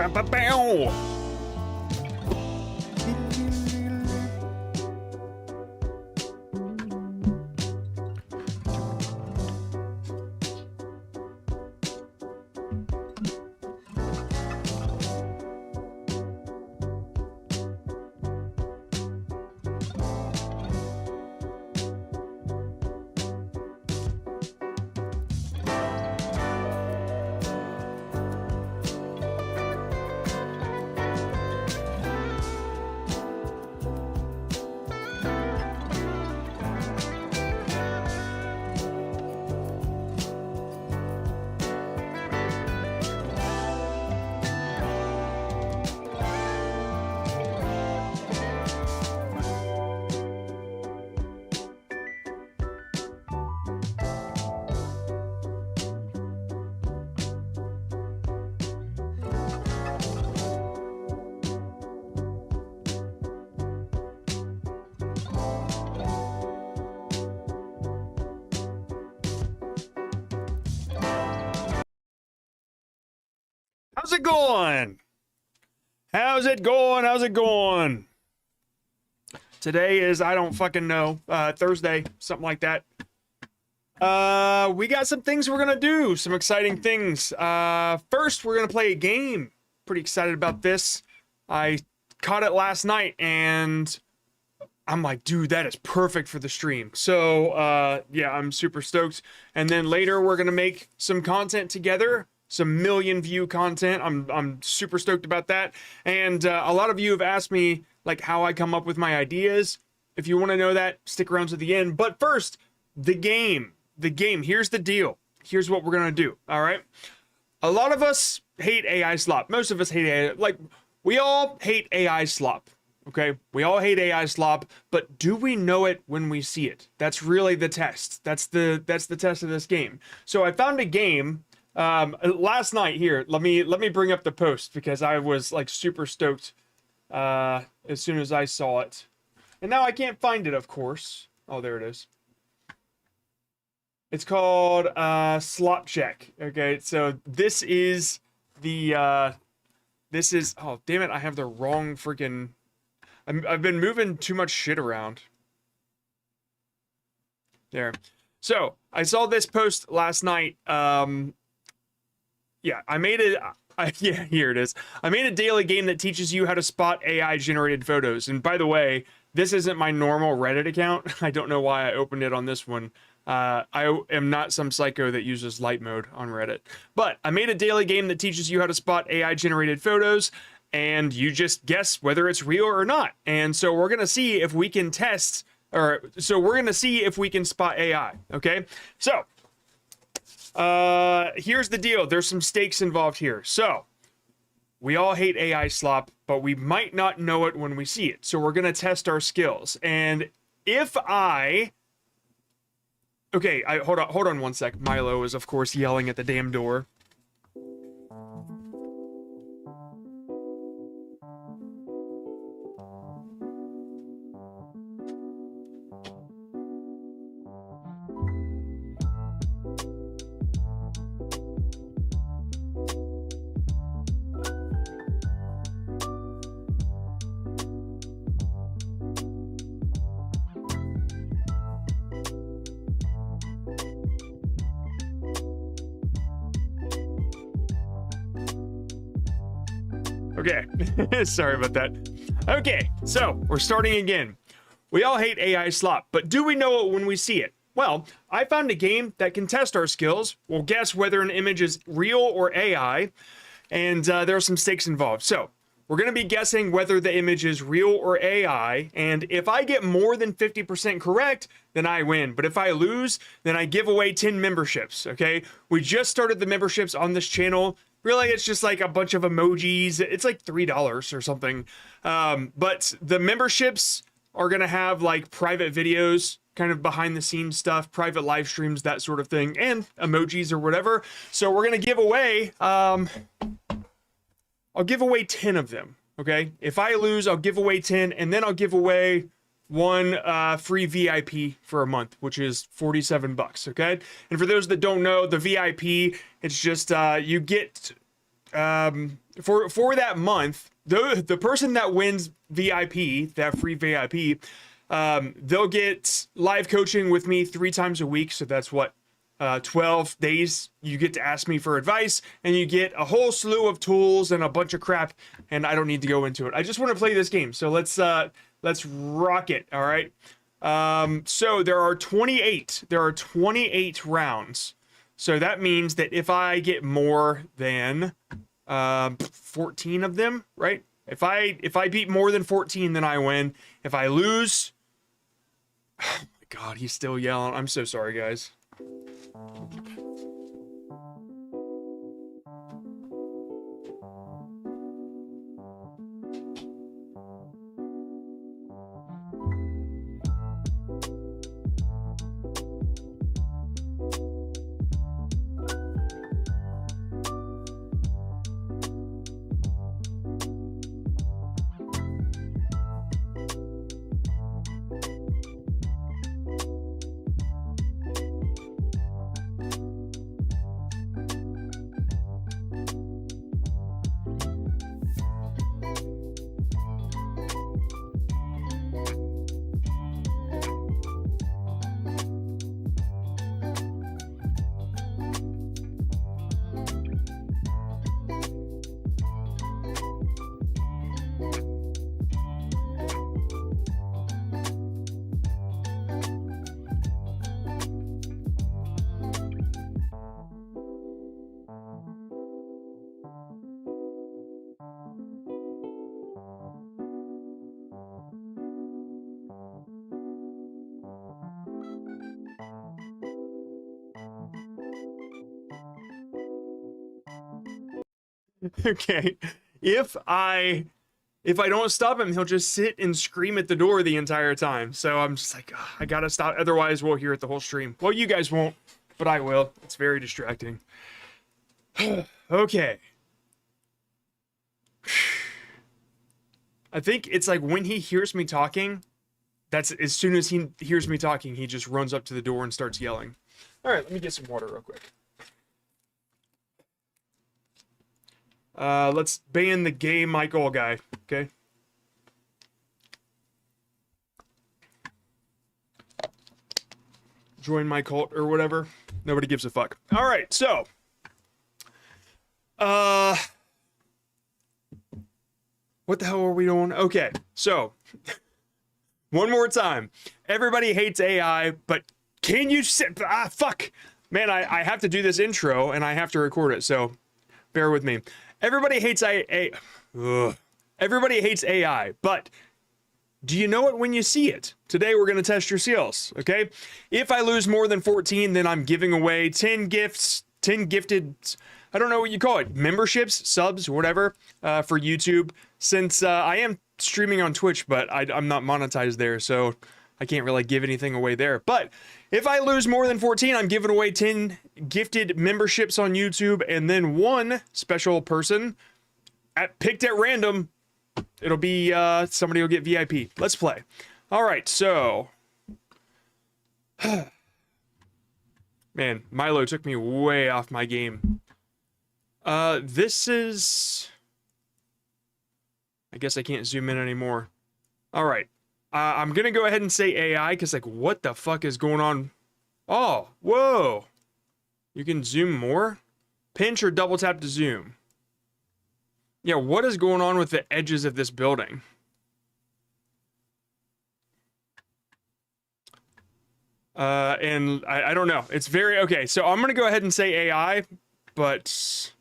Bow. How's it going? How's it going? How's it going? Today is, I don't fucking know, Thursday, something like that. We got some things we're gonna do, some exciting things. First, we're gonna play a game. Pretty excited about this. I caught it last night, and I'm like, dude, that is perfect for the stream. So, yeah, I'm super stoked. And then later, we're gonna make some content together. Some million view content. I'm super stoked about that. And a lot of you have asked me like how I come up with my ideas. If you want to know that, stick around to the end. But first, the game. Here's the deal. Here's what we're gonna do. All right. A lot of us hate AI slop. Most of us hate AI. Like, we all hate AI slop. Okay, we all hate AI slop, but do we know it when we see it? That's really the test. That's the test of this game. So I found a game. Last night here, let me bring up the post because I was like super stoked as soon as I saw it. And now I can't find it, of course. Oh, there it is. It's called Slop Check. Okay, so this is the oh damn it, I have the wrong freaking I've been moving too much shit around. There. So, I saw this post last night. Yeah, I made it. Yeah, here it is. I made a daily game that teaches you how to spot AI generated photos. And by the way, this isn't my normal Reddit account. I don't know why I opened it on this one. I am not some psycho that uses light mode on Reddit. But I made a daily game that teaches you how to spot AI generated photos, and you just guess whether it's real or not. And so we're gonna see if we can test, we're gonna see if we can spot AI. Okay, so. Here's the deal. There's some stakes involved here. So, we all hate AI slop, but we might not know it when we see it. So, we're going to test our skills. And if okay, hold on one sec. Milo is, of course, yelling at the damn door. Okay, sorry about that. Okay, so we're starting again. We all hate AI slop, but do we know it when we see it? Well, I found a game that can test our skills. We'll guess whether an image is real or AI, and there are some stakes involved. So, we're going to be guessing whether the image is real or AI, and if I get more than 50% correct, then I win. But if I lose, then I give away 10 memberships, okay? We just started the memberships on this channel. Really, it's just like a bunch of emojis. It's like $3 or something. But the memberships are going to have like private videos, kind of behind the scenes stuff, private live streams, that sort of thing, and emojis or whatever. So we're going to give away, I'll give away 10 of them, okay? If I lose, I'll give away 10, and then I'll give away one free VIP for a month, which is 47 bucks, okay? And for those that don't know, the VIP, it's just you get for that month, the person that wins VIP, that free VIP, they'll get live coaching with me 3 times a week. So that's what, 12 days you get to ask me for advice, and you get a whole slew of tools and a bunch of crap, and I don't need to go into it. I just want to play this game. So let's rock it. All right. So there are 28 rounds. So that means that if I get more than 14 of them, right? If I beat more than 14, then I win. If I lose, oh my God, he's still yelling. I'm so sorry, guys. Okay. If I don't stop him, he'll just sit and scream at the door the entire time. So I'm just like, "Ugh, I gotta stop. Otherwise, we'll hear it the whole stream." Well, you guys won't, but I will. It's very distracting. Okay. I think it's like when he hears me talking, that's as soon as he hears me talking, he just runs up to the door and starts yelling. All right, let me get some water real quick. Let's ban the gay Michael guy, okay? Join my cult or whatever. Nobody gives a fuck. All right, so what the hell are we doing? Okay, so one more time. Everybody hates AI, but can you sit? Fuck. Man, I have to do this intro and I have to record it, so bear with me. Everybody hates Everybody hates AI, but do you know it when you see it? Today we're going to test your skills, okay? If I lose more than 14, then I'm giving away 10 gifts, 10 gifted, I don't know what you call it, memberships, subs, whatever, for YouTube. Since I am streaming on Twitch, but I'm not monetized there, so I can't really give anything away there. But if I lose more than 14, I'm giving away 10 gifted memberships on YouTube, and then one special person picked at random. It'll be somebody will get VIP. Let's play. All right, so man, Milo took me way off my game. This is, I guess I can't zoom in anymore. All right. I'm going to go ahead and say AI because, like, what the fuck is going on? Oh, whoa. You can zoom more? Pinch or double tap to zoom. Yeah, what is going on with the edges of this building? And I don't know. It's very, okay, so I'm going to go ahead and say AI, but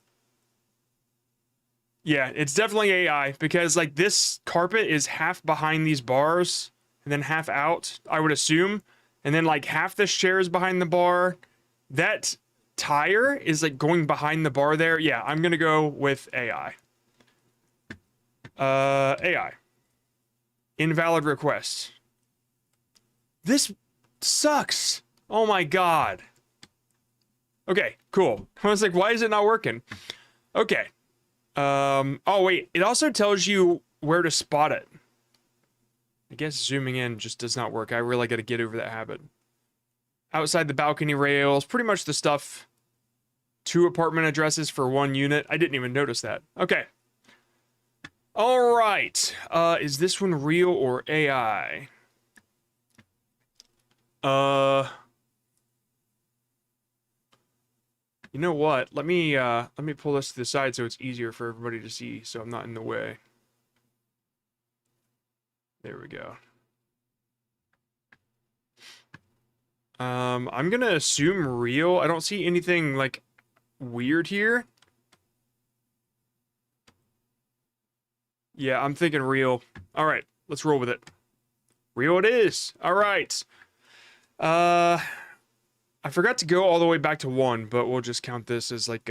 yeah, it's definitely AI because, like, this carpet is half behind these bars and then half out, I would assume. And then, like, half this chair is behind the bar. That tire is, like, going behind the bar there. Yeah, I'm going to go with AI. AI. Invalid request. This sucks. Oh my God. Okay, cool. I was like, why is it not working? Okay. Oh wait, it also tells you where to spot it. I guess zooming in just does not work. I really got to get over that habit. Outside the balcony rails, pretty much the stuff 2 apartment addresses for 1 unit. I didn't even notice that. Okay. All right. Is this one real or AI? You know what? Let me pull this to the side so it's easier for everybody to see, so I'm not in the way. There we go. I'm gonna assume real. I don't see anything like weird here. Yeah, I'm thinking real. All right, let's roll with it. Real it is. All right. I forgot to go all the way back to 1, but we'll just count this as like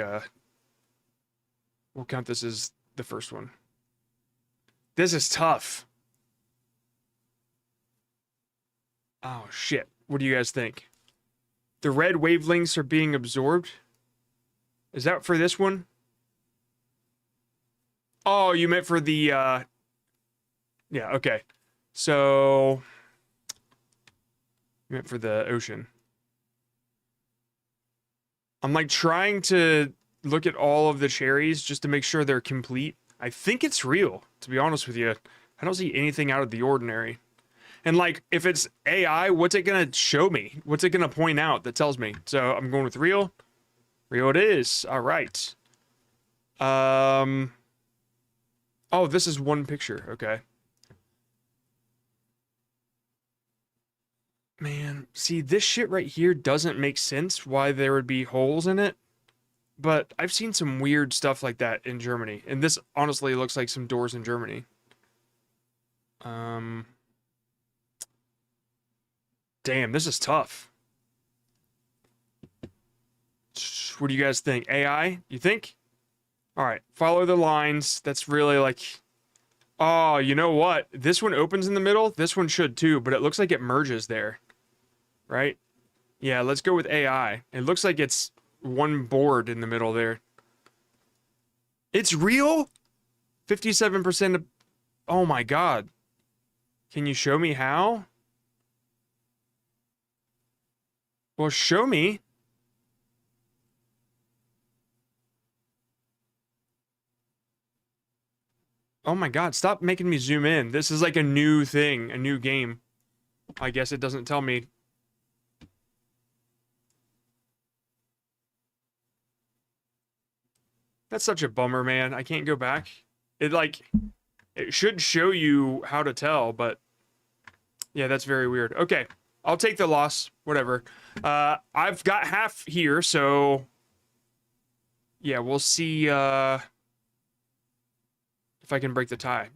we'll count this as the first one. This is tough. Oh shit. What do you guys think? The red wavelengths are being absorbed? Is that for this one? Oh, you meant for the yeah, okay. So you meant for the ocean. I'm like trying to look at all of the cherries just to make sure they're complete. I think it's real, to be honest with you. I don't see anything out of the ordinary. And like, if it's AI, what's it gonna show me? What's it gonna point out that tells me? So I'm going with real. Real it is. All right. Oh, this is 1 picture. Okay. Man, see, this shit right here doesn't make sense why there would be holes in it. But I've seen some weird stuff like that in Germany. And this honestly looks like some doors in Germany. Damn, this is tough. What do you guys think? AI, you think? All right, follow the lines. That's really like... Oh, you know what? This one opens in the middle. This one should too, but it looks like it merges there. Right? Yeah, let's go with AI. It looks like it's 1 board in the middle there. It's real? 57% of... Oh my god. Can you show me how? Well, show me. Oh my god, stop making me zoom in. This is like a new thing, a new game. I guess it doesn't tell me. That's such a bummer, man. I can't go back. It like, it should show you how to tell, but yeah, that's very weird. Okay, I'll take the loss, whatever. I've got half here, so yeah, we'll see if I can break the tie.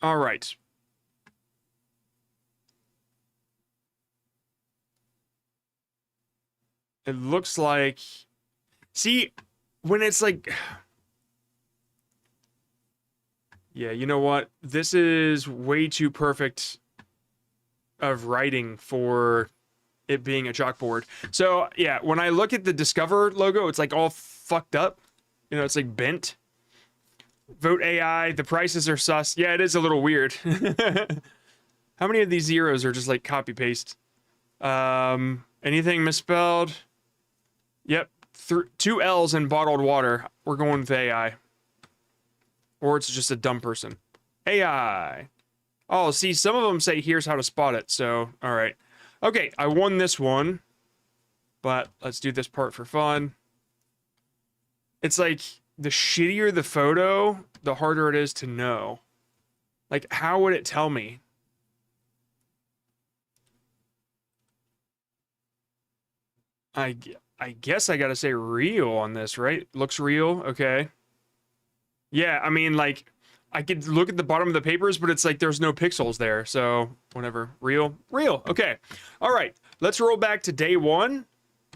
All right. It looks like... See, when it's like... Yeah, you know what? This is way too perfect of writing for it being a chalkboard. So, yeah, when I look at the Discover logo, it's like all fucked up. You know, it's like bent. Vote AI, the prices are sus. Yeah, it is a little weird. How many of these zeros are just like copy-paste? Anything misspelled? Yep, 2 L's in bottled water. We're going with AI. Or it's just a dumb person. AI. Oh, see, some of them say here's how to spot it, so, alright. Okay, I won this one. But let's do this part for fun. It's like, the shittier the photo, the harder it is to know. Like, how would it tell me? I guess I gotta say real on this, right? Looks real, okay. Yeah, I mean, like, I could look at the bottom of the papers, but it's like there's no pixels there, so whatever. Real? Real, okay. All right, let's roll back to day 1,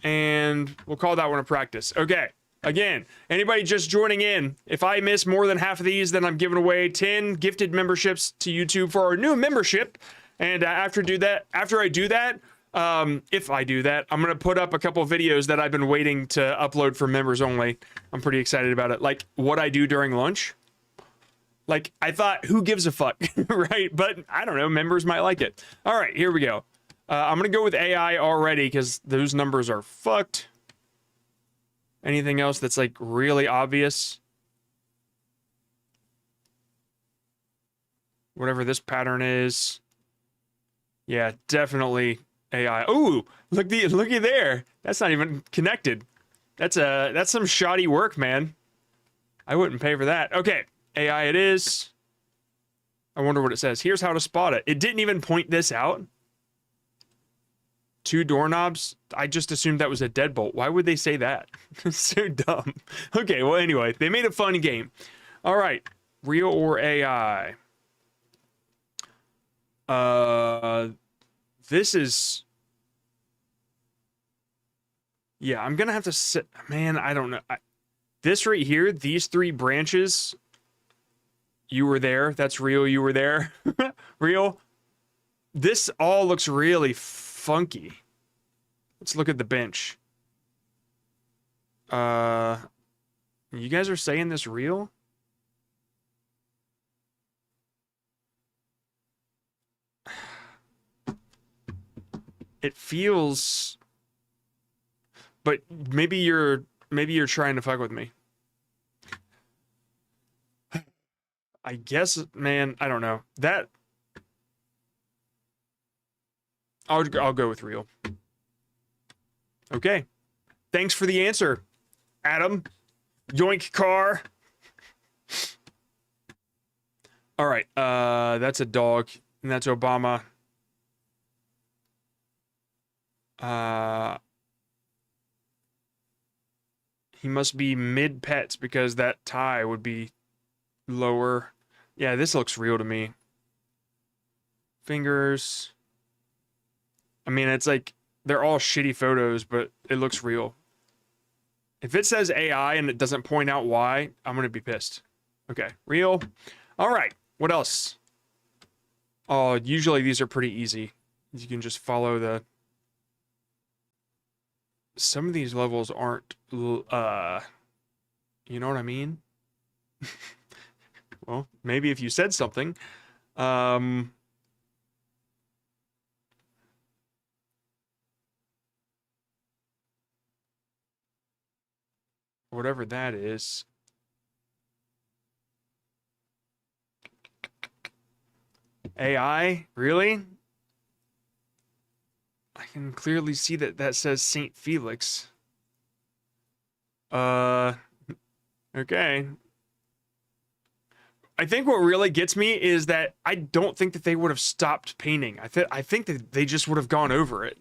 and we'll call that one a practice. Okay, again, anybody just joining in, if I miss more than half of these, then I'm giving away 10 gifted memberships to YouTube for our new membership, and after I do that, if I do that, I'm gonna put up a couple of videos that I've been waiting to upload for members only. I'm pretty excited about it. Like what I do during lunch. Like I thought, who gives a fuck, right? But I don't know, members might like it. All right, here we go. I'm gonna go with AI already because those numbers are fucked. Anything else that's like really obvious? Whatever this pattern is. Yeah, definitely AI. Ooh, looky there. That's not even connected. That's some shoddy work, man. I wouldn't pay for that. Okay, AI it is. I wonder what it says. Here's how to spot it. It didn't even point this out. 2 doorknobs. I just assumed that was a deadbolt. Why would they say that? So dumb. Okay, well anyway, they made a fun game. All right, real or AI? This is... Yeah, I'm gonna have to sit... Man, I don't know. This right here, these 3 branches... You were there. That's real. You were there. Real. This all looks really funky. Let's look at the bench. You guys are saying this real? It feels... But maybe you're trying to fuck with me. I guess, man, I don't know. That... I'll go with real. Okay. Thanks for the answer, Adam. Yoink car. All right. That's a dog, and that's Obama. He must be mid pets because that tie would be lower. Yeah, this looks real to me. Fingers. I mean, it's like they're all shitty photos, but it looks real. If it says AI and it doesn't point out why, I'm gonna be pissed. Okay, real. All right, what else? Oh, usually these are pretty easy. You can just follow the... Some of these levels aren't, you know what I mean? Well, maybe if you said something. Whatever that is. AI? Really? I can clearly see that says St. Felix. Okay. I think what really gets me is that I don't think that they would have stopped painting. I think that they just would have gone over it.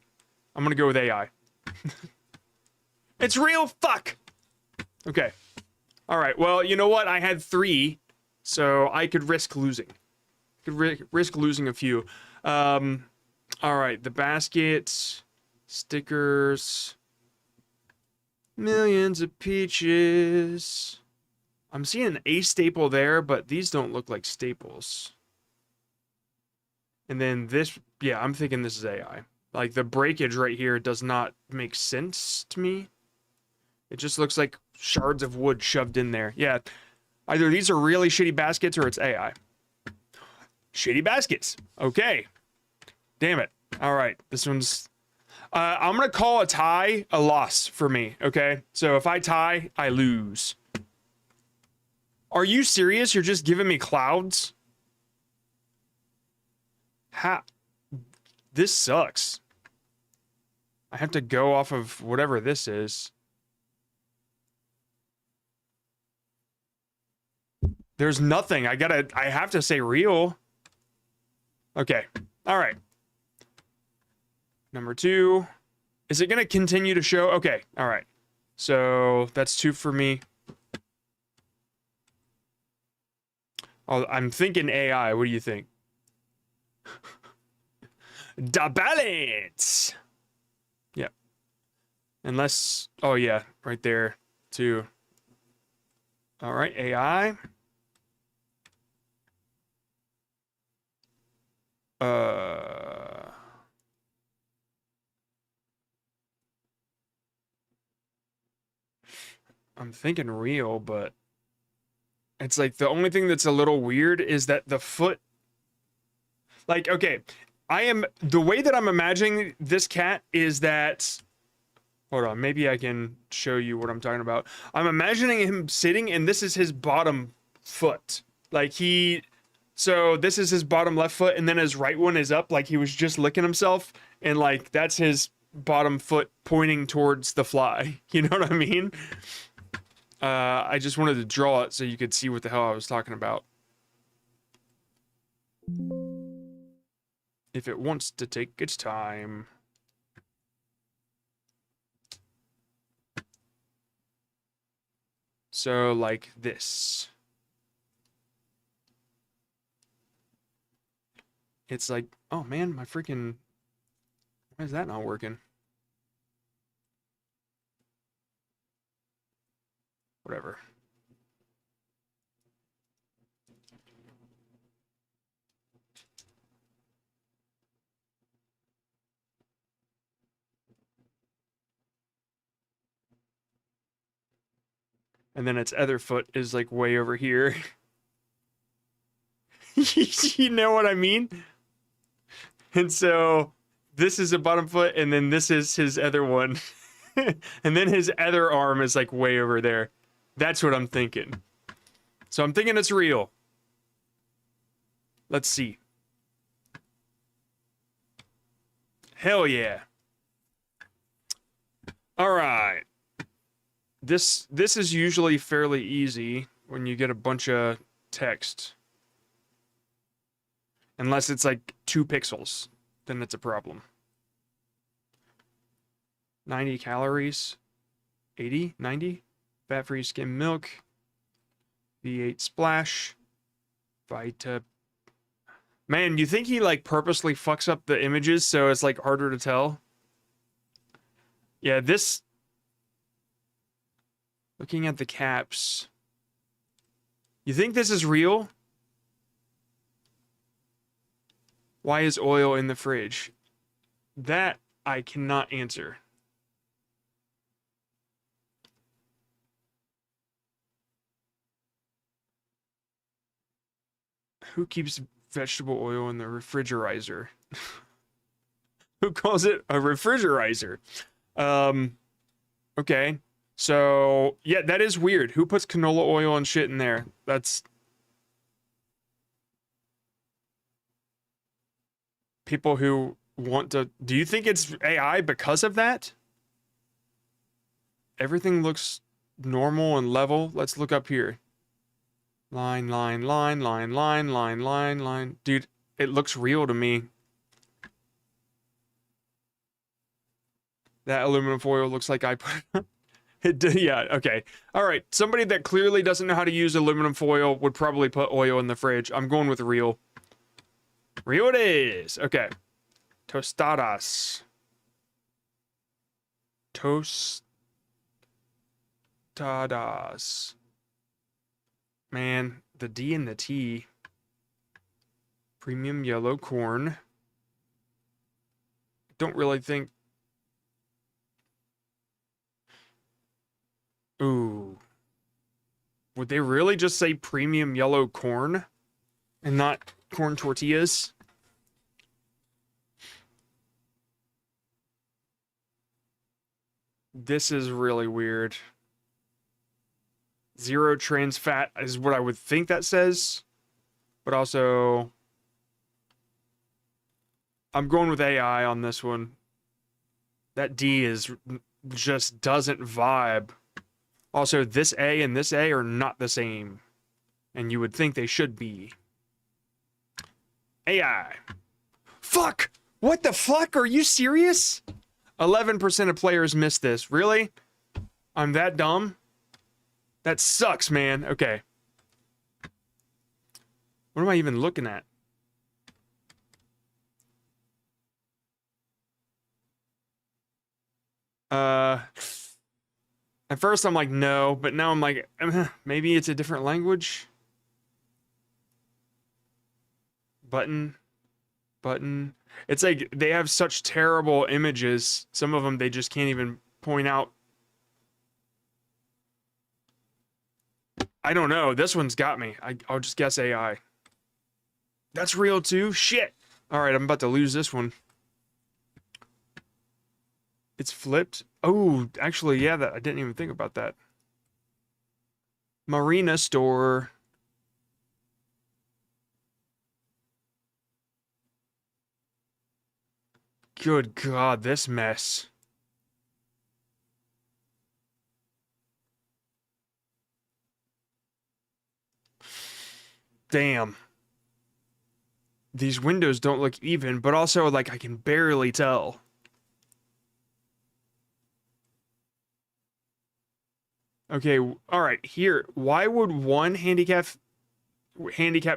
I'm gonna go with AI. It's real. Fuck. Okay. All right. Well, you know what? I had 3, so I could risk losing. Risk losing a few. All right. The basket, stickers, millions of peaches. I'm seeing an A staple there, but these don't look like staples. And then this, yeah, I'm thinking this is AI. Like the breakage right here does not make sense to me. It just looks like shards of wood shoved in there. Yeah, either these are really shitty baskets or it's AI. Shitty baskets. Okay. Damn it. All right, this one's... I'm gonna call a tie a loss for me, okay? So if I tie, I lose. Are you serious? You're just giving me clouds? This sucks. I have to go off of whatever this is. There's nothing. I have to say real. Okay. All right. Number 2. Is it going to continue to show? Okay. All right. So that's 2 for me. Oh, I'm thinking AI. What do you think? Da balance. Yep. Unless, oh yeah, right there too. All right, AI. I'm thinking real, but it's like the only thing that's a little weird is that the foot, like, okay, the way that I'm imagining this cat is that, hold on, maybe I can show you what I'm talking about. I'm imagining him sitting, and this is his bottom foot. Like so this is his bottom left foot, and then his right one is up, like he was just licking himself, and like that's his bottom foot pointing towards the fly. You know what I mean? I just wanted to draw it so you could see what the hell I was talking about. If it wants to take its time. So, like this. It's like, oh man, my freaking... Why is that not working? Whatever. And then its other foot is like way over here. You know what I mean? And so this is a bottom foot, and then this is his other one. And then his other arm is like way over there. That's what I'm thinking. So I'm thinking it's real. Let's see. Hell yeah. All right. This is usually fairly easy when you get a bunch of text. Unless it's like 2 pixels, then it's a problem. 90 calories. 80? 90? Fat-free skim milk. V8 splash. Vita. Man, you think he like purposely fucks up the images so it's like harder to tell? Yeah, this... Looking at the caps. You think this is real? Why is oil in the fridge? That I cannot answer. Who keeps vegetable oil in the refrigerator? Who calls it a refrigerator? Okay. So, yeah, that is weird. Who puts canola oil and shit in there? That's... People who want to... Do you think it's AI because of that? Everything looks normal and level. Let's look up here. Line, line, line, line, line, line, line, line. Dude, it looks real to me. That aluminum foil looks like I put it... Yeah, okay. All right, somebody that clearly doesn't know how to use aluminum foil would probably put oil in the fridge. I'm going with real. Real it is. Okay. Tostadas. Tostadas. Man, the D and the T. Premium yellow corn. Don't really think... Ooh. Would they really just say premium yellow corn? And not corn tortillas? This is really weird. Zero trans fat is what I would think that says. But also... I'm going with AI on this one. That D is... just doesn't vibe. Also, this A and this A are not the same. And you would think they should be. AI. Fuck! What the fuck? Are you serious? 11% of players missed this. Really? I'm that dumb? That sucks, man. Okay. What am I even looking at? At first I'm like, no, but now I'm like, maybe it's a different language? Button. It's like, they have such terrible images. Some of them, they just can't even point out. I don't know. This one's got me. I'll just guess AI. That's real too? Shit. All right, I'm about to lose this one. It's flipped. Oh, actually, yeah, that I didn't even think about that. Marina store. Good God, this mess. Damn. These windows don't look even, but also, like, I can barely tell. Okay, all right, here. Why would one handicap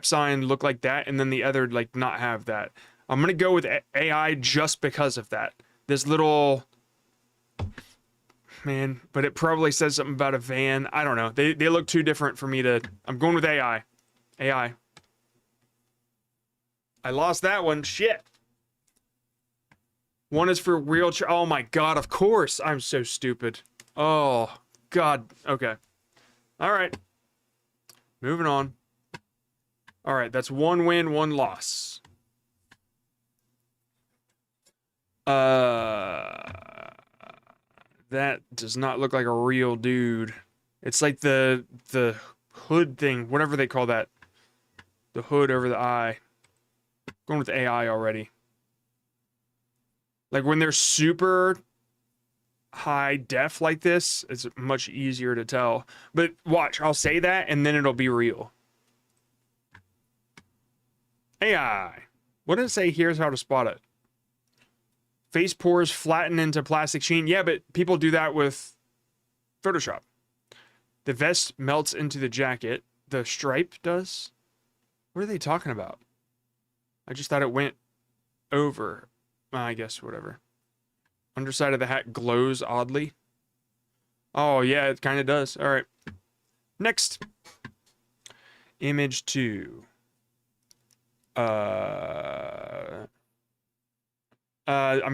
sign look like that and then the other, like, not have that? I'm gonna go with AI just because of that. This little... Man, but it probably says something about a van. I don't know. They look too different for me to... I'm going with AI. AI. I lost that one. Shit. One is for wheelchair. Oh my God, of course. I'm so stupid. Oh, God. Okay. All right. Moving on. All right, that's one win, one loss. That does not look like a real dude. It's like the hood thing, whatever they call that. The hood over the eye. Going with AI already. Like when they're super high def like this, it's much easier to tell. But watch, I'll say that and then it'll be real. AI. What did it say? Here's how to spot it. Face pores flatten into plastic sheen. Yeah, but people do that with Photoshop. The vest melts into the jacket. The stripe does? What are they talking about? I just thought it went over. I guess, whatever. Underside of the hat glows oddly. Oh, yeah, it kind of does. All right. Next. Image 2. I'm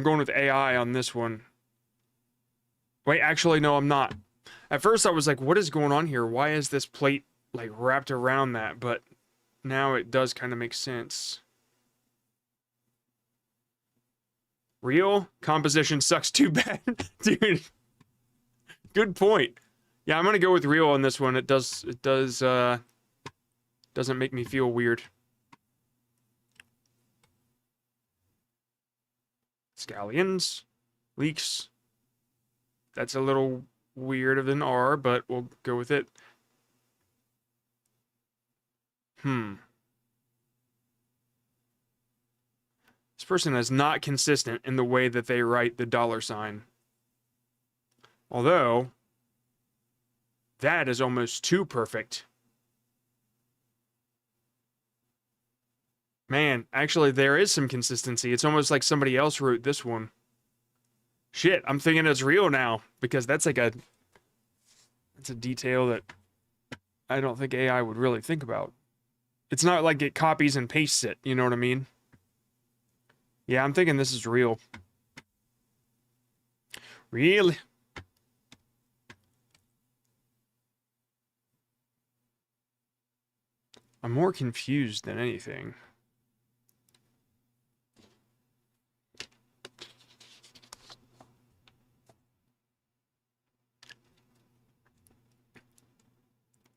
going with AI on this one. Wait, actually, no, I'm not. At first, I was like, what is going on here? Why is this plate, like, wrapped around that? But now it does kind of make sense. Real? Composition sucks too bad. Dude. Good point. Yeah, I'm gonna go with real on this one. It doesn't make me feel weird. Scallions. Leaks. That's a little weird of an R, but we'll go with it. This person is not consistent in the way that they write the dollar sign. Although, that is almost too perfect. Man, actually, there is some consistency. It's almost like somebody else wrote this one. Shit, I'm thinking it's real now, because that's like that's a detail that I don't think AI would really think about. It's not like it copies and pastes it, you know what I mean? Yeah, I'm thinking this is real. Really? I'm more confused than anything.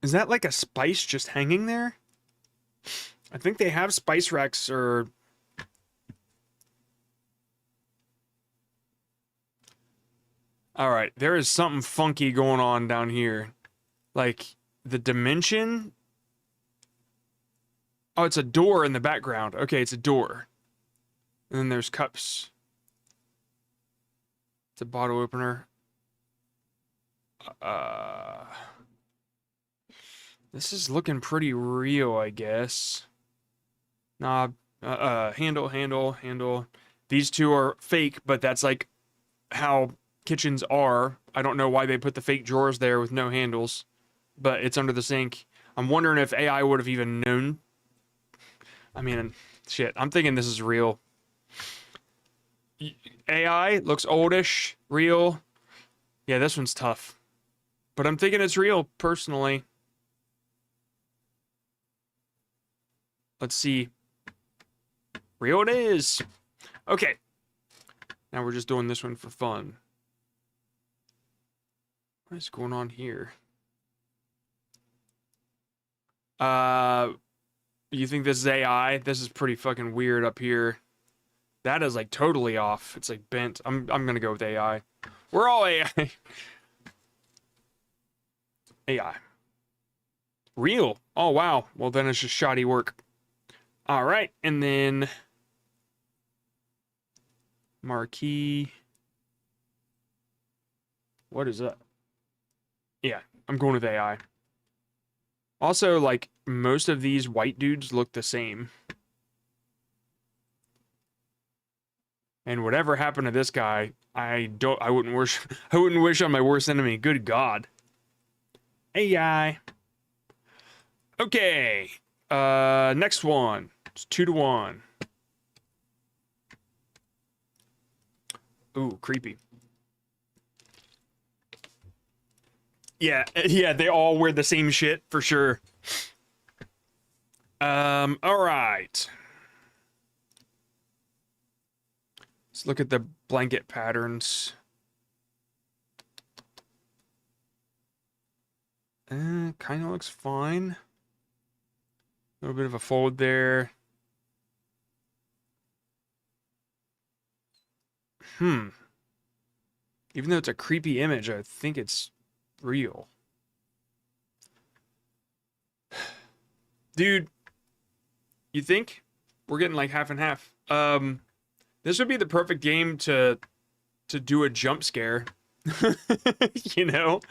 Is that like a spice just hanging there? I think they have spice racks or... Alright, there is something funky going on down here. Like, the dimension... Oh, it's a door in the background. Okay, it's a door. And then there's cups. It's a bottle opener. This is looking pretty real, I guess. Nah, handle. These two are fake, but that's like how kitchens are. I don't know why they put the fake drawers there with no handles, but it's under the sink. I'm wondering if AI would have even known. I mean, shit, I'm thinking this is real. AI looks oldish, real. Yeah, this one's tough. But I'm thinking it's real, personally. Let's see. Real it is. Okay. Now we're just doing this one for fun. What is going on here? You think this is AI? This is pretty fucking weird up here. That is like totally off. It's like bent. I'm gonna go with AI. We're all AI. AI. Real. Oh wow. Well then it's just shoddy work. All right, and then marquee. What is that? Yeah, I'm going with AI. Also, like, most of these white dudes look the same. And whatever happened to this guy, I wouldn't wish on my worst enemy. Good God. AI. Okay. Next one. It's 2-1. Ooh, creepy. Yeah, they all wear the same shit for sure. All right. Let's look at the blanket patterns. Kind of looks fine. A little bit of a fold there. Even though it's a creepy image, I think it's real. Dude, you think? We're getting like half and half. This would be the perfect game to do a jump scare. You know?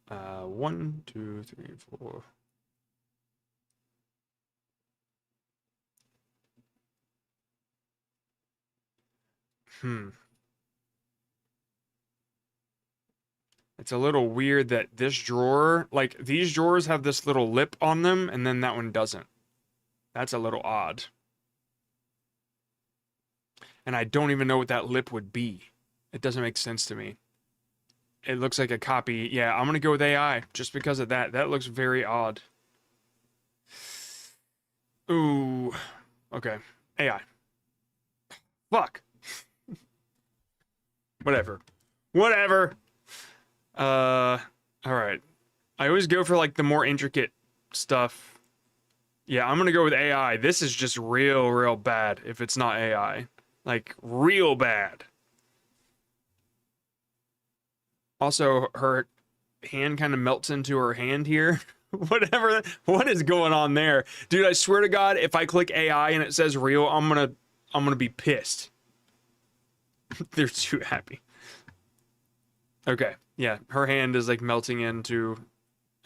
1, 2, 3, 4. It's a little weird that this drawer, like these drawers have this little lip on them and then that one doesn't. That's a little odd. And I don't even know what that lip would be. It doesn't make sense to me. It looks like a copy. Yeah, I'm gonna go with AI just because of that. That looks very odd. Ooh. Okay. AI. Fuck. Whatever. Whatever. Alright. I always go for like the more intricate stuff. Yeah, I'm gonna go with AI. This is just real bad if it's not AI. Like, real bad. Also, her hand kind of melts into her hand here. Whatever. What is going on there? Dude, I swear to God, if I click AI and it says real, I'm gonna be pissed. They're too happy. Okay. Yeah, her hand is like melting into...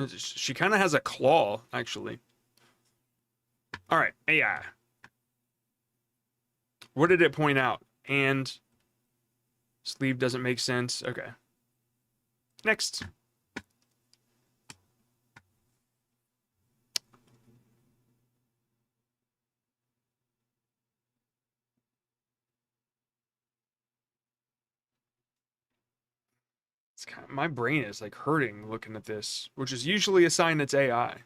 She kind of has a claw, actually. All right, AI. What did it point out? And sleeve doesn't make sense. Okay. Next. It's kind of, my brain is like hurting looking at this, which is usually a sign it's AI.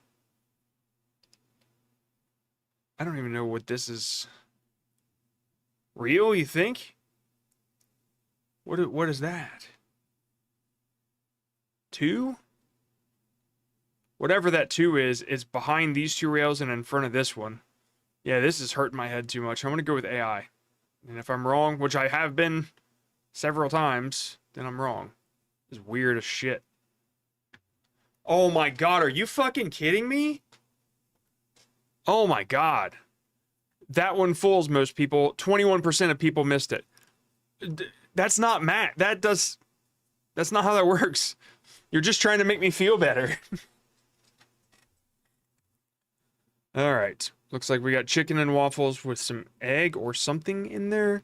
I don't even know what this is. Real, you think? What is that? 2? Whatever that 2 is, it's behind these 2 rails and in front of this one. Yeah, this is hurting my head too much. I'm gonna go with AI. And if I'm wrong, which I have been several times, then I'm wrong. It's weird as shit. Oh my God, are you fucking kidding me? Oh my God. That one fools most people. 21% of people missed it. That's not math. That's not how that works. You're just trying to make me feel better. All right. Looks like we got chicken and waffles with some egg or something in there.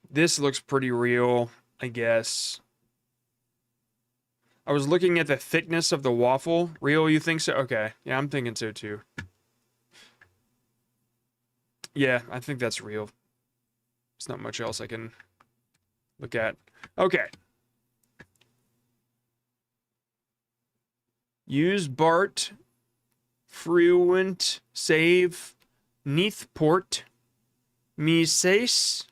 This looks pretty real, I guess. I was looking at the thickness of the waffle. Real, you think so? Okay. Yeah, I'm thinking so too. Yeah, I think that's real. There's not much else I can look at. Okay. Use Bart, Fruent, Save, Neathport, Mises.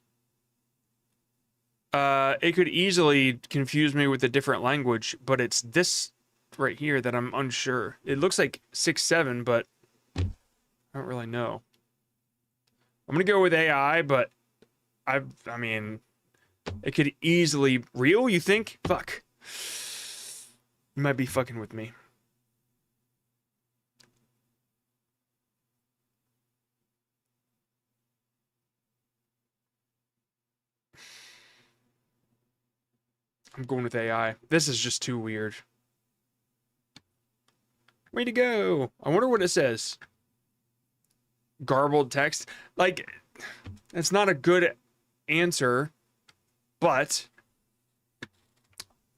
It could easily confuse me with a different language, but it's this right here that I'm unsure. It looks like 6-7, but I don't really know. I'm gonna go with AI, but I mean, it could easily real. You think? Fuck. You might be fucking with me. I'm going with AI. This is just too weird. Way to go. I wonder what it says. Garbled text. Like, it's not a good answer, but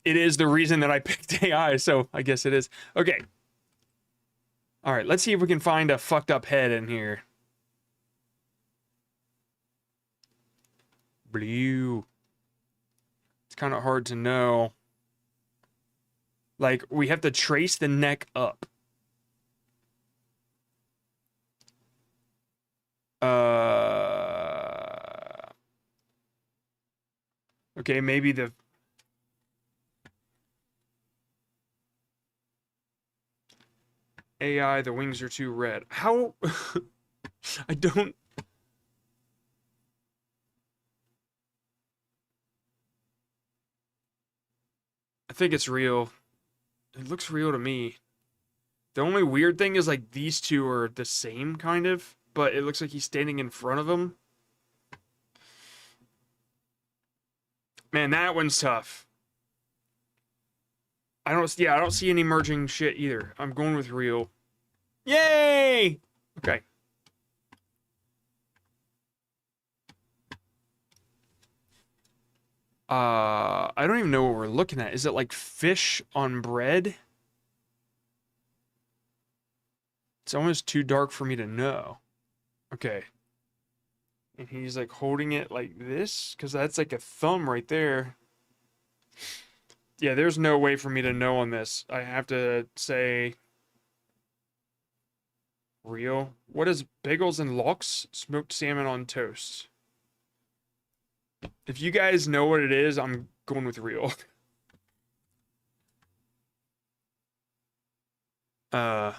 it is the reason that I picked AI, so I guess it is. Okay. All right, let's see if we can find a fucked up head in here. Blue. It's kind of hard to know. Like, we have to trace the neck up. Okay, maybe the... AI, the wings are too red. How? I don't... I think it's real. It looks real to me. The only weird thing is, like, these two are the same, kind of, but it looks like he's standing in front of him. Man, that one's tough. I don't see any merging shit either. I'm going with real. Yay! Okay. I don't even know what we're looking at. Is it like fish on bread? It's almost too dark for me to know. Okay. And he's like holding it like this? Because that's like a thumb right there. Yeah, there's no way for me to know on this. I have to say... real. What is bagels and lox? Smoked salmon on toast. If you guys know what it is, I'm going with real. Yeah.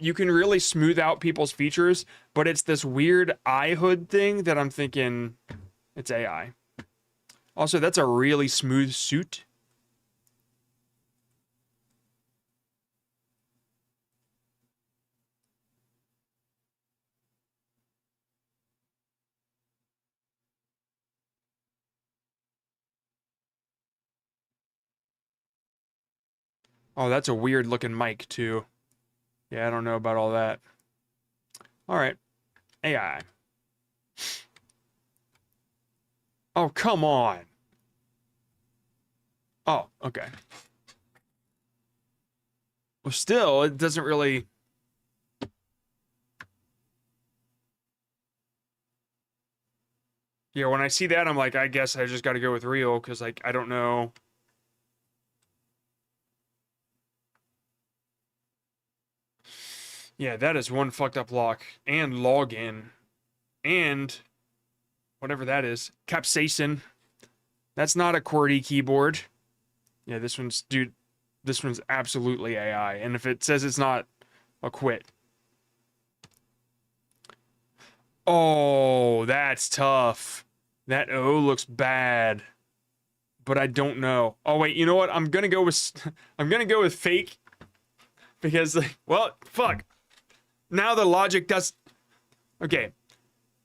You can really smooth out people's features, but it's this weird eye hood thing that I'm thinking it's AI. Also, that's a really smooth suit. Oh, that's a weird looking mic too. Yeah, I don't know about all that. All right. AI. Oh, come on. Oh, okay. Well, still, it doesn't really... Yeah, when I see that, I'm like, I guess I just got to go with real, because, like, I don't know. Yeah, that is one fucked up lock. And login. And whatever that is. Capsaicin. That's not a QWERTY keyboard. Yeah, this one's, dude, this one's absolutely AI. And if it says it's not, I'll quit. Oh, that's tough. That O looks bad. But I don't know. Oh, wait, you know what? I'm gonna go with fake. Because, like, well, fuck. Now the logic does... Okay.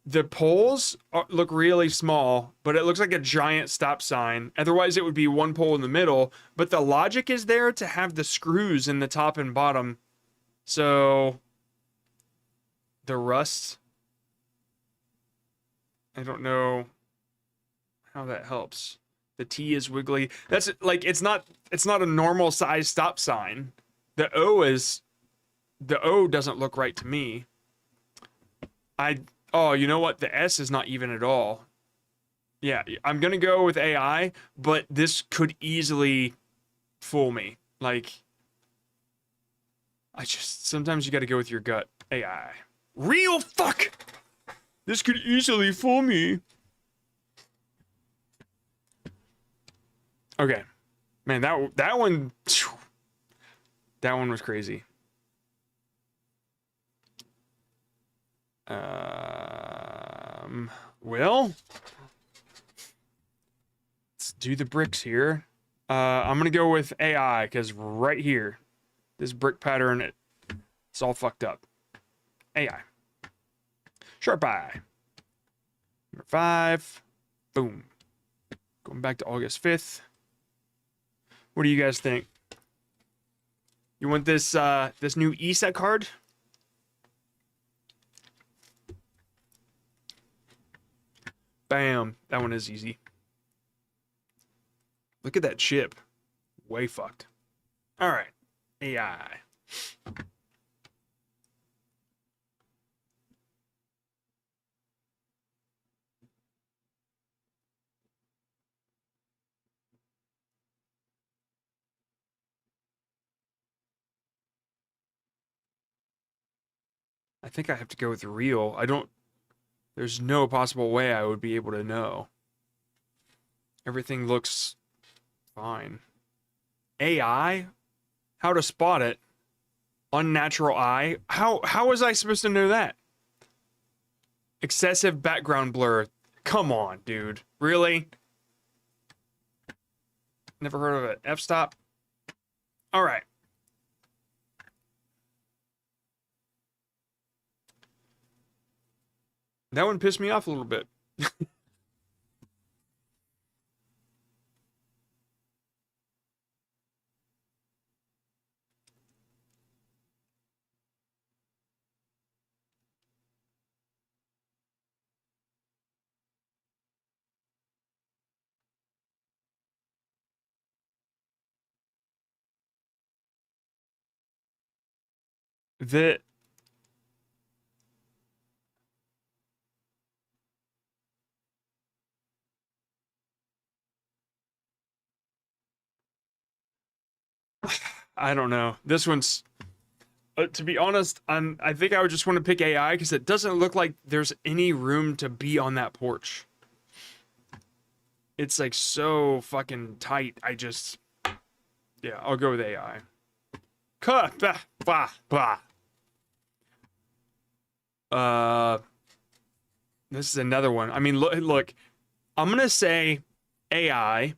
The poles look really small, but it looks like a giant stop sign. Otherwise, it would be one pole in the middle. But the logic is there to have the screws in the top and bottom. So... the rust... I don't know how that helps. The T is wiggly. That's like it's not a normal size stop sign. The O doesn't look right to me. I Oh, you know what? The S is not even at all. Yeah, I'm gonna go with AI, but this could easily fool me. Like, sometimes you gotta go with your gut. AI. Real fuck! This could easily fool me. Okay. Man, that one, that one was crazy. Well, let's do the bricks here. I'm gonna go with AI, because right here, this brick pattern, it's all fucked up. AI. Sharp eye. Number 5. Boom. Going back to August 5th. What do you guys think? You want this this new ESET card? Bam. That one is easy. Look at that chip. Way fucked. Alright. AI. I think I have to go with real. There's no possible way I would be able to know. Everything looks fine. AI? How to spot it? Unnatural eye? How was I supposed to know that? Excessive background blur. Come on, dude. Really? Never heard of it. F-stop? Alright. That one pissed me off a little bit. The I don't know. This one's to be honest, I think I would just want to pick AI because it doesn't look like there's any room to be on that porch. It's like so fucking tight. Yeah, I'll go with AI. Bah, bah, bah. Uh, this is another one. I mean, look, I'm gonna say AI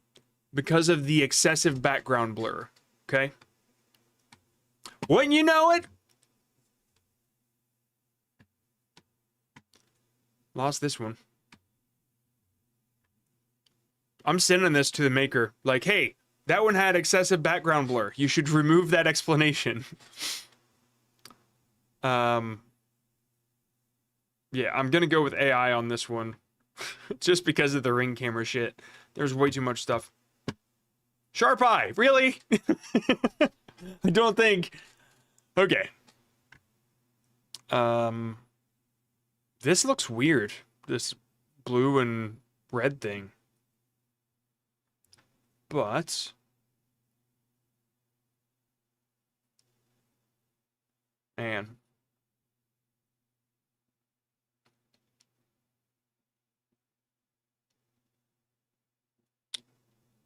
because of the excessive background blur. Okay. Wouldn't you know it? Lost this one. I'm sending this to the maker. Like, hey, that one had excessive background blur. You should remove that explanation. Yeah, I'm gonna go with AI on this one. Just because of the ring camera shit. There's way too much stuff. Sharp eye, really? I don't think. Okay. This looks weird. This blue and red thing. But man.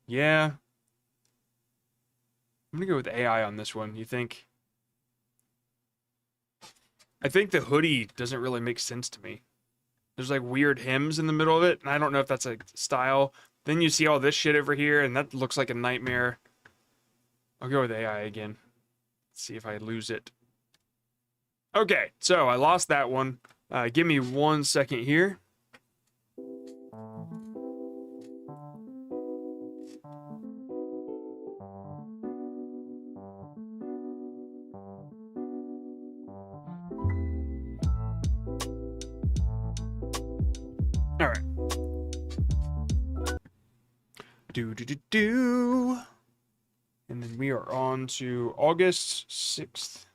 Yeah. I'm gonna go with AI on this one. You think? I think the hoodie doesn't really make sense to me. There's like weird hems in the middle of it, and I don't know if that's like style. Then you see all this shit over here, and that looks like a nightmare. I'll go with AI again. Let's see if I lose it. Okay, so I lost that one. Give me 1 second here. All right. Do. And then we are on to August 6th.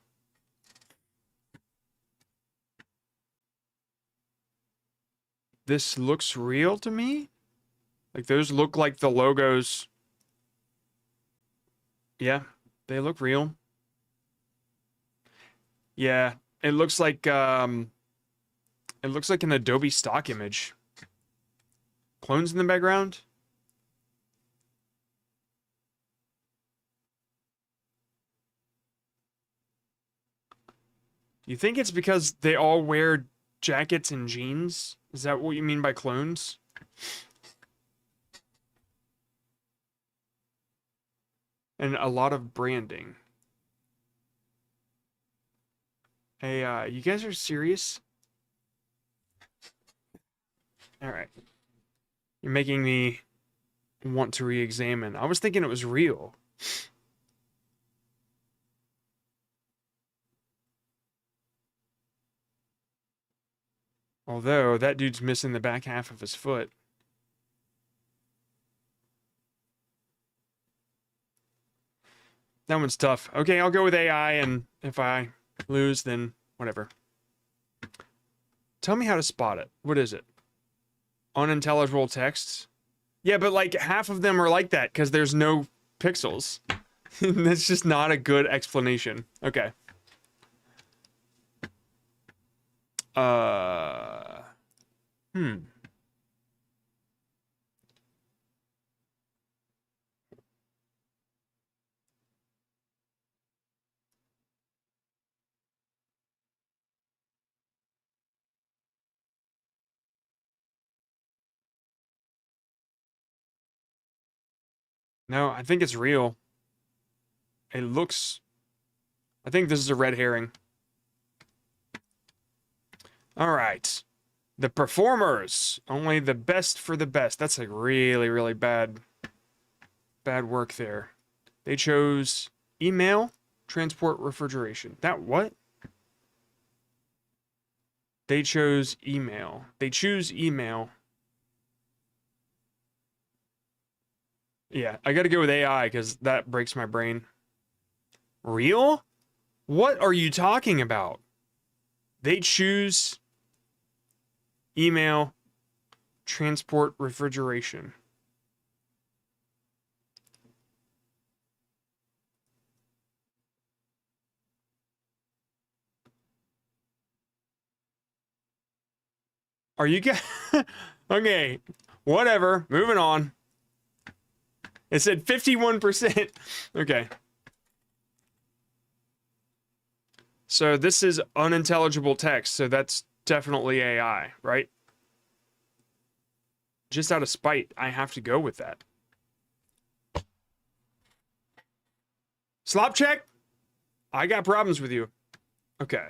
this looks real to me. Like, those look like the logos. Yeah, they look real. Yeah, it looks like an Adobe stock image. Clones in the background? You think it's because they all wear jackets and jeans? Is that what you mean by clones? And a lot of branding. Hey, you guys are serious? Alright. You're making me want to re-examine. I was thinking it was real. Although, that dude's missing the back half of his foot. That one's tough. Okay, I'll go with AI, and if I lose, then whatever. Tell me how to spot it. What is it? Unintelligible texts? Yeah, but like half of them are like that because there's no pixels. That's just not a good explanation. Okay. Hmm. No, I think it's real. It looks... I think this is a red herring. Alright. The performers. Only the best for the best. That's like really, really bad work there. They chose email, transport, refrigeration. That what? They chose email. They choose email. Yeah, I gotta go with AI because that breaks my brain. Real? What are you talking about? They choose email, transport, refrigeration. Are you guys... Okay, whatever. Moving on. It said 51%. Okay. So this is unintelligible text, so that's definitely AI, right? Just out of spite, I have to go with that. Slop check? I got problems with you. Okay.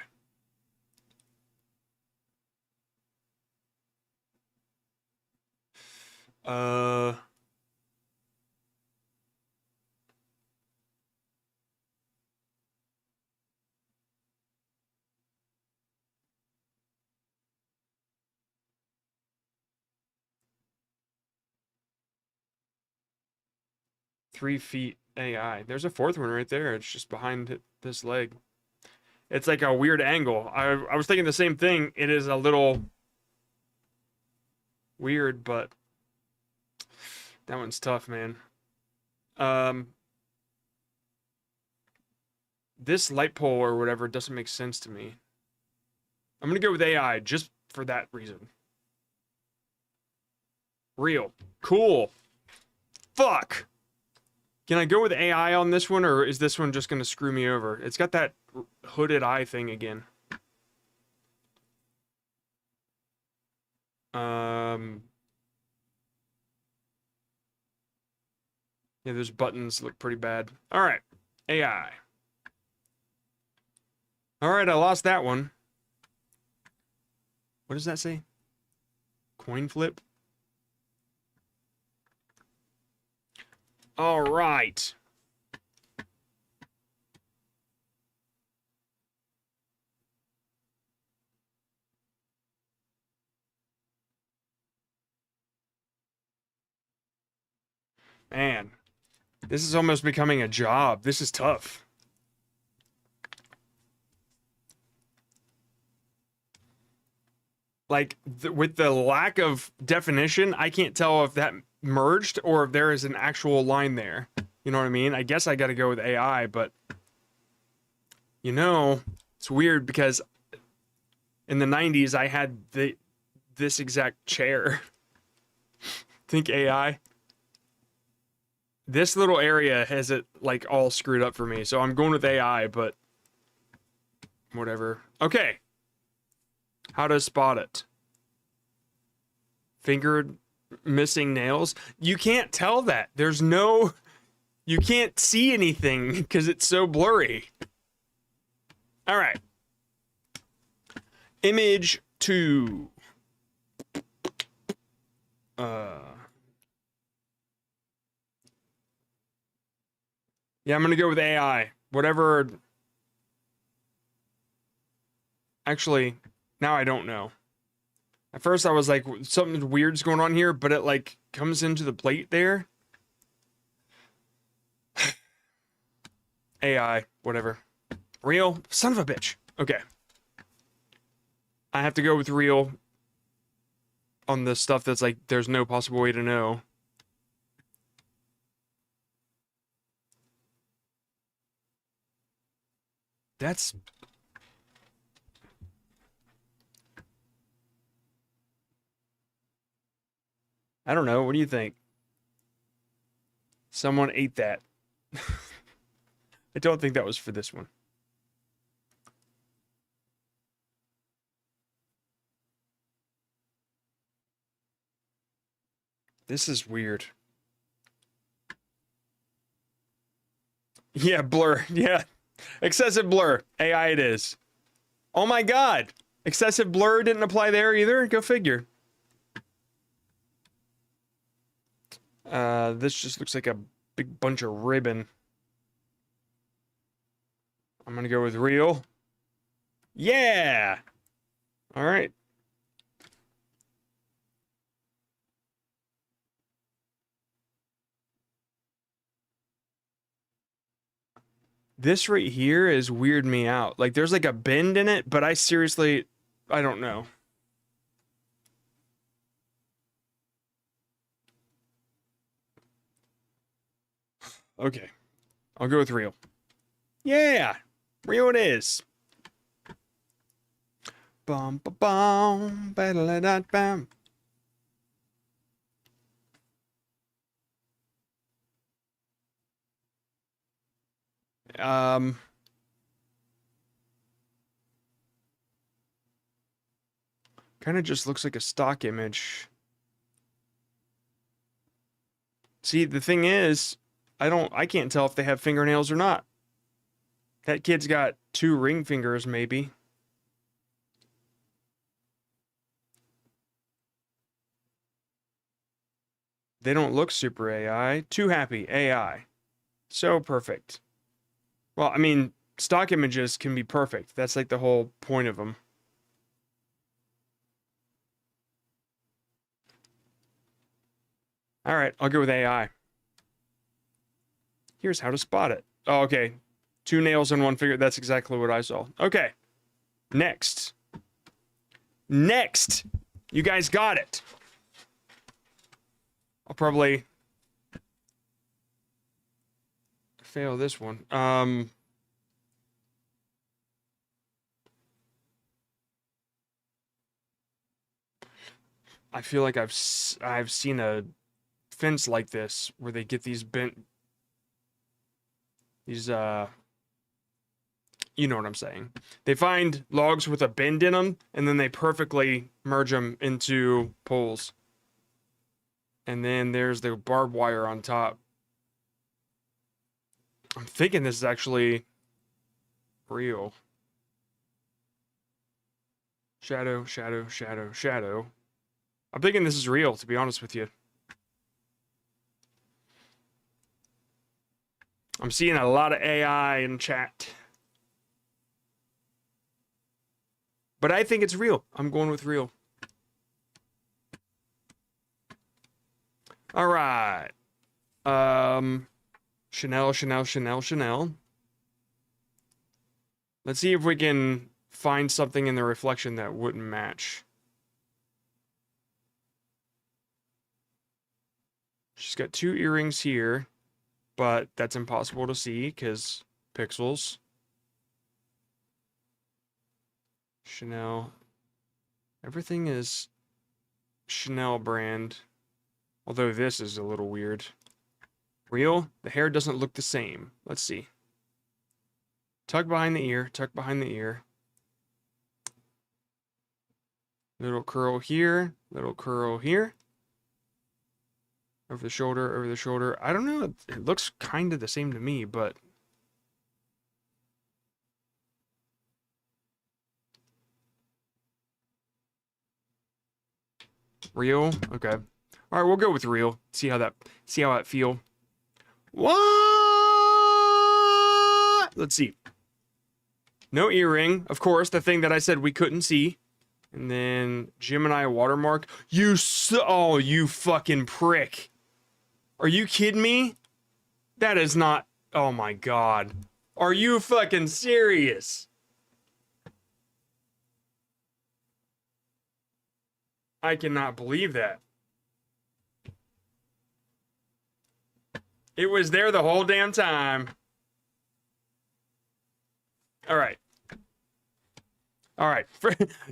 Three feet AI. There's a fourth one right there. It's just behind this leg. It's like a weird angle. I was thinking the same thing. It is a little weird, but that one's tough, man. This light pole or whatever doesn't make sense to me. I'm gonna go with AI just for that reason. Real. Cool. Fuck. Can I go with AI on this one, or is this one just gonna screw me over? It's got that hooded eye thing again. Yeah, those buttons look pretty bad. All right, AI. All right, I lost that one. What does that say? Coin flip? All right. Man, this is almost becoming a job. This is tough. Like with the lack of definition, I can't tell if that merged or if there is an actual line there. You know what I mean? I guess I got to go with AI, but you know, it's weird because in the 90s I had this exact chair. Think AI. This little area has it like all screwed up for me, so I'm going with AI, but whatever. Okay. How to spot it. Fingered missing nails. You can't tell that. There's no... You can't see anything because it's so blurry. All right. Image 2. Yeah, I'm going to go with AI. Whatever... Actually, now I don't know. At first I was like, something weird's going on here, but it like comes into the plate there. AI, whatever. Real? Son of a bitch. Okay. I have to go with real on the stuff that's like, there's no possible way to know. That's... I don't know. What do you think? Someone ate that. I don't think that was for this one. This is weird. Yeah, blur. Yeah. Excessive blur. AI it is. Oh my god. Excessive blur didn't apply there either? Go figure. This just looks like a big bunch of ribbon. I'm gonna go with real. Yeah! Alright. This right here is weird me out. Like, there's like a bend in it, but I seriously... I don't know. Okay. I'll go with real. Yeah! Real it is. Bum ba bum ba da bam. Kind of just looks like a stock image. See, the thing is, I can't tell if they have fingernails or not. That kid's got 2 ring fingers, maybe. They don't look super AI. Too happy, AI. So perfect. Well, I mean, stock images can be perfect. That's like the whole point of them. All right, I'll go with AI. Here's how to spot it. Oh, okay. 2 nails and 1 finger. That's exactly what I saw. Okay. Next. Next. You guys got it. I'll probably fail this one. I feel like I've seen a fence like this where they get these bent, these you know what I'm saying. They find logs with a bend in them and then they perfectly merge them into poles. And then there's the barbed wire on top. I'm thinking this is actually real. Shadow, shadow, shadow, shadow. I'm thinking this is real, to be honest with you. I'm seeing a lot of AI in chat. But I think it's real. I'm going with real. All right. Chanel, Chanel, Chanel, Chanel. Let's see if we can find something in the reflection that wouldn't match. She's got 2 earrings here, but that's impossible to see because pixels. Chanel. Everything is Chanel brand. Although this is a little weird. Real? The hair doesn't look the same. Let's see. Tuck behind the ear. Tuck behind the ear. Little curl here. Little curl here. Over the shoulder. Over the shoulder. I don't know. It looks kind of the same to me, but... Real? Okay. All right, we'll go with real. See how that feel. What? Let's see. No earring, of course, the thing that I said we couldn't see. And then Gemini watermark. Oh, you fucking prick. Are you kidding me? That is not, oh my God. Are you fucking serious? I cannot believe that. It was there the whole damn time. All right. All right.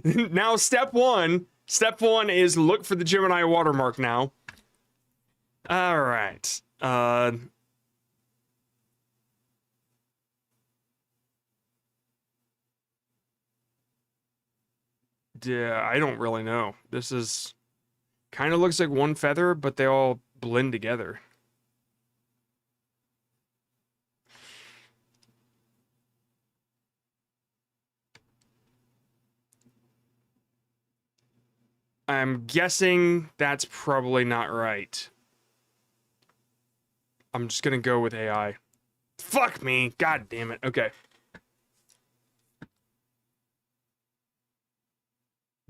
Now, step one. Step one is look for the Gemini watermark now. All right. Yeah, I don't really know. This is kind of looks like one feather, but they all blend together. I'm guessing that's probably not right. I'm just gonna go with AI. Fuck me. God damn it. Okay.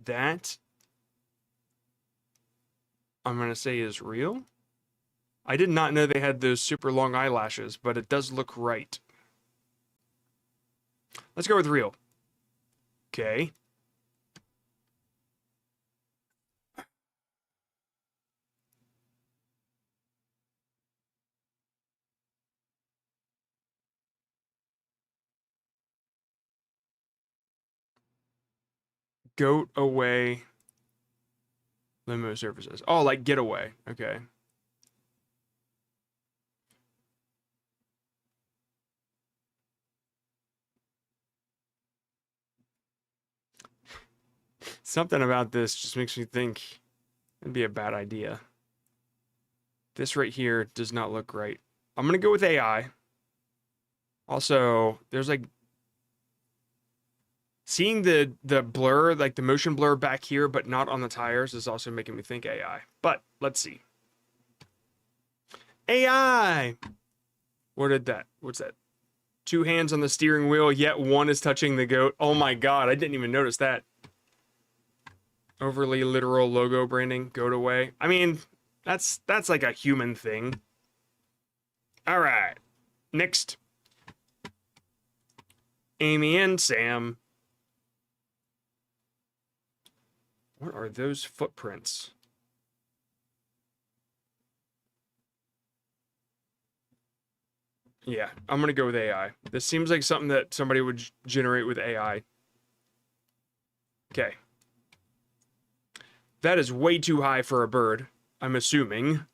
That I'm gonna say is real. I did not know they had those super long eyelashes, but it does look right. Let's go with real. Okay. Goat away. Limo services. Oh, like getaway. Okay. Something about this just makes me think it'd be a bad idea. This right here does not look right. I'm gonna go with AI. Also, there's like seeing the blur, like the motion blur back here, but not on the tires is also making me think AI. But let's see. AI! What's that? 2 hands on the steering wheel, yet one is touching the goat. Oh my God, I didn't even notice that. Overly literal logo branding, goat away. I mean, that's like a human thing. All right, next. Amy and Sam. What are those footprints? Yeah, I'm gonna go with AI. This seems like something that somebody would generate with AI. Okay. That is way too high for a bird, I'm assuming.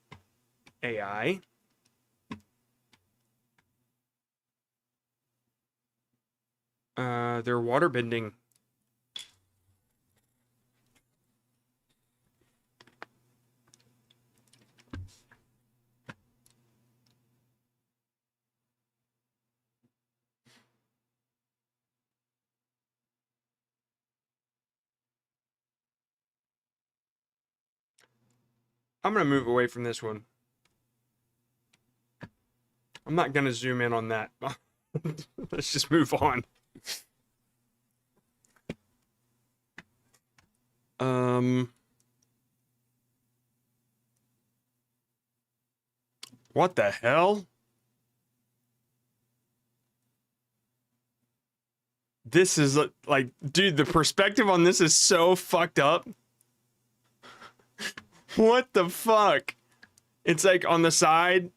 AI. They're water bending. I'm gonna move away from this one. I'm not gonna zoom in on that. Let's just move on. What the hell? This is like, dude, the perspective on this is so fucked up. What the fuck? It's like on the side.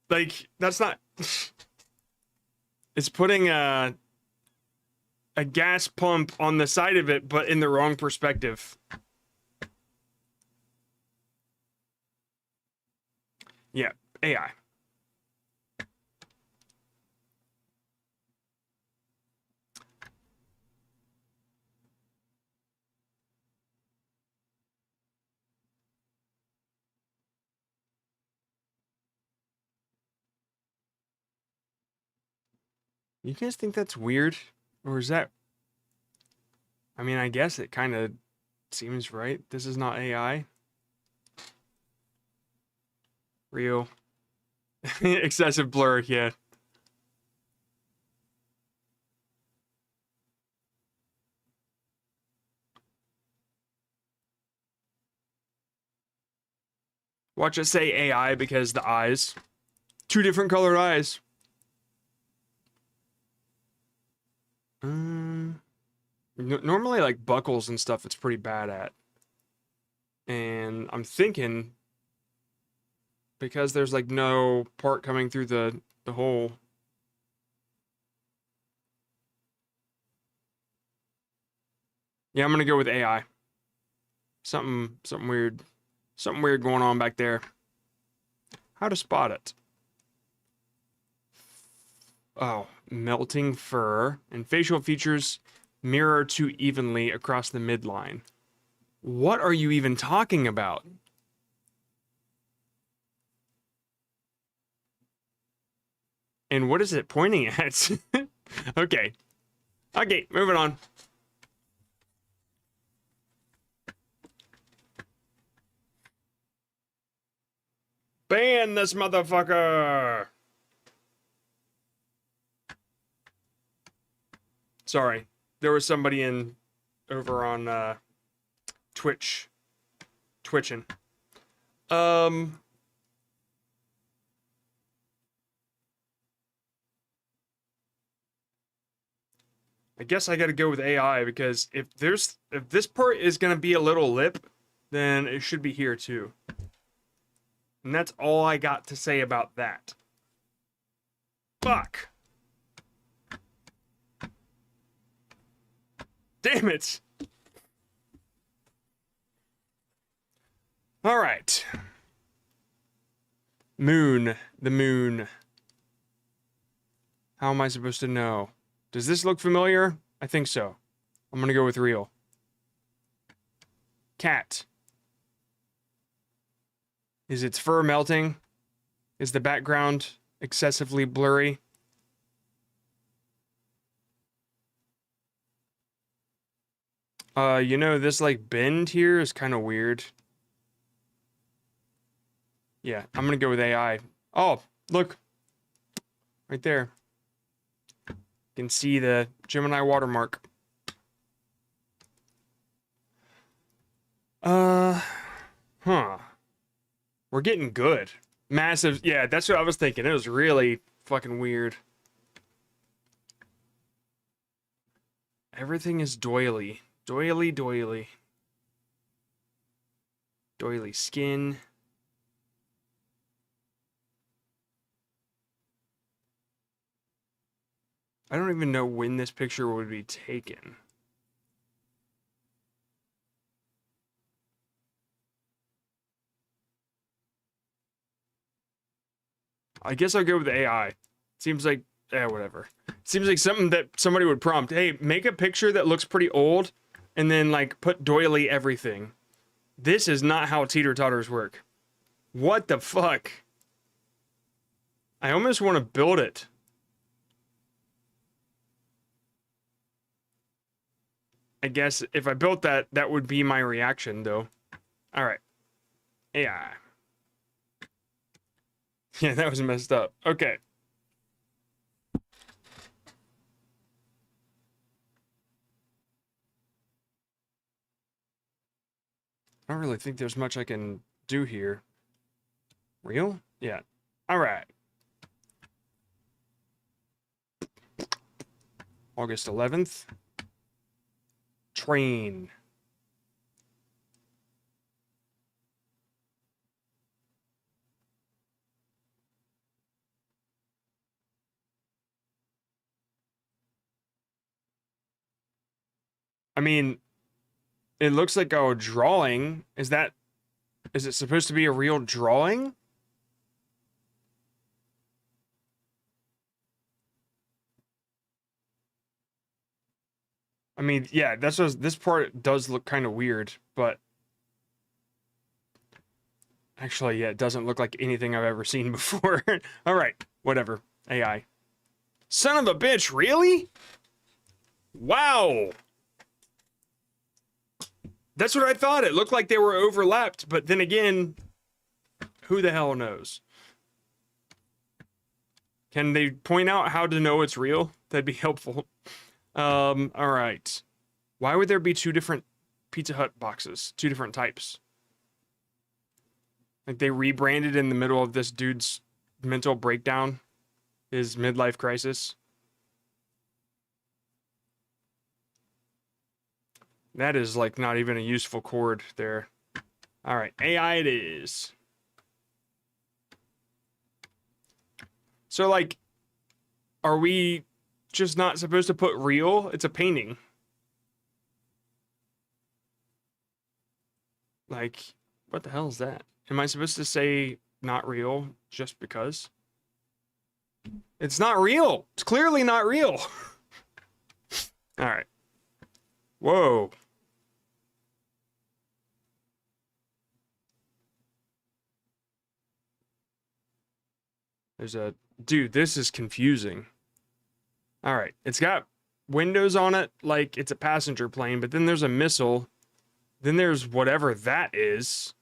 Like, that's not... It's putting a gas pump on the side of it, but in the wrong perspective. Yeah, AI. You guys think that's weird? Or is that... I mean, I guess it kind of seems right. This is not AI. Real. Excessive blur, yeah. Watch it say AI because the eyes. Two different colored eyes. Normally, like, buckles and stuff, it's pretty bad at. And I'm thinking, because there's, like, no part coming through the hole. Yeah, I'm gonna go with AI. Something weird. Something weird going on back there. How to spot it. Oh, melting fur and facial features mirror too evenly across the midline. What are you even talking about? And what is it pointing at? Okay. Okay, moving on. Ban this motherfucker! Sorry. There was somebody over on Twitch. Twitching. I guess I gotta go with AI because if this part is gonna be a little lip, then it should be here too. And that's all I got to say about that. Fuck. Damn it. All right. Moon. The moon. How am I supposed to know? Does this look familiar? I think so. I'm gonna go with real. Cat. Is its fur melting? Is the background excessively blurry? You know, this like bend here is kind of weird. Yeah, I'm gonna go with AI. Oh, look. Right there. You can see the Gemini watermark. Huh. We're getting good. Massive. Yeah, that's what I was thinking. It was really fucking weird. Everything is doily. Doily, doily. Doily skin. I don't even know when this picture would be taken. I guess I'll go with AI. Seems like, whatever. Seems like something that somebody would prompt. Hey, make a picture that looks pretty old, and then, like, put doily everything. This is not how teeter-totters work. What the fuck? I almost want to build it. I guess if I built that, that would be my reaction, though. Alright. AI. Yeah, that was messed up. Okay. I don't really think there's much I can do here. Real? Yeah. Alright. August 11th. Train. I mean, it looks like a drawing. Is it supposed to be a real drawing? I mean, yeah, this part does look kind of weird, but actually, yeah, it doesn't look like anything I've ever seen before. All right, whatever. AI. Son of a bitch, really? Wow. That's what I thought. It looked like they were overlapped, but then again, who the hell knows? Can they point out how to know it's real? That'd be helpful. All right. Why would there be two different Pizza Hut boxes? Two different types. Like they rebranded in the middle of this dude's mental breakdown, his midlife crisis. That is like not even a useful chord there. All right, AI it is. So like, are we just not supposed to put real? It's a painting. Like, what the hell is that? Am I supposed to say not real just because? It's not real. It's clearly not real. All right. Whoa. There's a... Dude, this is confusing. All right. It's got windows on it like it's a passenger plane, but then there's a missile. Then there's whatever that is.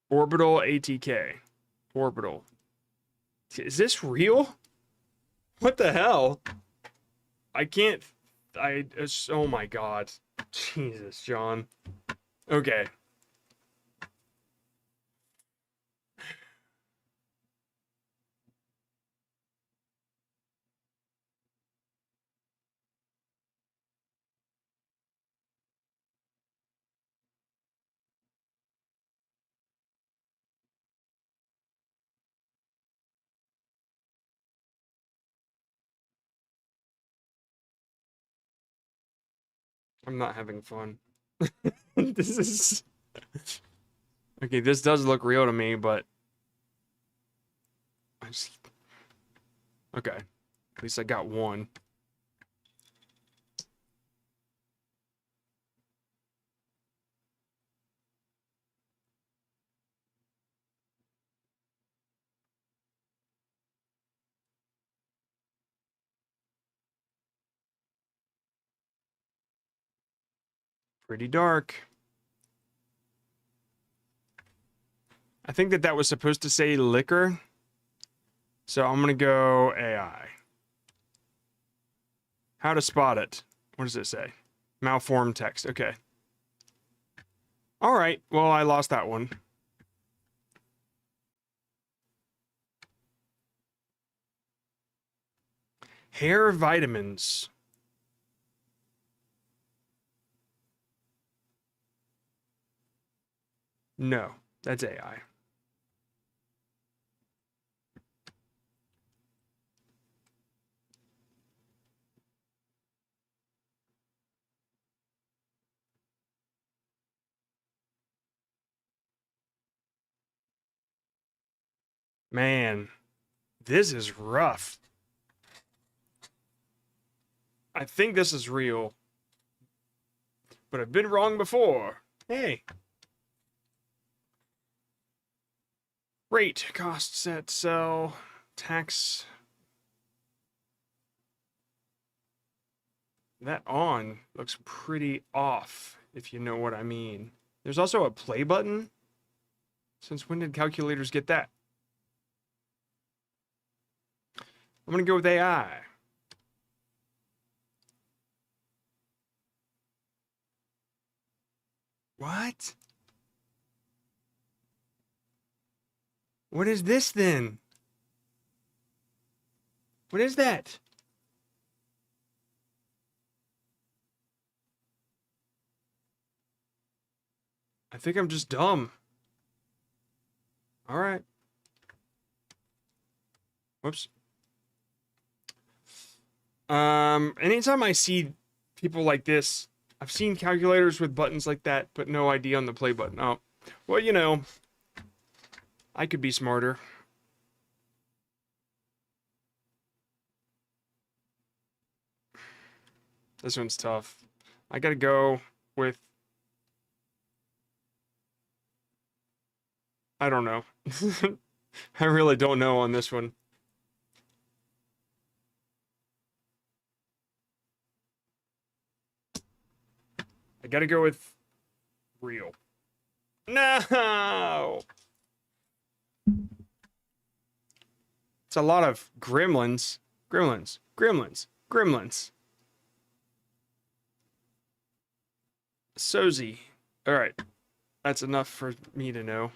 Orbital ATK. Orbital. Is this real? What the hell? I can't... oh my god. Jesus, John. Okay. I'm not having fun. This is... Okay, this does look real to me, but... Okay. At least I got one. Pretty dark. I think that was supposed to say liquor. So I'm going to go AI. How to spot it. What does it say? Malformed text. Okay. All right. Well, I lost that one. Hair vitamins. No, that's AI. Man, this is rough. I think this is real. But I've been wrong before. Hey. Rate, cost, set, sell, tax. That on looks pretty off, if you know what I mean. There's also a play button. Since when did calculators get that? I'm going to go with AI. What? What is this then? What is that? I think I'm just dumb. All right. Whoops. Anytime I see people like this, I've seen calculators with buttons like that, but no ID on the play button. Oh, well, you know, I could be smarter. This one's tough. I gotta go with... I don't know. I really don't know on this one. I gotta go with real. No! It's a lot of gremlins. Gremlins. Gremlins. Gremlins. Sozy. Alright. That's enough for me to know.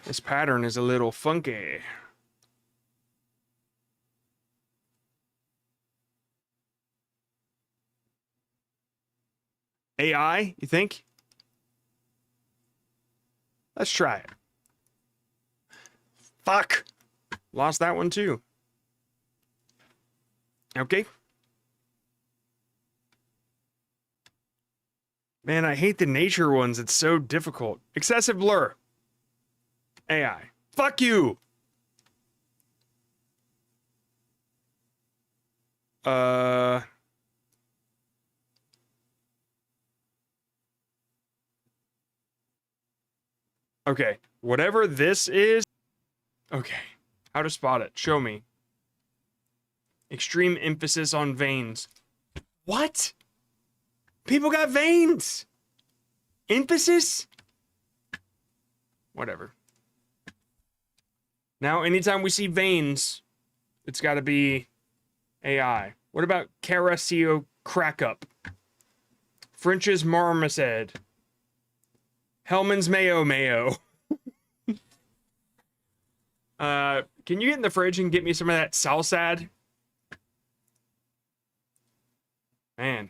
This pattern is a little funky. AI, you think? Let's try it. Fuck! Lost that one too. Okay. Man, I hate the nature ones. It's so difficult. Excessive blur. AI. Fuck you! Okay. Whatever this is... Okay. How to spot it. Show me. Extreme emphasis on veins. What? People got veins! Emphasis? Whatever. Now, anytime we see veins, it's got to be AI. What about Caraceo Crackup? French's Marmoset. Hellman's Mayo. Can you get in the fridge and get me some of that salsad? Man.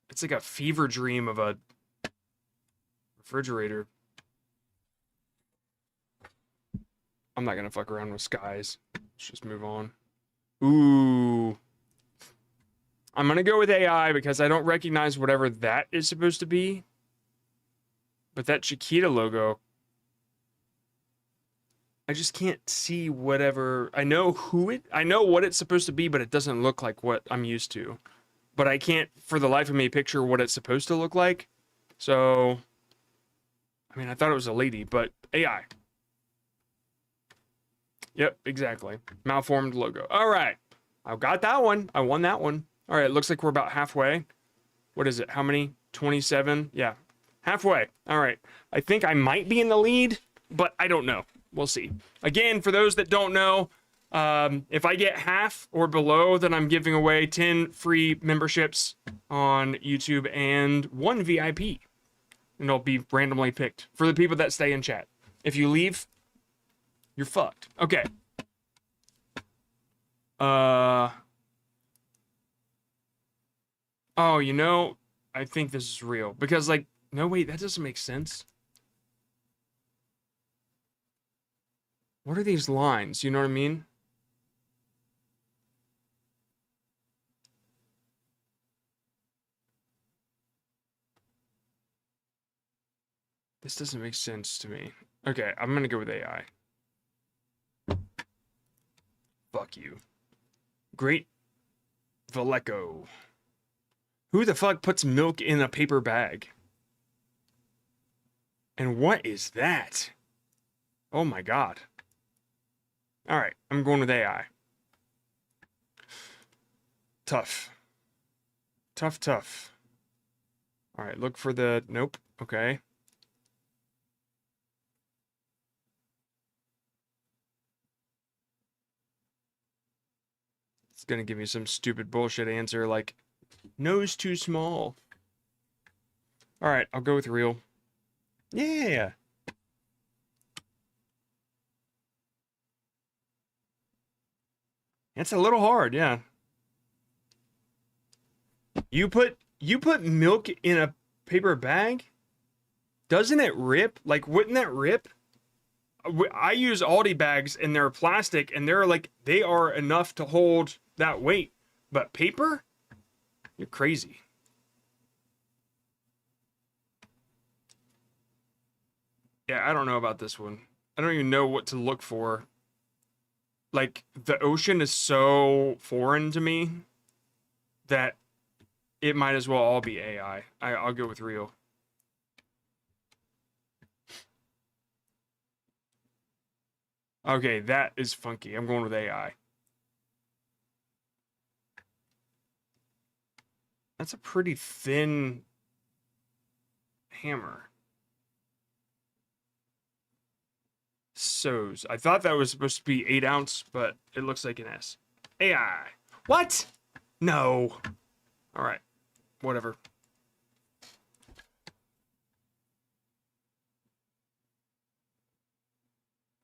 It's like a fever dream of a refrigerator. I'm not gonna fuck around with skies. Let's just move on. Ooh. I'm gonna go with AI because I don't recognize whatever that is supposed to be. But that Chiquita logo, I just can't see whatever. I know what it's supposed to be, but it doesn't look like what I'm used to. But I can't, for the life of me, picture what it's supposed to look like. So, I mean, I thought it was a lady, but AI. Yep, exactly. Malformed logo. All right. I got that one. I won that one. All right, it looks like we're about halfway. What is it? How many? 27? Yeah, halfway. All right. I think I might be in the lead, but I don't know. We'll see. Again, for those that don't know, if I get half or below, then I'm giving away 10 free memberships on YouTube and 1 VIP. And it'll be randomly picked for the people that stay in chat. If you leave, you're fucked. Okay. Oh, you know, I think this is real. Because, like, no, wait, that doesn't make sense. What are these lines? You know what I mean? This doesn't make sense to me. Okay, I'm gonna go with AI. Fuck you. Great Valeco. Who the fuck puts milk in a paper bag? And what is that? Oh my god. Alright, I'm going with AI. Tough. Tough. Alright, look for the... Nope. Okay. It's gonna give me some stupid bullshit answer like... Nose too small. Alright, I'll go with real. Yeah. It's a little hard, yeah. You put You put milk in a paper bag? Doesn't it rip? Like, wouldn't that rip? I use Aldi bags and they're plastic and they're like, they are enough to hold that weight. But paper? You're crazy. Yeah, I don't know about this one. I don't even know what to look for. Like, the ocean is so foreign to me that it might as well all be AI. I'll go with real. Okay, that is funky. I'm going with AI. That's a pretty thin hammer. So's. I thought that was supposed to be 8 ounce, but it looks like an S. AI. What? No. All right. Whatever.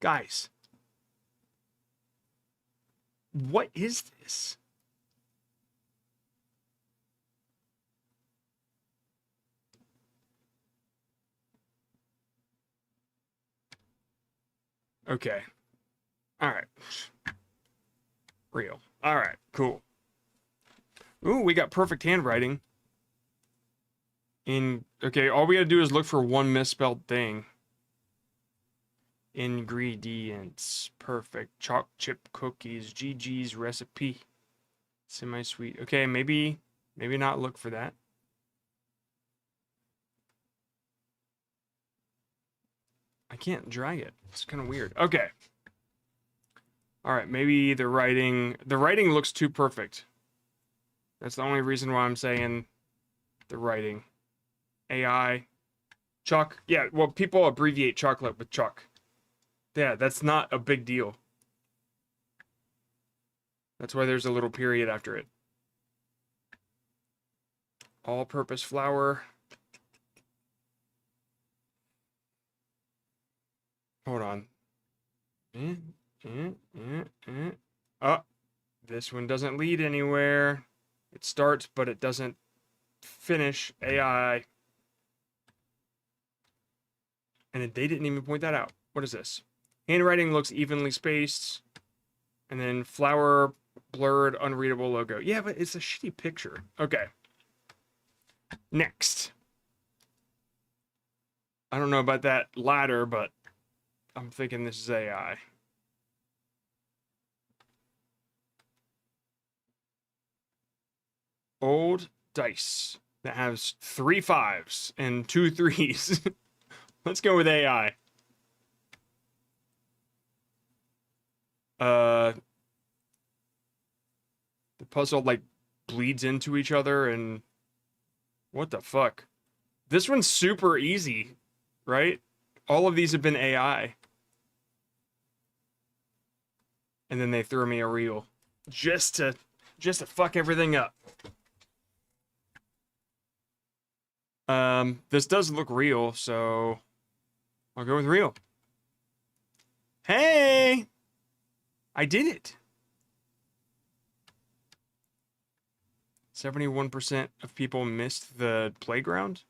Guys. What is this? Okay. All right. Real. All right. Cool. Ooh, we got perfect handwriting. Okay, all we gotta do is look for one misspelled thing. Ingredients. Perfect. Chalk chip cookies. GG's recipe. Semi-sweet. Okay, maybe not look for that. I can't drag it. It's kind of weird. Okay. All right, maybe the writing looks too perfect. That's the only reason why I'm saying the writing. AI. Chalk. Yeah, well, people abbreviate chocolate with chalk. Yeah, that's not a big deal. That's why there's a little period after it. All-purpose flour. Hold on. Oh, this one doesn't lead anywhere. It starts, but it doesn't finish. AI. And they didn't even point that out. What is this? Handwriting looks evenly spaced. And then flower, blurred, unreadable logo. Yeah, but it's a shitty picture. Okay. Next. I don't know about that latter, but I'm thinking this is AI. Old dice that has 3 5s and 2 3s. Let's go with AI. The puzzle like bleeds into each other and what the fuck? This one's super easy, right? All of these have been AI. And then they threw me a reel just to fuck everything up. This does look real, so I'll go with real. Hey! I did it. 71% of people missed the playground.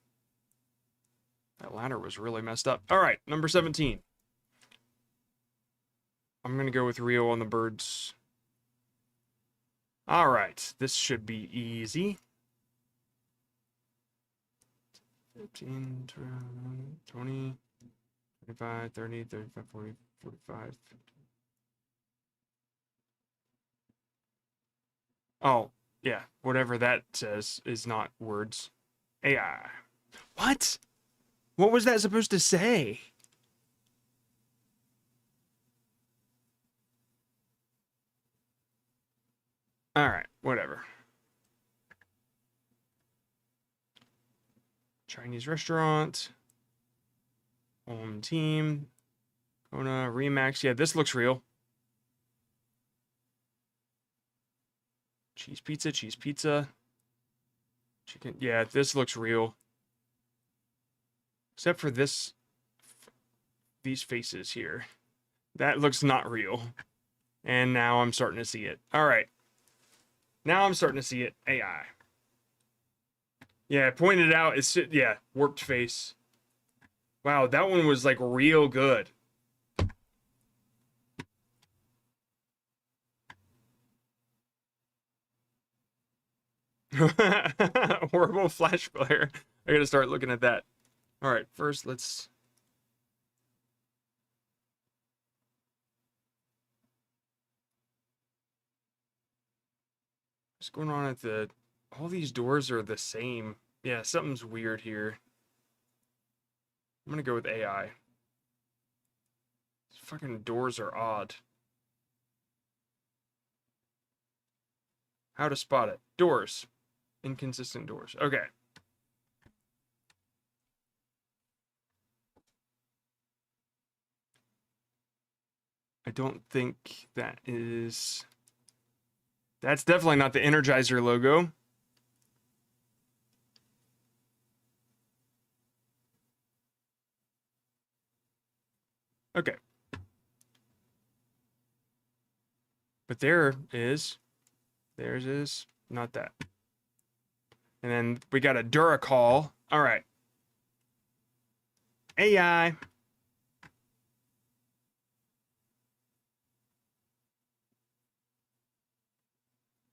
That ladder was really messed up. All right, number 17. I'm going to go with real on the birds. All right, this should be easy. 15, 20, 25, 30, 35, 40, 45, 50. Oh, yeah, whatever that says is not words. AI. What? What was that supposed to say? All right, whatever. Chinese restaurant. Home team. Kona, Remax. Yeah, this looks real. Cheese pizza, cheese pizza. Chicken. Yeah, this looks real. Except for this. These faces here. That looks not real. And now I'm starting to see it. All right. Now I'm starting to see it. AI. Yeah, pointed out. It's yeah, warped face. Wow, that one was like real good. Horrible flash glare. I gotta start looking at that. All right, first let's. What's going on at the? All these doors are the same. Yeah, something's weird here. I'm gonna go with AI. These fucking doors are odd. How to spot it? Doors. Inconsistent doors. Okay. I don't think that is. That's definitely not the Energizer logo. Okay. But theirs is not that. And then we got a Duracall. All right. AI.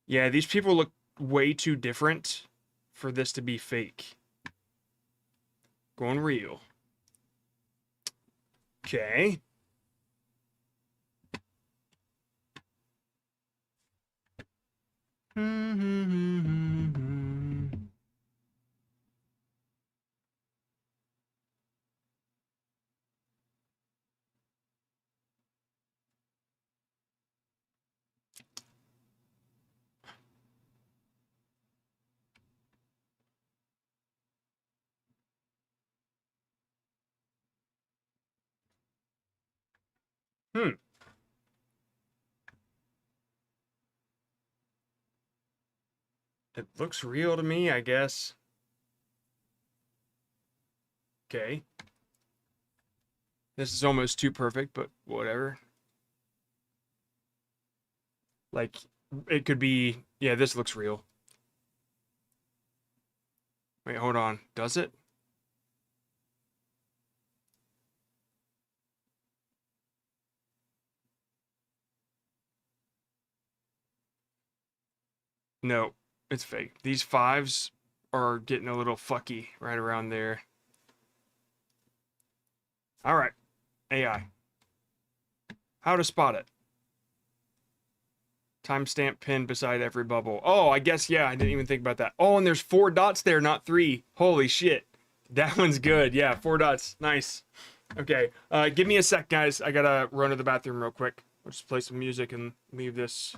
Yeah, these people look way too different for this to be fake. Going real. Okay. Hmm. It looks real to me, I guess. Okay. This is almost too perfect, but whatever. Like, it could be... Yeah, this looks real. Wait, hold on. Does it? No, it's fake. These fives are getting a little fucky right around there. All right. AI. How to spot it. Timestamp pin beside every bubble. Oh, I guess, yeah, I didn't even think about that. Oh, and there's 4 dots there, not 3. Holy shit. That one's good. Yeah, 4 dots. Nice. Okay, give me a sec, guys. I gotta run to the bathroom real quick. I'll just play some music and leave this.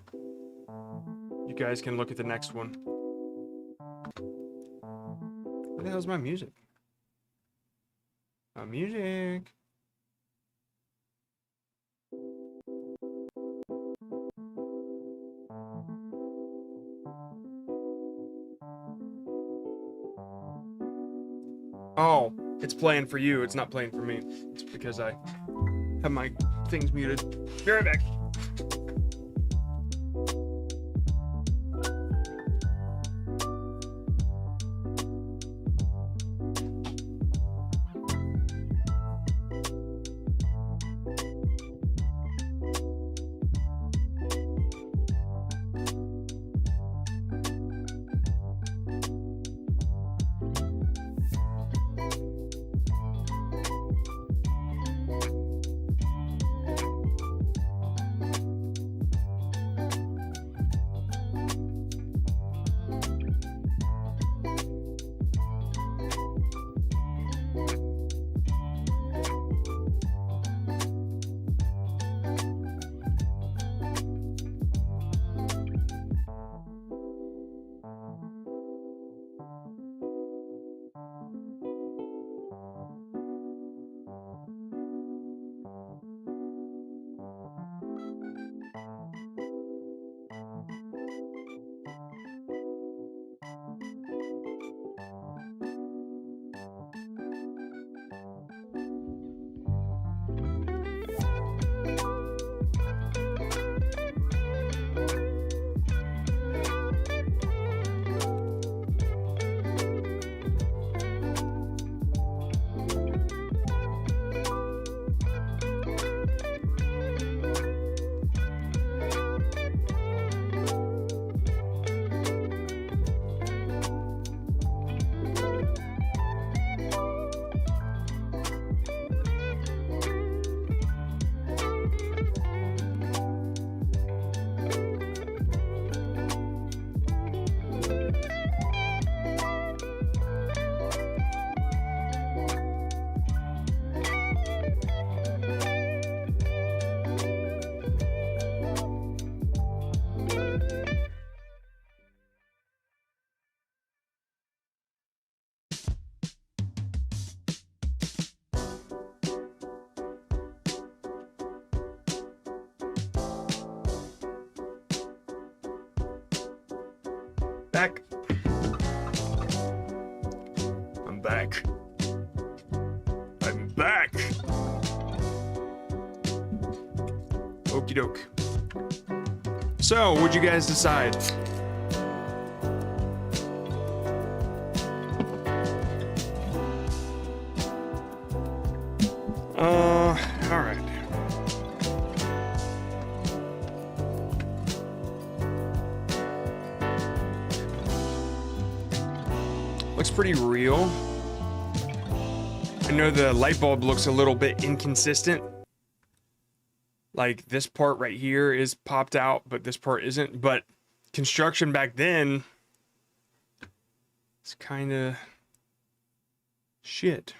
You guys can look at the next one. Where the hell's my music? My music. Oh, it's playing for you. It's not playing for me. It's because I have my things muted. Be right back. Back. I'm back. I'm back. Okie doke. So, what'd you guys decide? Alright. Looks pretty real. I know the light bulb looks a little bit inconsistent. Like this part right here is popped out, but this part isn't. But construction back then, it's kind of shit.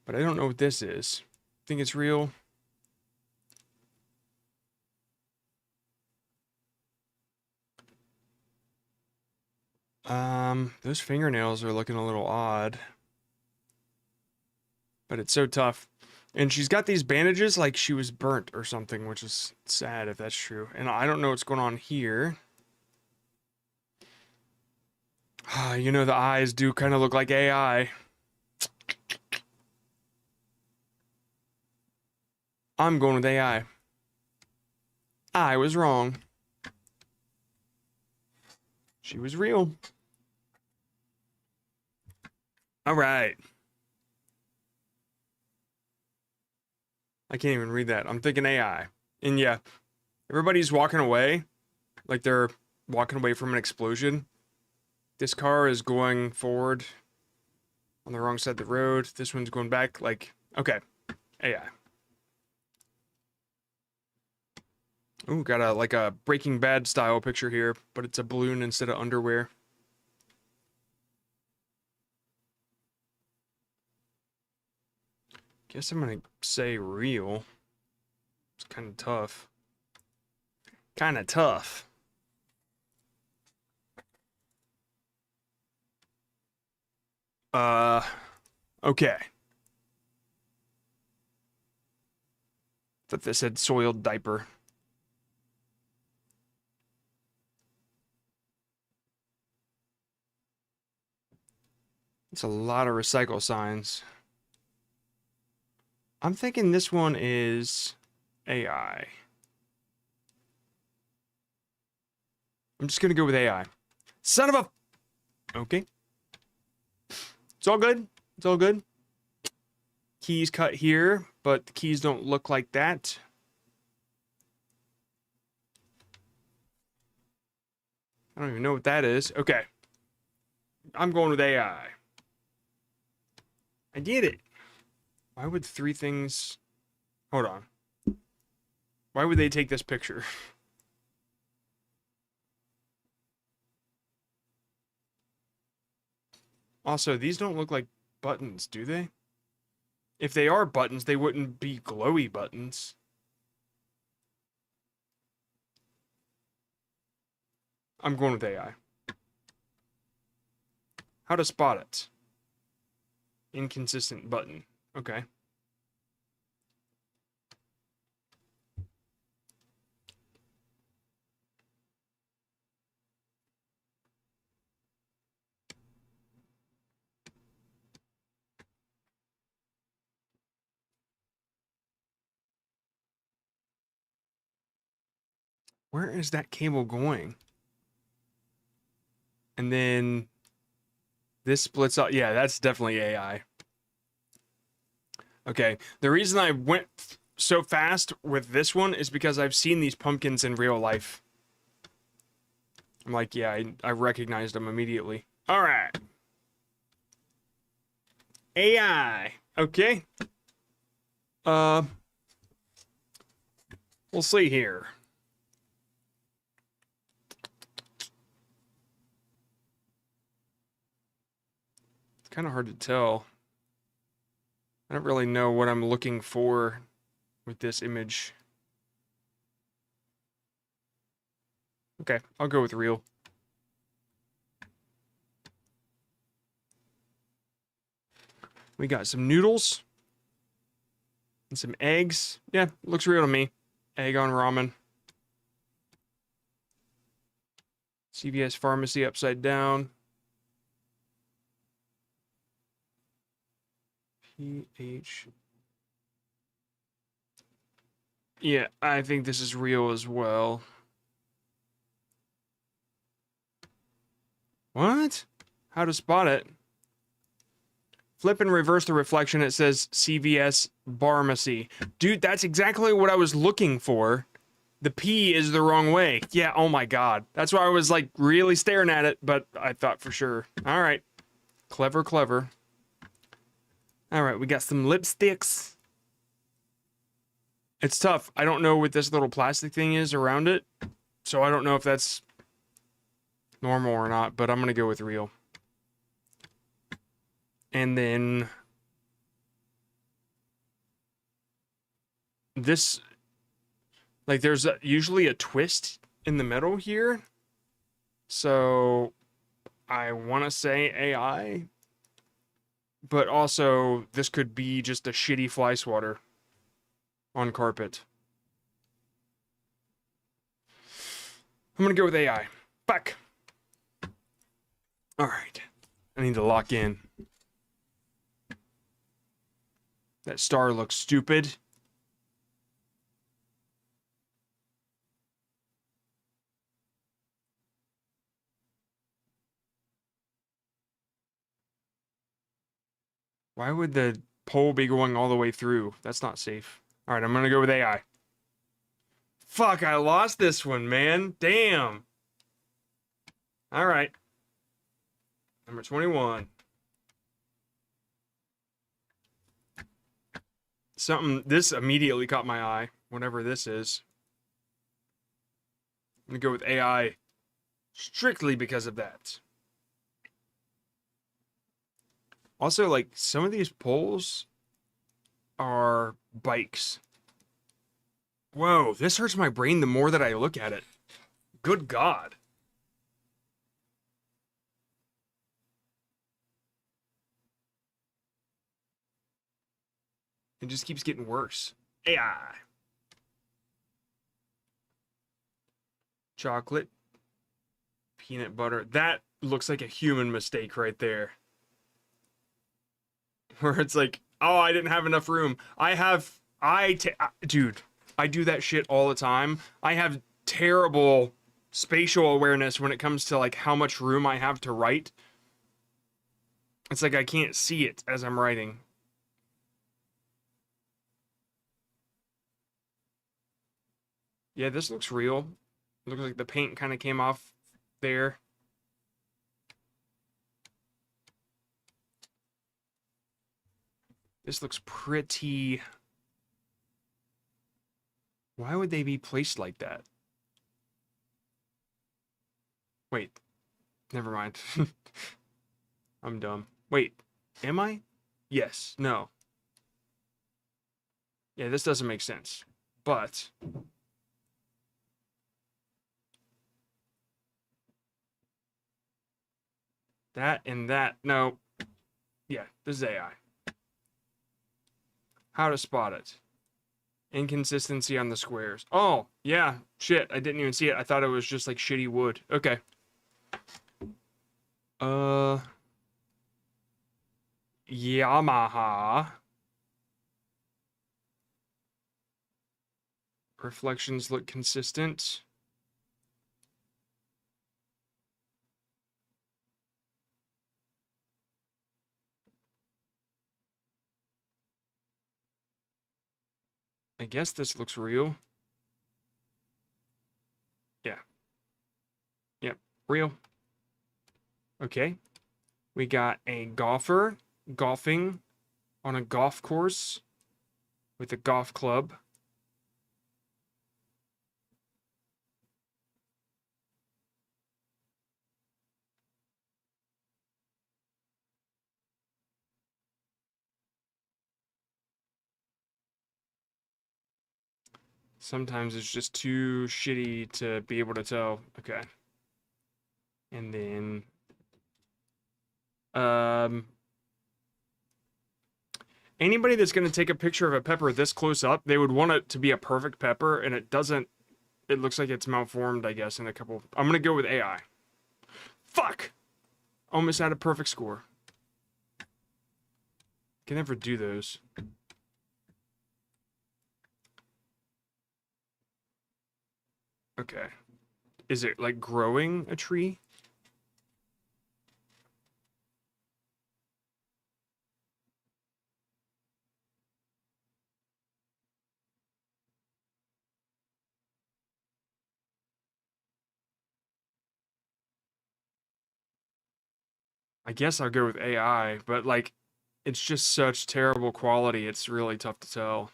But I don't know what this is. Think it's real? Those fingernails are looking a little odd. But it's so tough. And she's got these bandages like she was burnt or something, which is sad if that's true. And I don't know what's going on here. You know, the eyes do kind of look like AI. I'm going with AI. I was wrong. She was real. All right. I can't even read that. I'm thinking AI. And yeah, everybody's walking away. Like they're walking away from an explosion. This car is going forward on the wrong side of the road. This one's going back. Like, okay. AI. Ooh, got a like a Breaking Bad style picture here, but it's a balloon instead of underwear. Guess I'm gonna say real. It's kind of tough. Kind of tough. Okay. Thought this said soiled diaper. It's a lot of recycle signs. I'm thinking this one is AI. I'm just gonna go with AI. Son of a... Okay. It's all good. It's all good. Keys cut here, but the keys don't look like that. I don't even know what that is. Okay. I'm going with AI. I did it. Why would three things... Hold on. Why would they take this picture? Also, these don't look like buttons, do they? If they are buttons, they wouldn't be glowy buttons. I'm going with AI. How to spot it. Inconsistent button. Okay. Where is that cable going? And then this splits up. Yeah, that's definitely AI. Okay. The reason I went so fast with this one is because I've seen these pumpkins in real life. I'm like, yeah, I recognized them immediately. All right. AI. Okay. We'll see here. It's kind of hard to tell. I don't really know what I'm looking for with this image. Okay, I'll go with real. We got some noodles and some eggs. Yeah, looks real to me. Egg on ramen. CVS Pharmacy upside down. PH. Yeah, I think this is real as well. What? How to spot it? Flip and reverse the reflection. It says CVS Pharmacy. Dude, that's exactly what I was looking for. The P is the wrong way. Yeah, oh my god. That's why I was like really staring at it, but I thought for sure. All right. Clever, clever. All right, we got some lipsticks. It's tough. I don't know what this little plastic thing is around it, so I don't know if that's normal or not, but I'm going to go with real. And then this, like there's usually a twist in the middle here. So I want to say AI, but also this could be just a shitty fly swatter on carpet. I'm going to go with AI. Fuck. All right. I need to lock in. That star looks stupid. Why would the pole be going all the way through? That's not safe. All right, I'm going to go with AI. Fuck, I lost this one, man. Damn. All right. Number 21. This immediately caught my eye, whatever this is. I'm going to go with AI strictly because of that. Also, like, some of these poles are bikes. Whoa, this hurts my brain the more that I look at it. Good God. It just keeps getting worse. AI. Chocolate. Peanut butter. That looks like a human mistake right there. Where it's like, oh, I didn't have enough room. Dude, I do that shit all the time. I have terrible spatial awareness when it comes to like how much room I have to write. It's like I can't see it as I'm writing. Yeah, this looks real. It looks like the paint kind of came off there. This looks pretty... Why would they be placed like that? Wait. Never mind. I'm dumb. Wait. Am I? Yes. No. Yeah, this doesn't make sense. But... that and that. No. Yeah, this is AI. How to spot it. Inconsistency on the squares. Oh, yeah. Shit, I didn't even see it. I thought it was just like shitty wood. Okay. Yamaha. Reflections look consistent. I guess this looks real. Yeah. Yep, real. Okay. We got a golfer golfing on a golf course with a golf club. Sometimes it's just too shitty to be able to tell. Okay. And then... anybody that's going to take a picture of a pepper this close up, they would want it to be a perfect pepper, and it doesn't... It looks like it's malformed, I guess, in a couple... I'm going to go with AI. Fuck! Almost had a perfect score. Can never do those. Okay. Is it like growing a tree? I guess I'll go with AI, but like, it's just such terrible quality, it's really tough to tell.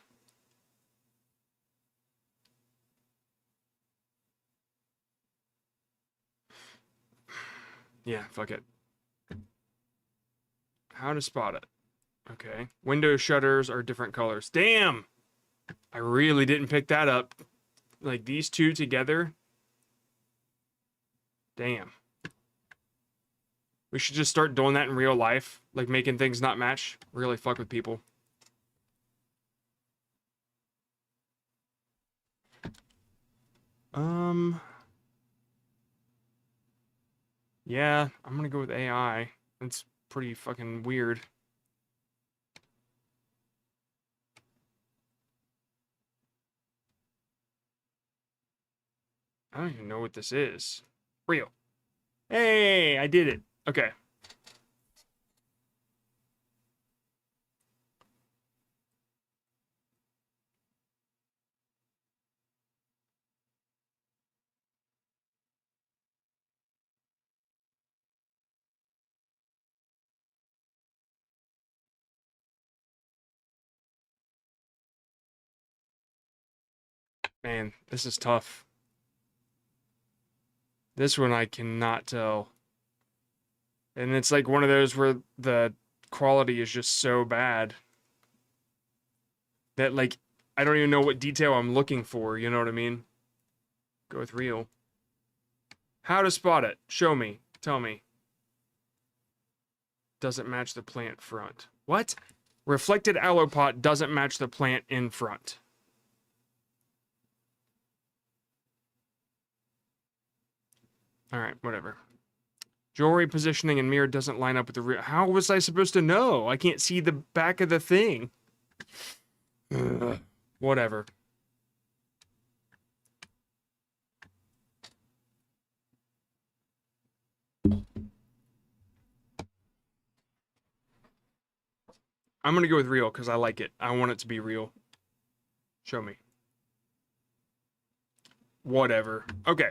Yeah, fuck it. How to spot it. Okay. Window shutters are different colors. Damn! I really didn't pick that up. Like, these two together. Damn. We should just start doing that in real life. Like, making things not match. Really fuck with people. Yeah, I'm gonna go with AI. It's pretty fucking weird. I don't even know what this is. Real. Hey, I did it. Okay. Man, this is tough. This one I cannot tell. And it's like one of those where the quality is just so bad that like I don't even know what detail I'm looking for, you know what I mean? Go with real. How to spot it? Show me. Tell me. Doesn't match the plant front. What? Reflected aloe pot doesn't match the plant in front. Alright, whatever. Jewelry positioning and mirror doesn't line up with the real. How was I supposed to know? I can't see the back of the thing. Ugh. Whatever. I'm gonna go with real because I like it. I want it to be real. Show me. Whatever. Okay.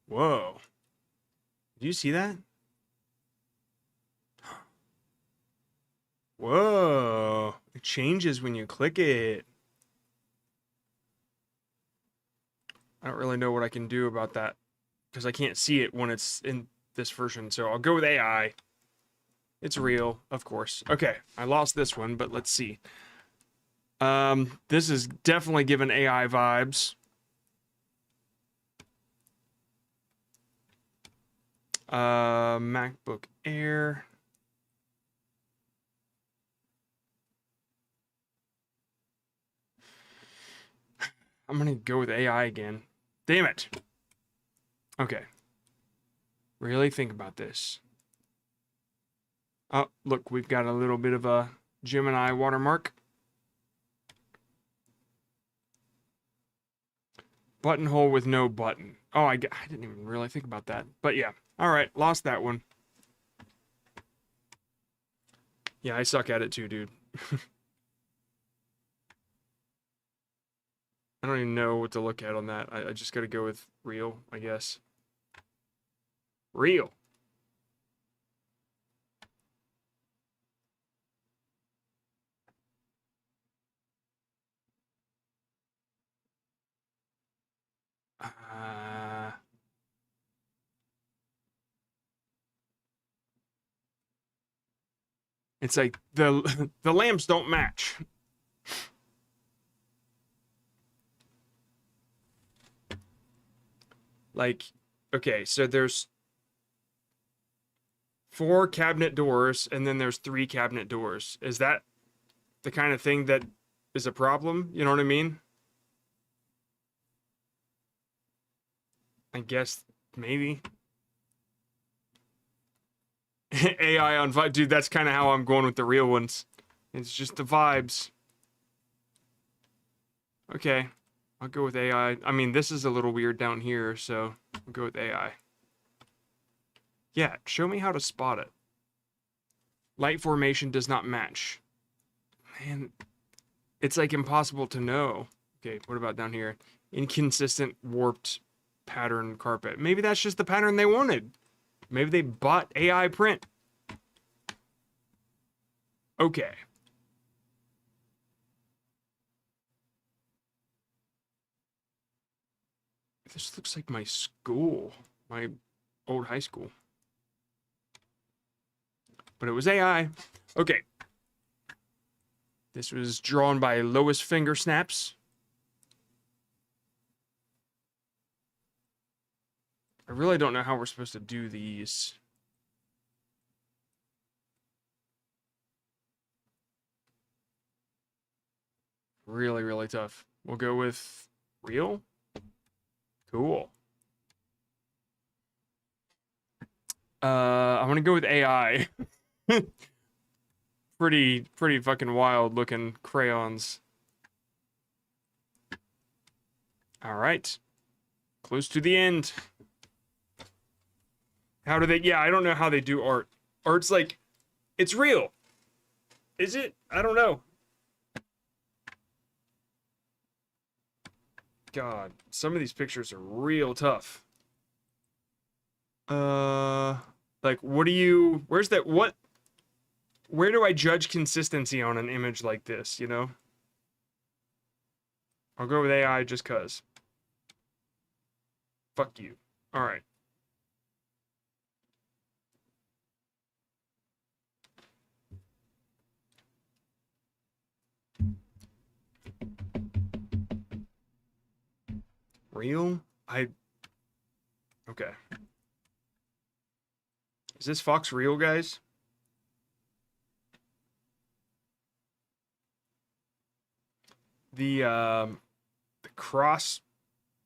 Whoa. Do you see that? Whoa. It changes when you click it. I don't really know what I can do about that because I can't see it when it's in this version. So I'll go with AI. It's real, of course. Okay, I lost this one, but let's see. This is definitely giving AI vibes. MacBook Air. I'm gonna go with AI again. Damn it. Okay. Really think about this. Oh, look, we've got a little bit of a Gemini watermark. Buttonhole with no button. Oh, I didn't even really think about that. But yeah. All right, lost that one. Yeah, I suck at it too, dude. I don't even know what to look at on that. I just gotta go with real, I guess. Real. It's like the the lamps don't match. Like, okay, so there's 4 cabinet doors and then there's 3 cabinet doors. Is that the kind of thing that is a problem? You know what I mean? I guess maybe. AI on vibe. Dude, that's kind of how I'm going with the real ones. It's just the vibes. Okay. I'll go with AI. I mean, this is a little weird down here, so I'll go with AI. Yeah, show me how to spot it. Light formation does not match. Man, it's like impossible to know. Okay, what about down here? Inconsistent, warped pattern carpet. Maybe that's just the pattern they wanted. Maybe they bought AI print. Okay. This looks like my school. My old high school. But it was AI. Okay. This was drawn by Lois Finger Snaps. I really don't know how we're supposed to do these. Really, really tough. We'll go with real. Cool. I'm gonna go with AI. Pretty fucking wild looking crayons. All right. Close to the end. How do they, yeah, I don't know how they do art. Art's like, it's real. Is it? I don't know. God, some of these pictures are real tough. Like, what do you, where's that, where do I judge consistency on an image like this, you know? I'll go with AI just cuz. Fuck you. All right. Real? Okay. Is this Fox real, guys? The cross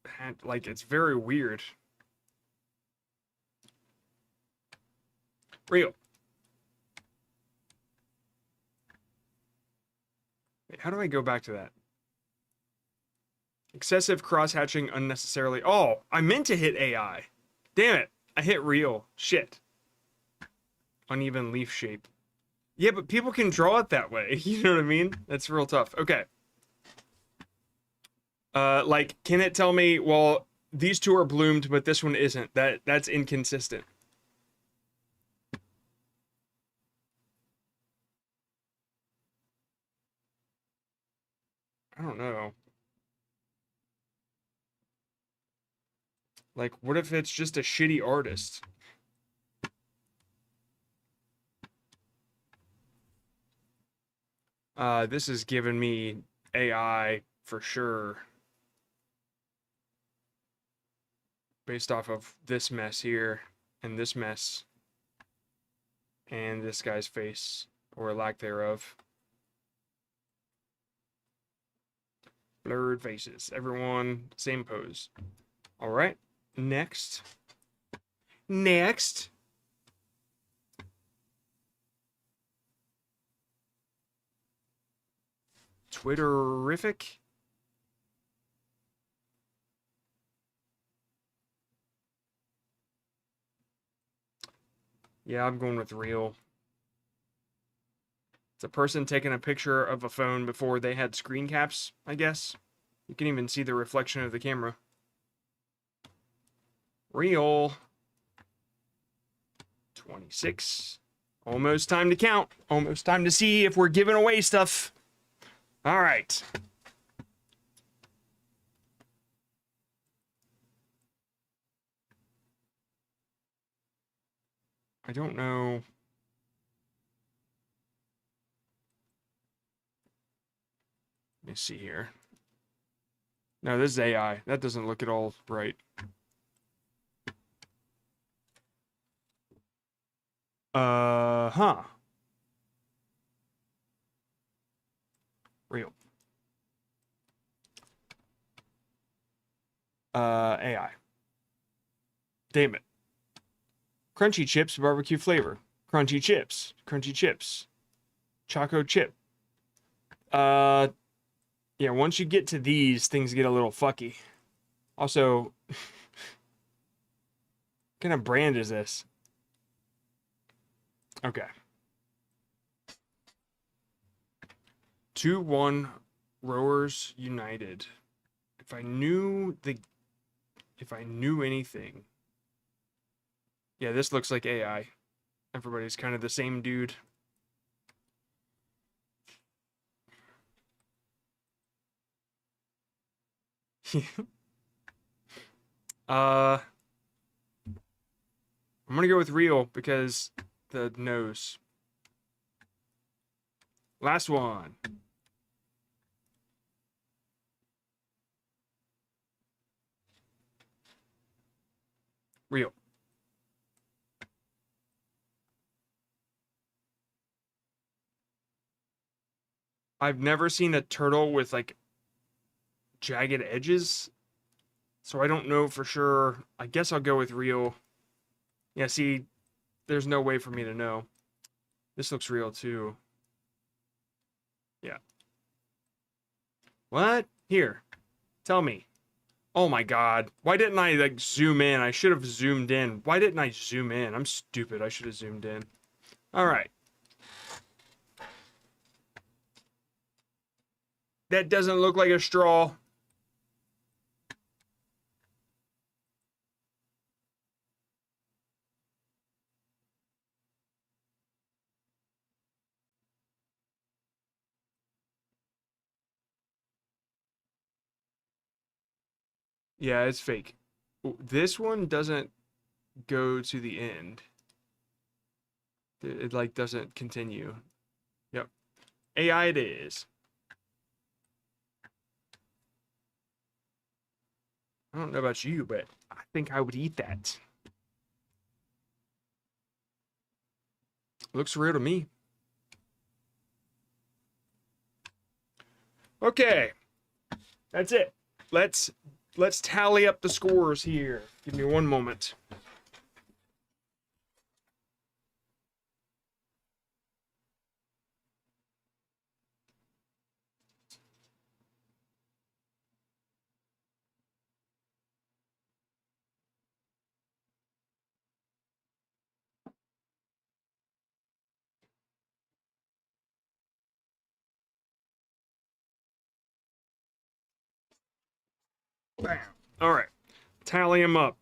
had, like, it's very weird. Real. Wait, how do I go back to that? Excessive cross-hatching unnecessarily. Oh, I meant to hit AI. Damn it. I hit real. Shit. Uneven leaf shape. Yeah, but people can draw it that way. You know what I mean? That's real tough. Okay. Like, can it tell me, well, these two are bloomed, but this one isn't? That's inconsistent. I don't know. Like, what if it's just a shitty artist? This is giving me AI for sure. Based off of this mess here, and this mess, and this guy's face, or lack thereof. Blurred faces. Everyone, same pose. All right. Next. Next. Twitterific. Yeah, I'm going with real. It's a person taking a picture of a phone before they had screen caps, I guess. You can even see the reflection of the camera. Real. 26. Almost time to count. Almost time to see if we're giving away stuff. All right. I don't know. Let me see here. No, this is AI. That doesn't look at all right. Huh. Real. AI. Damn it. Crunchy chips, barbecue flavor. Crunchy chips. Crunchy chips. Choco chip. Yeah, once you get to these, things get a little fucky. Also, what kind of brand is this? Okay. 2-1 Rowers United. If I knew anything. Yeah, this looks like AI. Everybody's kind of the same dude. I'm gonna go with real because the nose. Last one. Real. I've never seen a turtle with like jagged edges, so I don't know for sure. I guess I'll go with real. Yeah, see, there's no way for me to know. This looks real too. Yeah. What? Here. Tell me. Oh my god. Why didn't I like zoom in? I should have zoomed in. Why didn't I zoom in? I'm stupid. I should have zoomed in. All right. That doesn't look like a straw. Yeah, it's fake. This one doesn't go to the end. It like doesn't continue. Yep. AI it is. I don't know about you, but I think I would eat that. Looks real to me. Okay. That's it. Let's tally up the scores here. Give me one moment. Bam. All right. Tally them up.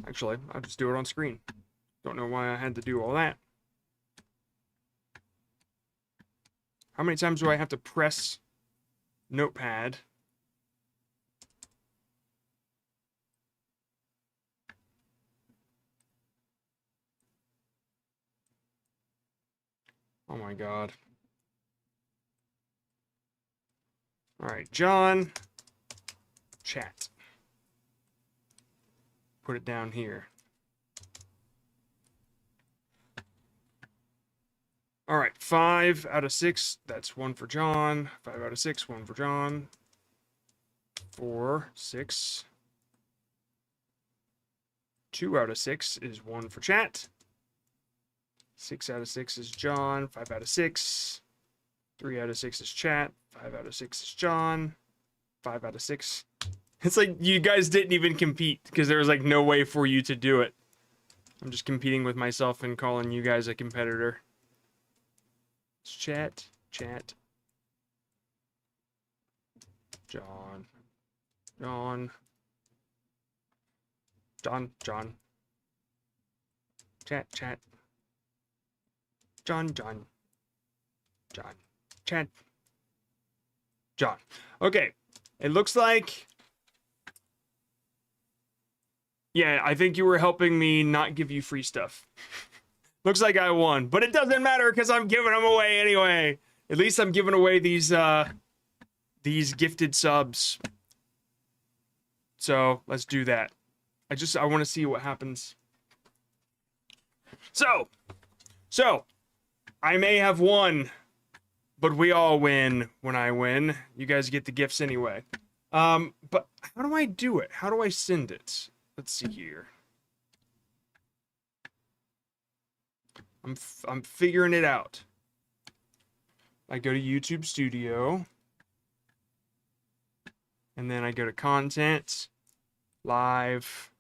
Actually, I'll just do it on screen. Don't know why I had to do all that. How many times do I have to press Notepad? Oh my god. All right, John. Chat. Put it down here. All right, 5 out of 6. That's 1 for John. 5 out of 6. 1 for John. 4, 6. 2 out of 6 is 1 for chat. 6 out of 6 is John. 5 out of 6. 3 out of 6 is chat. 5 out of 6 is John. 5 out of 6. It's like you guys didn't even compete because there was like no way for you to do it. I'm just competing with myself and calling you guys a competitor. It's chat. John. Chat. John. Chat. John. Okay. It looks like... Yeah, I think you were helping me not give you free stuff. Looks like I won. But it doesn't matter because I'm giving them away anyway. At least I'm giving away these gifted subs. So, let's do that. I want to see what happens. So, I may have won, but we all win when I win. You guys get the gifts anyway. But how do I do it? How do I send it? Let's see here. I'm figuring it out. I go to YouTube Studio, and then I go to Content, Live,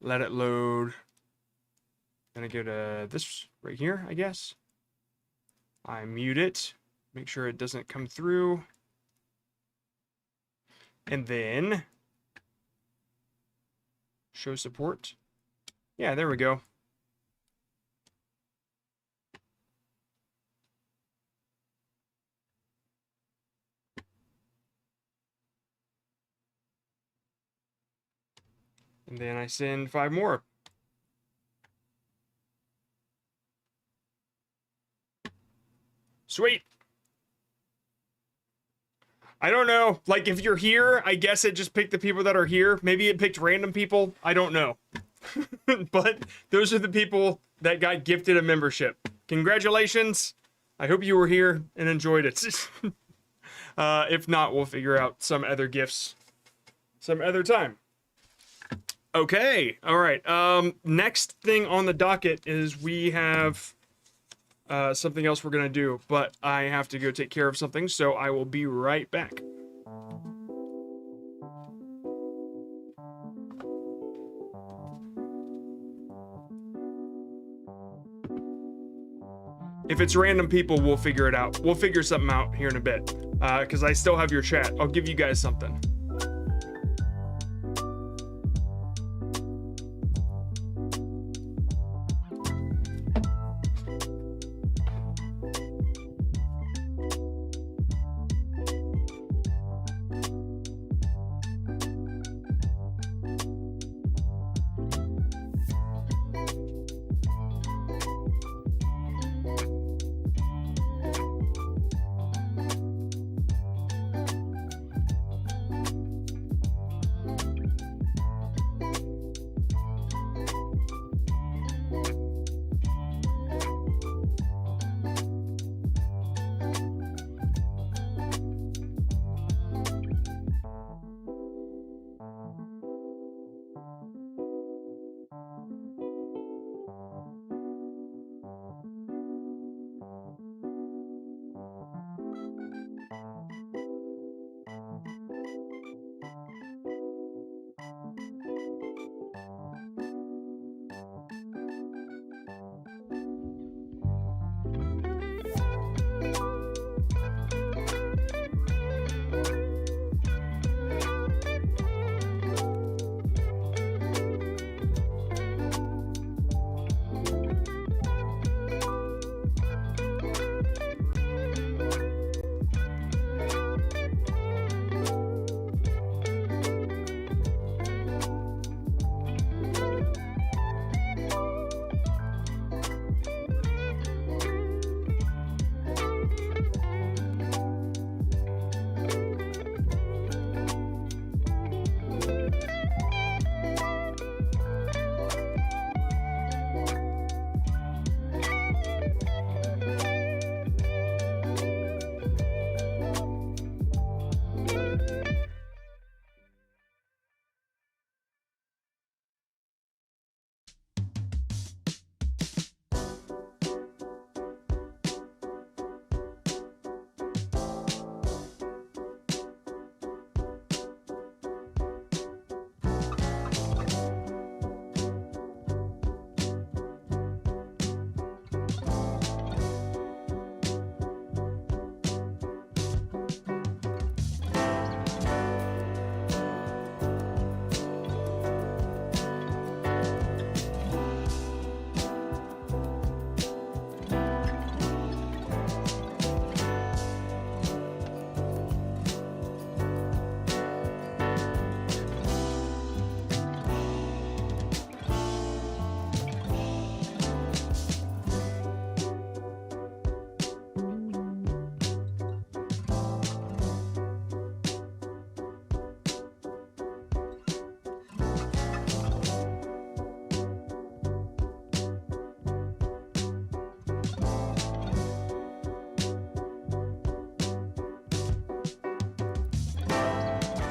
let it load. Then I go to this right here, I guess. I mute it, make sure it doesn't come through. And then show support. Yeah, there we go. And then I send 5 more. Sweet. I don't know. Like, if you're here, I guess it just picked the people that are here. Maybe it picked random people. I don't know. But those are the people that got gifted a membership. Congratulations. I hope you were here and enjoyed it. If not, we'll figure out some other gifts some other time. Okay. All right. Next thing on the docket is we have something else we're gonna do, but I have to go take care of something, so I will be right back. If it's random people, we'll figure it out. We'll figure something out here in a bit, because I still have your chat. I'll give you guys something.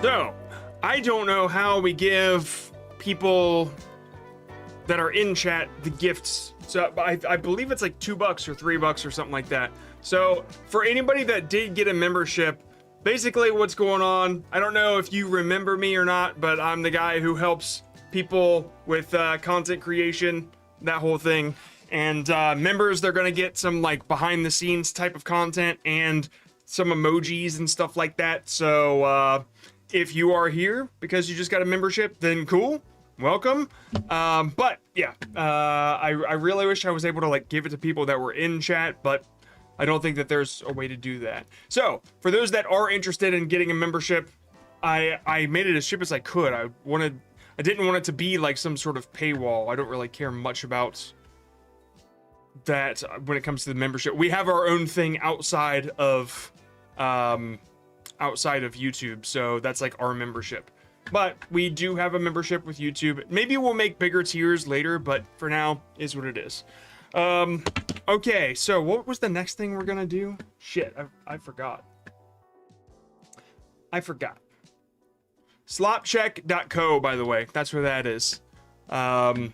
So, I don't know how we give people that are in chat the gifts. So I believe it's like $2 or $3 or something like that. So for anybody that did get a membership, basically what's going on, I don't know if you remember me or not, but I'm the guy who helps people with content creation, that whole thing. And members, they're gonna get some like behind the scenes type of content and some emojis and stuff like that. So if you are here because you just got a membership, then cool, welcome. But yeah, I really wish I was able to like give it to people that were in chat, but I don't think that there's a way to do that. So for those that are interested in getting a membership, I made it as cheap as I could. I didn't want it to be like some sort of paywall. I don't really care much about that when it comes to the membership. We have our own thing outside of YouTube, so that's like our membership. But we do have a membership with YouTube. Maybe we'll make bigger tiers later, but for now is what it is. Okay, so what was the next thing we're gonna do? Shit, I forgot. Slopcheck.co, by the way, that's where that is. And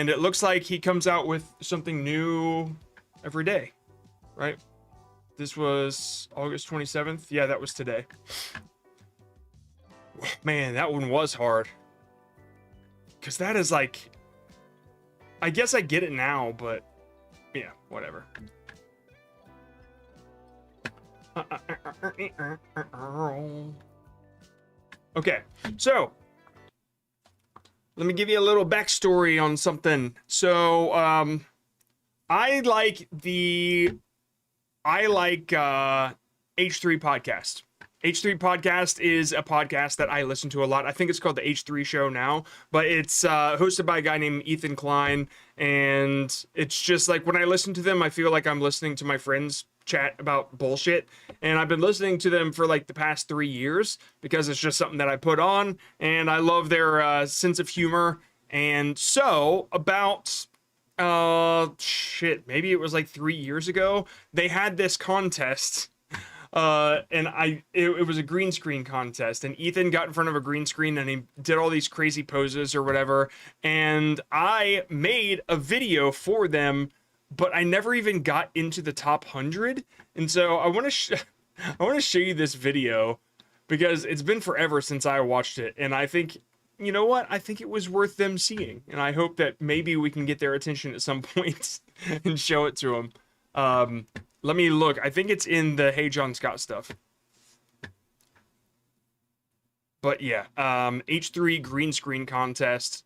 it looks like he comes out with something new every day, right? This was August 27th. Yeah, that was today. Man, that one was hard. Because that is like... I guess I get it now, but... yeah, whatever. Okay, so... let me give you a little backstory on something. So, I like H3 podcast. H3 podcast is a podcast that I listen to a lot. I think it's called the H3 Show now, but it's hosted by a guy named Ethan Klein, and it's just like when I listen to them, I feel like I'm listening to my friends chat about bullshit, and I've been listening to them for like the past 3 years because it's just something that I put on, and I love their sense of humor. And so about maybe it was like 3 years ago, they had this contest, and it was a green screen contest, and Ethan got in front of a green screen and he did all these crazy poses or whatever, and I made a video for them, but I never even got into the top 100. And so I want to show you this video because it's been forever since I watched it, and I think, you know what? I think it was worth them seeing, and I hope that maybe we can get their attention at some point and show it to them. Let me look. I think it's in the Hey John Scott stuff. But yeah, H3 green screen contest.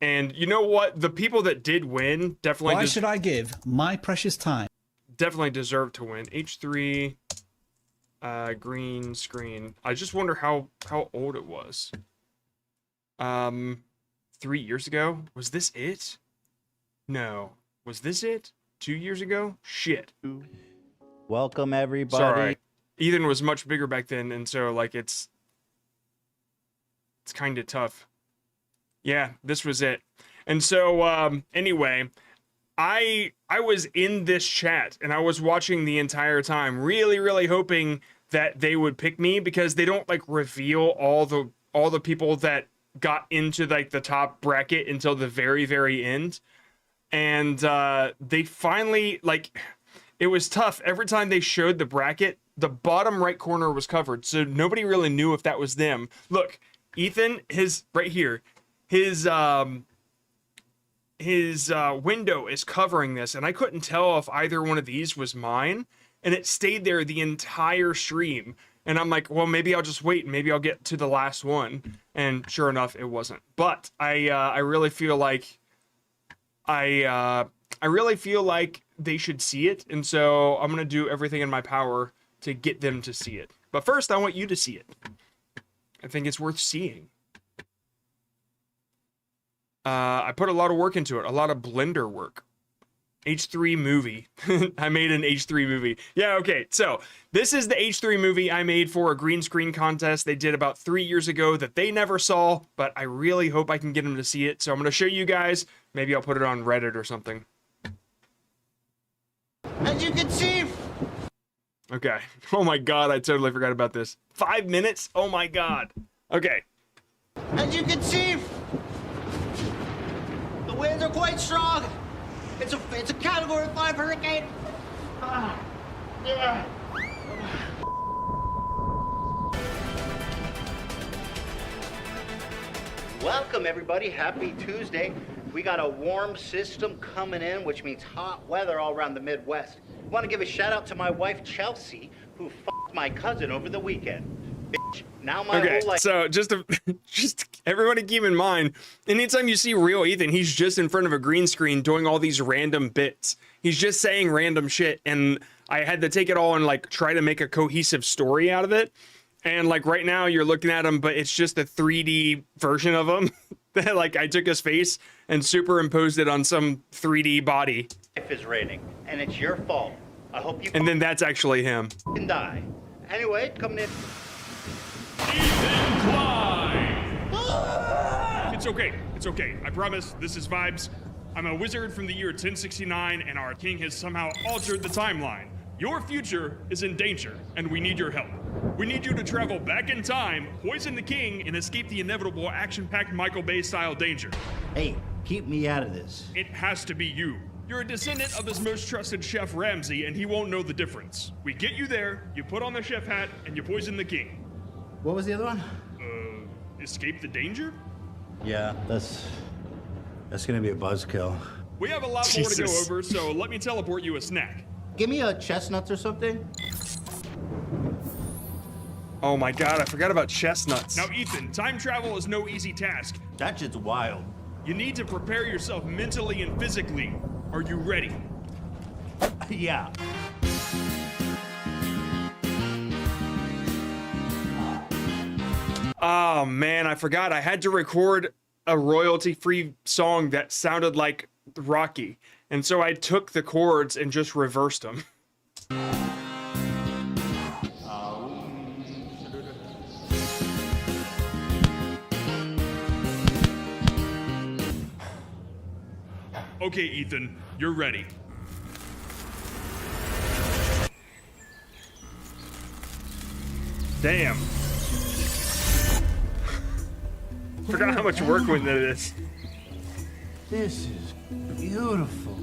And you know what? The people that did win definitely... why should I give my precious time? Definitely deserve to win. H3 green screen. I just wonder how old it was. 3 years ago? Was this it? No. Was this it? 2 years ago? Shit. Welcome, everybody. Sorry. Ethan was much bigger back then, and so, like, it's kind of tough. Yeah, this was it. And so, anyway, I was in this chat, and I was watching the entire time, really, really hoping that they would pick me, because they don't, like, reveal all the people that got into, like, the top bracket until the very, very end. And they finally, like, it was tough. Every time they showed the bracket, the bottom right corner was covered, so nobody really knew if that was them. Look, Ethan, right here, his window is covering this, and I couldn't tell if either one of these was mine, and it stayed there the entire stream. And I'm like, well, maybe I'll just wait, and maybe I'll get to the last one. And sure enough, it wasn't. But I really feel like I really feel like they should see it, and so I'm gonna do everything in my power to get them to see it. But first, I want you to see it. I think it's worth seeing. I put a lot of work into it, a lot of Blender work. H3 movie. I made an H3 movie. Yeah, okay, so this is the H3 movie I made for a green screen contest they did about 3 years ago that they never saw, but I really hope I can get them to see it. So I'm going to show you guys. Maybe I'll put it on Reddit or something. As you can see, Okay. Oh my god, I totally forgot about this. 5 minutes? Oh my god. Okay. As you can see, the winds are quite strong. It's a Category 5 hurricane. Welcome, everybody. Happy Tuesday. We got a warm system coming in, which means hot weather all around the Midwest. I want to give a shout out to my wife, Chelsea, who f***ed my cousin over the weekend. Bitch, now my Okay, whole life... so just everybody keep in mind, anytime you see real Ethan, he's just in front of a green screen doing all these random bits. He's just saying random shit, and I had to take it all and like try to make a cohesive story out of it. And like right now you're looking at him, but it's just a 3D version of him. That like I took his face and superimposed it on some 3D body. Life is raining, and it's your fault. I hope you And then that's actually him. can die. Anyway, coming in... Ethan Klein! It's okay. It's okay. I promise. This is Vibes. I'm a wizard from the year 1069, and our king has somehow altered the timeline. Your future is in danger, and we need your help. We need you to travel back in time, poison the king, and escape the inevitable action-packed Michael Bay-style danger. Hey, keep me out of this. It has to be you. You're a descendant of his most trusted chef, Ramsay, and he won't know the difference. We get you there, you put on the chef hat, and you poison the king. What was the other one? Escape the danger? Yeah, that's gonna be a buzzkill. We have a lot more to go Jesus. over, so let me teleport you a snack. Give me a chestnuts or something. Oh my god, I forgot about chestnuts. Now, Ethan, time travel is no easy task. That shit's wild. You need to prepare yourself mentally and physically. Are you ready? Yeah. Oh man, I forgot. I had to record a royalty-free song that sounded like Rocky. And so I took the chords and just reversed them. Okay, Ethan, you're ready. Damn. Forgot how much work went into this. This is beautiful.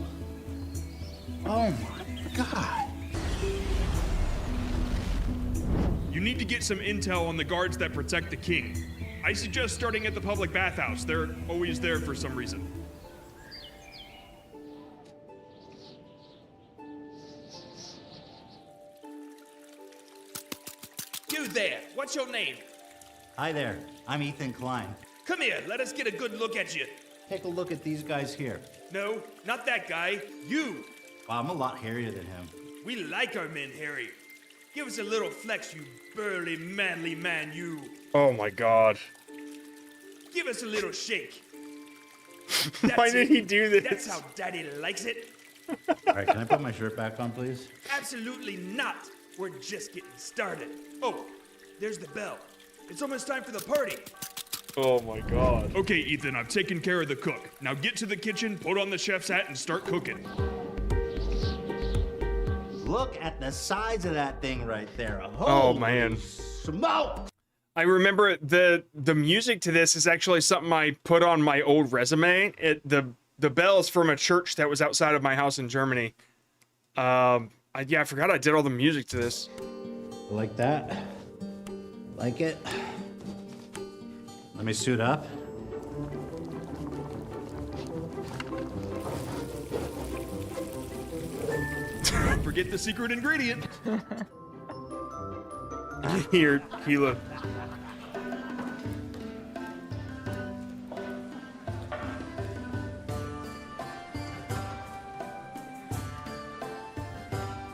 Oh my god. You need to get some intel on the guards that protect the king. I suggest starting at the public bathhouse. They're always there for some reason. You there, what's your name? Hi there. I'm Ethan Klein. Come here, let us get a good look at you. Take a look at these guys here. No, not that guy, you. Wow, I'm a lot hairier than him. We like our men hairy. Give us a little flex, you burly, manly man, you. Oh my god. Give us a little shake. Why did he do this? That's how daddy likes it. All right, can I put my shirt back on, please? Absolutely not. We're just getting started. Oh, there's the bell. It's almost time for the party. Oh my god. Okay, Ethan, I've taken care of the cook. Now get to the kitchen, put on the chef's hat, and start cooking. Look at the size of that thing right there. Oh Holy man. smoke! I remember the music to this is actually something I put on my old resume. The bell is from a church that was outside of my house in Germany. I forgot I did all the music to this. Like that? Like it? Let me suit up. Forget the secret ingredient. Here, Gila.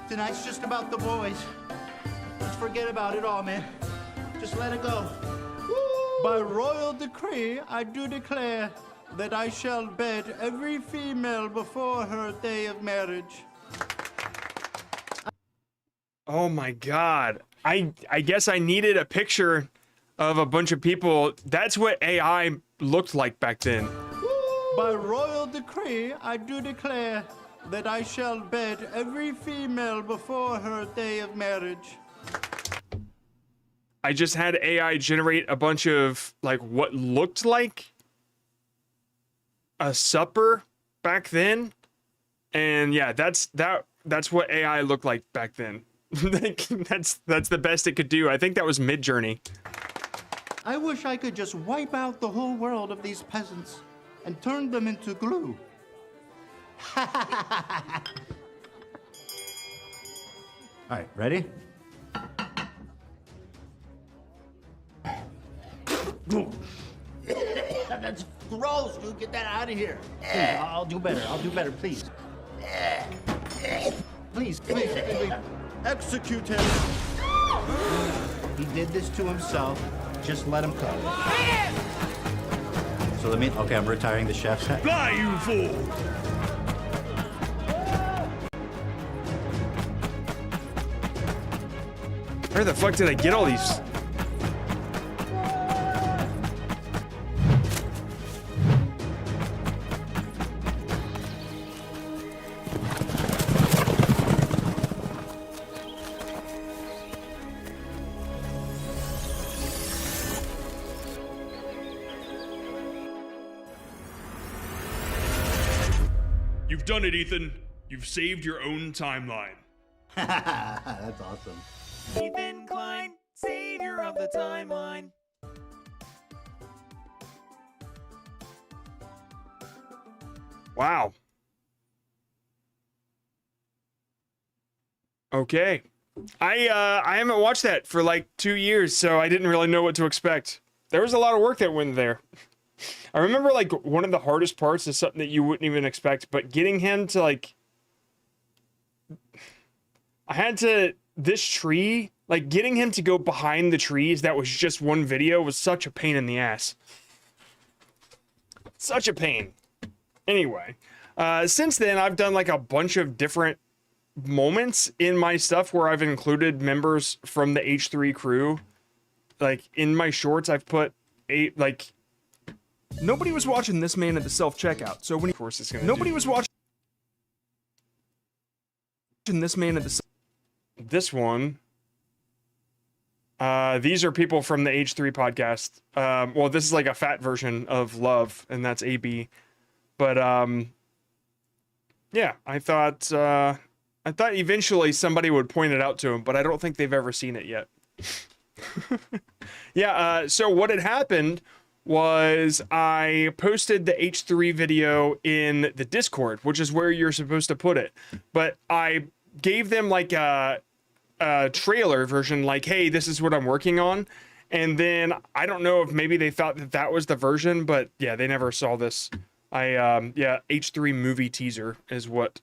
Tonight's just about the boys. Just forget about it all, man. Just let it go. By royal decree, I do declare that I shall bed every female before her day of marriage. Oh my god. I guess I needed a picture of a bunch of people. That's what AI looked like back then. By royal decree, I do declare that I shall bed every female before her day of marriage. I just had AI generate a bunch of like what looked like a supper back then, and yeah, that's what AI looked like back then. Like, that's the best it could do. I think that was Mid-Journey. I wish I could just wipe out the whole world of these peasants and turn them into glue. All right, ready? That's gross, dude. Get that out of here. Please, I'll do better. I'll do better, please. Please, please. Execute him. He did this to himself. Just let him go. So let me. Okay, I'm retiring the chef's hat. Fly, you fool! Where the fuck did I get all these? You've done it, Ethan. You've saved your own timeline. That's awesome. Ethan Klein, savior of the timeline. Wow. Okay. I haven't watched that for like 2 years, so I didn't really know what to expect. There was a lot of work that went there. I remember like one of the hardest parts is something that you wouldn't even expect, but getting him to like, this tree, like getting him to go behind the trees that was just one video was such a pain in the ass. Such a pain. Anyway, since then I've done like a bunch of different moments in my stuff where I've included members from the H3 crew. Like in my shorts, I've put nobody was watching this man at the self-checkout. So when he, of course, is gonna nobody was watching this man at the this one. These are people from the H3 podcast. Well, this is like a fat version of Love, and that's AB. But yeah, I thought eventually somebody would point it out to him, but I don't think they've ever seen it yet. Yeah, so what had happened was I posted the H3 video in the Discord, which is where you're supposed to put it. But I gave them like a trailer version, like, hey, this is what I'm working on. And then I don't know if maybe they thought that that was the version, but yeah, they never saw this. Yeah, H3 movie teaser is what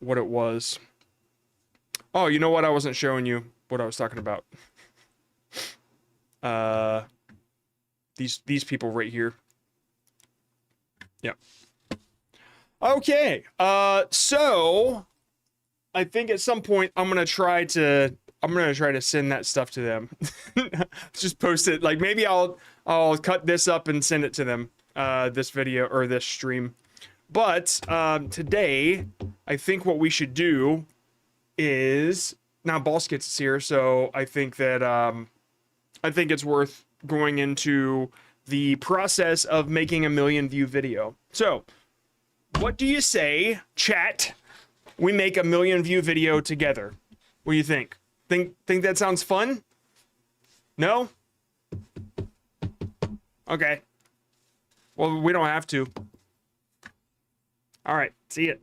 it was. Oh, you know what? I wasn't showing you what I was talking about. These people right here. Yep. Okay. So I think at some point I'm gonna try to send that stuff to them. Just post it. Like maybe I'll cut this up and send it to them. This video or this stream. But today I think what we should do is now Ballskits is here, so I think that I think it's worth going into the process of making a 1 million view video. So, what do you say, chat? We make a 1 million view video together. What do you think? Think that sounds fun? No? Okay. Well, we don't have to. All right, see it.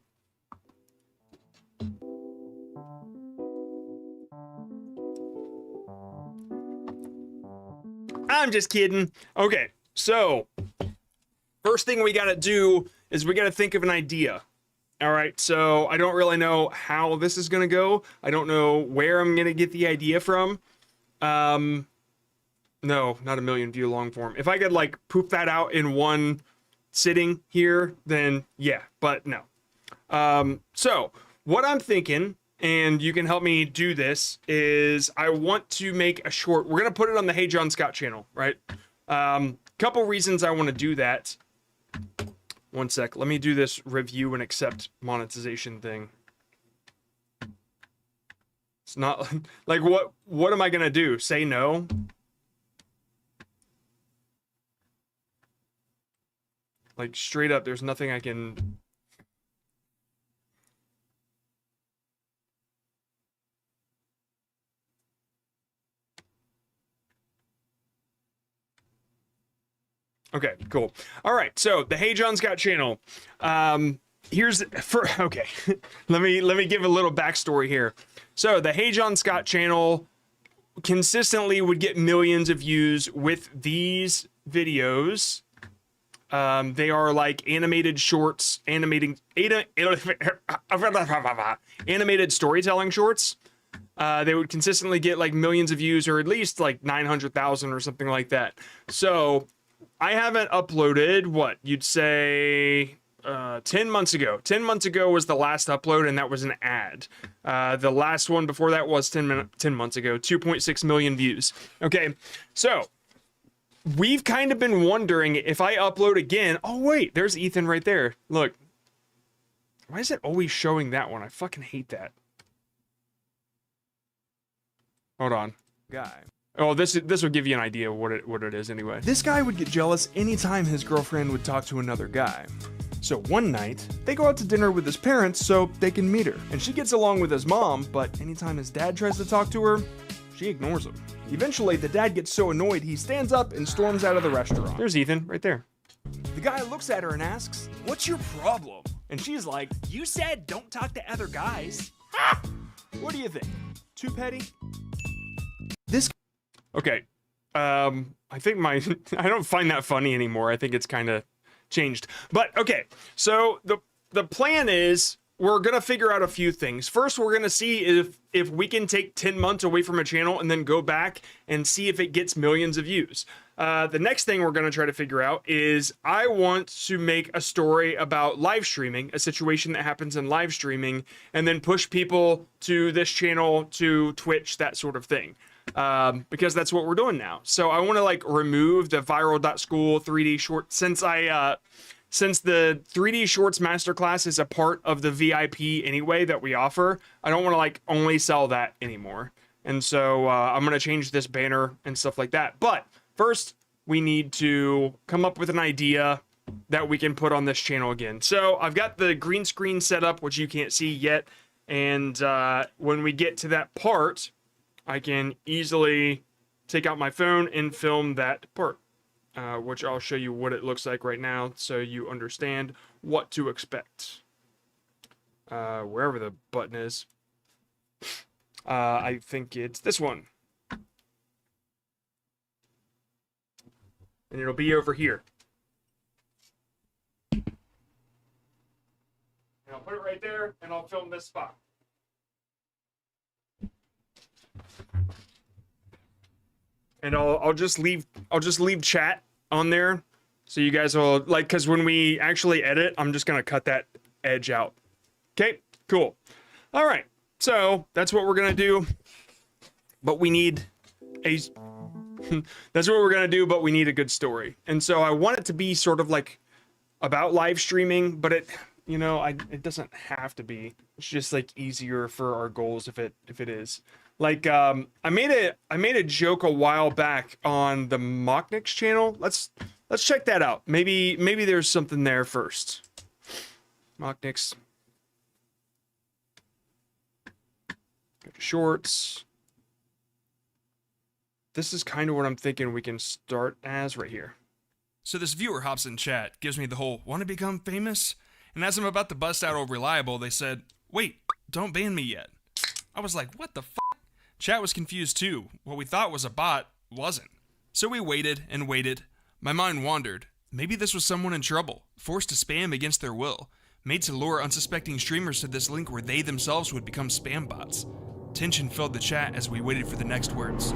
I'm just kidding. Okay, so first thing we gotta do is we gotta think of an idea. All right, so I don't really know how this is gonna go. I don't know where I'm gonna get the idea from. No, not a 1 million view long form. If I could like poop that out in one sitting here, then yeah, but no. So what I'm thinking, and you can help me do this, is I want to make a short. We're gonna put it on the Hey John Scott channel, right? Couple reasons I want to do that. One sec. Let me do this review and accept monetization thing. It's not like what am I gonna do? Say no? Like straight up, there's nothing I can. Okay, cool. All right, so the Hey John Scott channel. Here's for okay. let me give a little backstory here. So the Hey John Scott channel consistently would get millions of views with these videos. They are like animated shorts, animated storytelling shorts. They would consistently get like millions of views, or at least like 900,000 or something like that. So I haven't uploaded what you'd say 10 months ago. 10 months ago was the last upload, and that was an ad. The last one before that was 10 months ago, 2.6 million views. Okay, so we've kind of been wondering if I upload again. Oh, wait, there's Ethan right there. Look. Why is it always showing that one? I fucking hate that. Hold on. Guy. Oh, this will give you an idea of what it is anyway. This guy would get jealous anytime his girlfriend would talk to another guy. So one night, they go out to dinner with his parents so they can meet her. And she gets along with his mom, but anytime his dad tries to talk to her, she ignores him. Eventually, the dad gets so annoyed, he stands up and storms out of the restaurant. There's Ethan, right there. The guy looks at her and asks, "What's your problem?" And she's like, "You said don't talk to other guys." Ha! What do you think? Too petty? This... Okay. I think I don't find that funny anymore. I think it's kind of changed. But, okay. So, the plan is we're going to figure out a few things. First, we're going to see if we can take 10 months away from a channel and then go back and see if it gets millions of views. The next thing we're going to try to figure out is I want to make a story about live streaming, a situation that happens in live streaming, and then push people to this channel, to Twitch, that sort of thing. Because that's what we're doing now. So I want to like remove the viral.school 3D short since the 3D Shorts Masterclass is a part of the VIP anyway that we offer. I don't want to like only sell that anymore. And so I'm going to change this banner and stuff like that. But first, we need to come up with an idea that we can put on this channel again. So I've got the green screen set up, which you can't see yet. And when we get to that part, I can easily take out my phone and film that part. Which I'll show you what it looks like right now so you understand what to expect. Wherever the button is. I think it's this one. And it'll be over here. And I'll put it right there, and I'll film this spot. And I'll just leave chat on there so you guys will like, because when we actually edit, I'm just gonna cut that edge out. Okay, cool. All right, so that's what we're gonna do, but we need a that's what we're gonna do, but we need a good story. And so I want it to be sort of like about live streaming, but it it doesn't have to be. It's just like easier for our goals if it is. Like, I made a joke a while back on the Mocknix channel. Let's check that out. Maybe there's something there first. Mocknix. Go to shorts. This is kind of what I'm thinking we can start as right here. So this viewer hops in chat, gives me the whole, "Want to become famous?" And as I'm about to bust out over Reliable, they said, "Wait, don't ban me yet." I was like, what the f***? Chat was confused too. What we thought was a bot wasn't. So we waited and waited. My mind wandered. Maybe this was someone in trouble, forced to spam against their will, made to lure unsuspecting streamers to this link where they themselves would become spam bots. Tension filled the chat as we waited for the next words.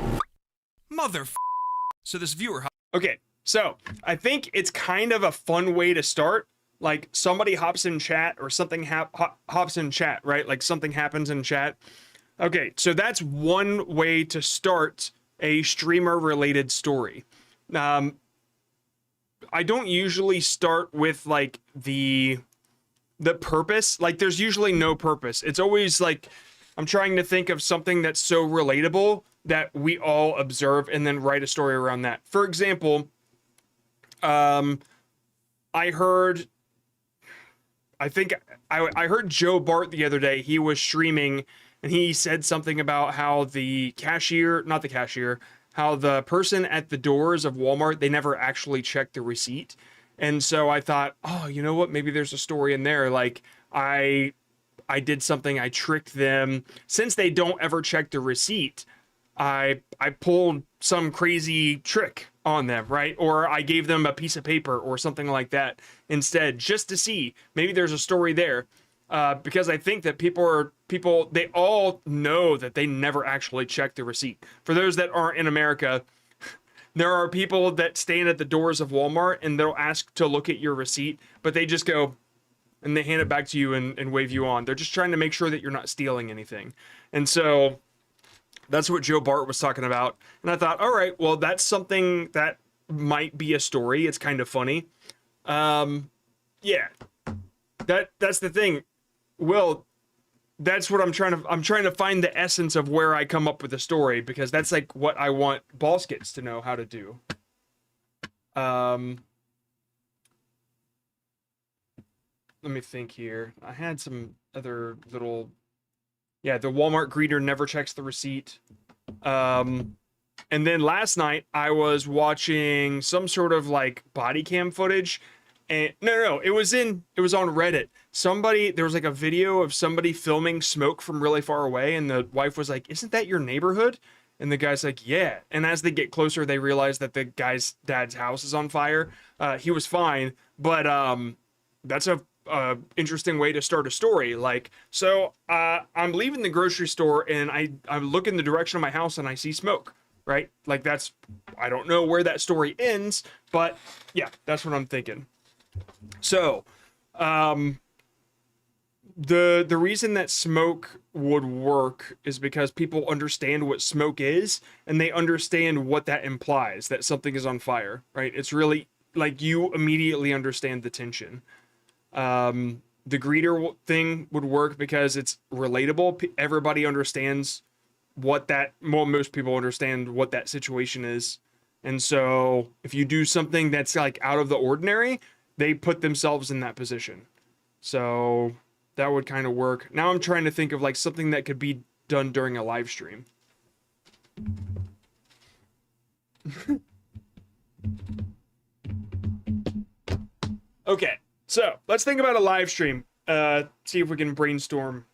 So this viewer... Okay, so I think it's kind of a fun way to start. Like somebody hops in chat or something hops in chat, right? Like something happens in chat. Okay, so that's one way to start a streamer-related story. don't usually start with like the purpose. Like there's usually no purpose. It's always like I'm trying to think of something that's so relatable that we all observe and then write a story around that. For example, I heard Joe Bart the other day. He was streaming and he said something about how how the person at the doors of Walmart, they never actually checked the receipt. And so I thought, oh, you know what? Maybe there's a story in there. Like I did something, I tricked them. Since they don't ever check the receipt, I pulled some crazy trick on them, right? Or I gave them a piece of paper or something like that instead, just to see. Maybe there's a story there. Because I think that people, they all know that they never actually check the receipt. For those that aren't in America, there are people that stand at the doors of Walmart and they'll ask to look at your receipt, but they just go and they hand it back to you and wave you on. They're just trying to make sure that you're not stealing anything. And so that's what Joe Bart was talking about. And I thought, all right, well, that's something that might be a story. It's kind of funny. Yeah, that's the thing. Well, that's what I'm trying to find the essence of where I come up with a story, because that's like what I want Boss Kids to know how to do. Let me think here. I had some other little, yeah, the Walmart greeter never checks the receipt. And then last night I was watching some sort of like body cam footage. And no, it was on Reddit. There was like a video of somebody filming smoke from really far away, and the wife was like, "Isn't that your neighborhood?" And the guy's like, "Yeah." And as they get closer, they realize that the guy's dad's house is on fire. He was fine, but that's a interesting way to start a story. Like, so I'm leaving the grocery store and I look in the direction of my house and I see smoke. Right? Like I don't know where that story ends, but yeah, that's what I'm thinking. So, the reason that smoke would work is because people understand what smoke is and they understand what that implies, that something is on fire, right? It's really like you immediately understand the tension. The greeter thing would work because it's relatable. Everybody understands most people understand what that situation is. And so if you do something that's like out of the ordinary, they put themselves in that position. So that would kind of work. Now I'm trying to think of like something that could be done during a live stream. Okay, so let's think about a live stream. See if we can brainstorm.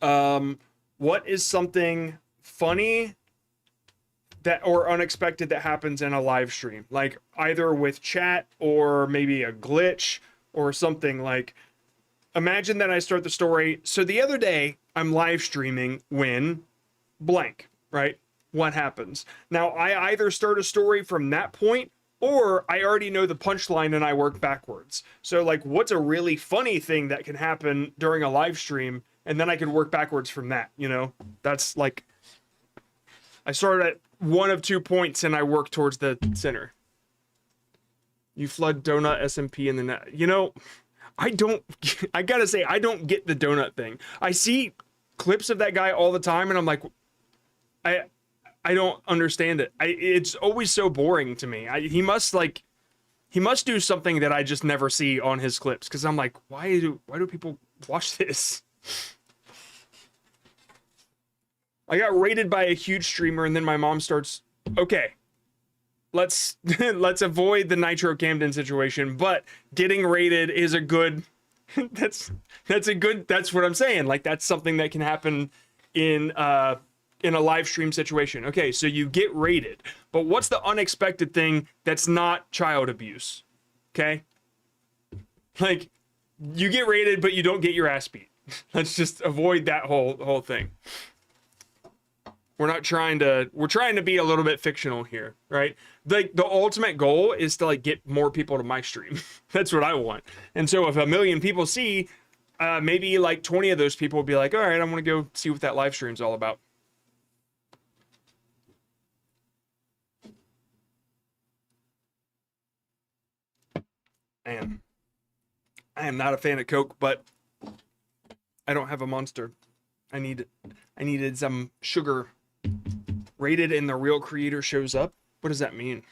What is something funny or unexpected that happens in a live stream, like either with chat or maybe a glitch or something? Like, imagine that I start the story. So the other day I'm live streaming when blank, right? What happens? Now I either start a story from that point or I already know the punchline and I work backwards. So like, what's a really funny thing that can happen during a live stream? And then I can work backwards from that, you know? That's like, I started at one of 2 points and I work towards the center. You flood donut SMP in the net. You know, I gotta say, I don't get the donut thing. I see clips of that guy all the time and I'm like, I don't understand it. It's always so boring to me. He must do something that I just never see on his clips. Cause I'm like, why do people watch this? I got raided by a huge streamer and then my mom starts, okay, let's avoid the Nitro Camden situation, but getting raided is a good, that's what I'm saying. Like, that's something that can happen in a live stream situation. Okay, so you get raided, but what's the unexpected thing that's not child abuse? Okay? Like, you get raided, but you don't get your ass beat. Let's just avoid that whole thing. We're trying to be a little bit fictional here, right? Like, the ultimate goal is to like get more people to my stream. That's what I want. And so if 1 million people see, maybe like 20 of those people will be like, all right, I want to go see what that live stream's all about. Man, I am not a fan of Coke, but I don't have a Monster. I needed some sugar. Rated and the real creator shows up. What does that mean?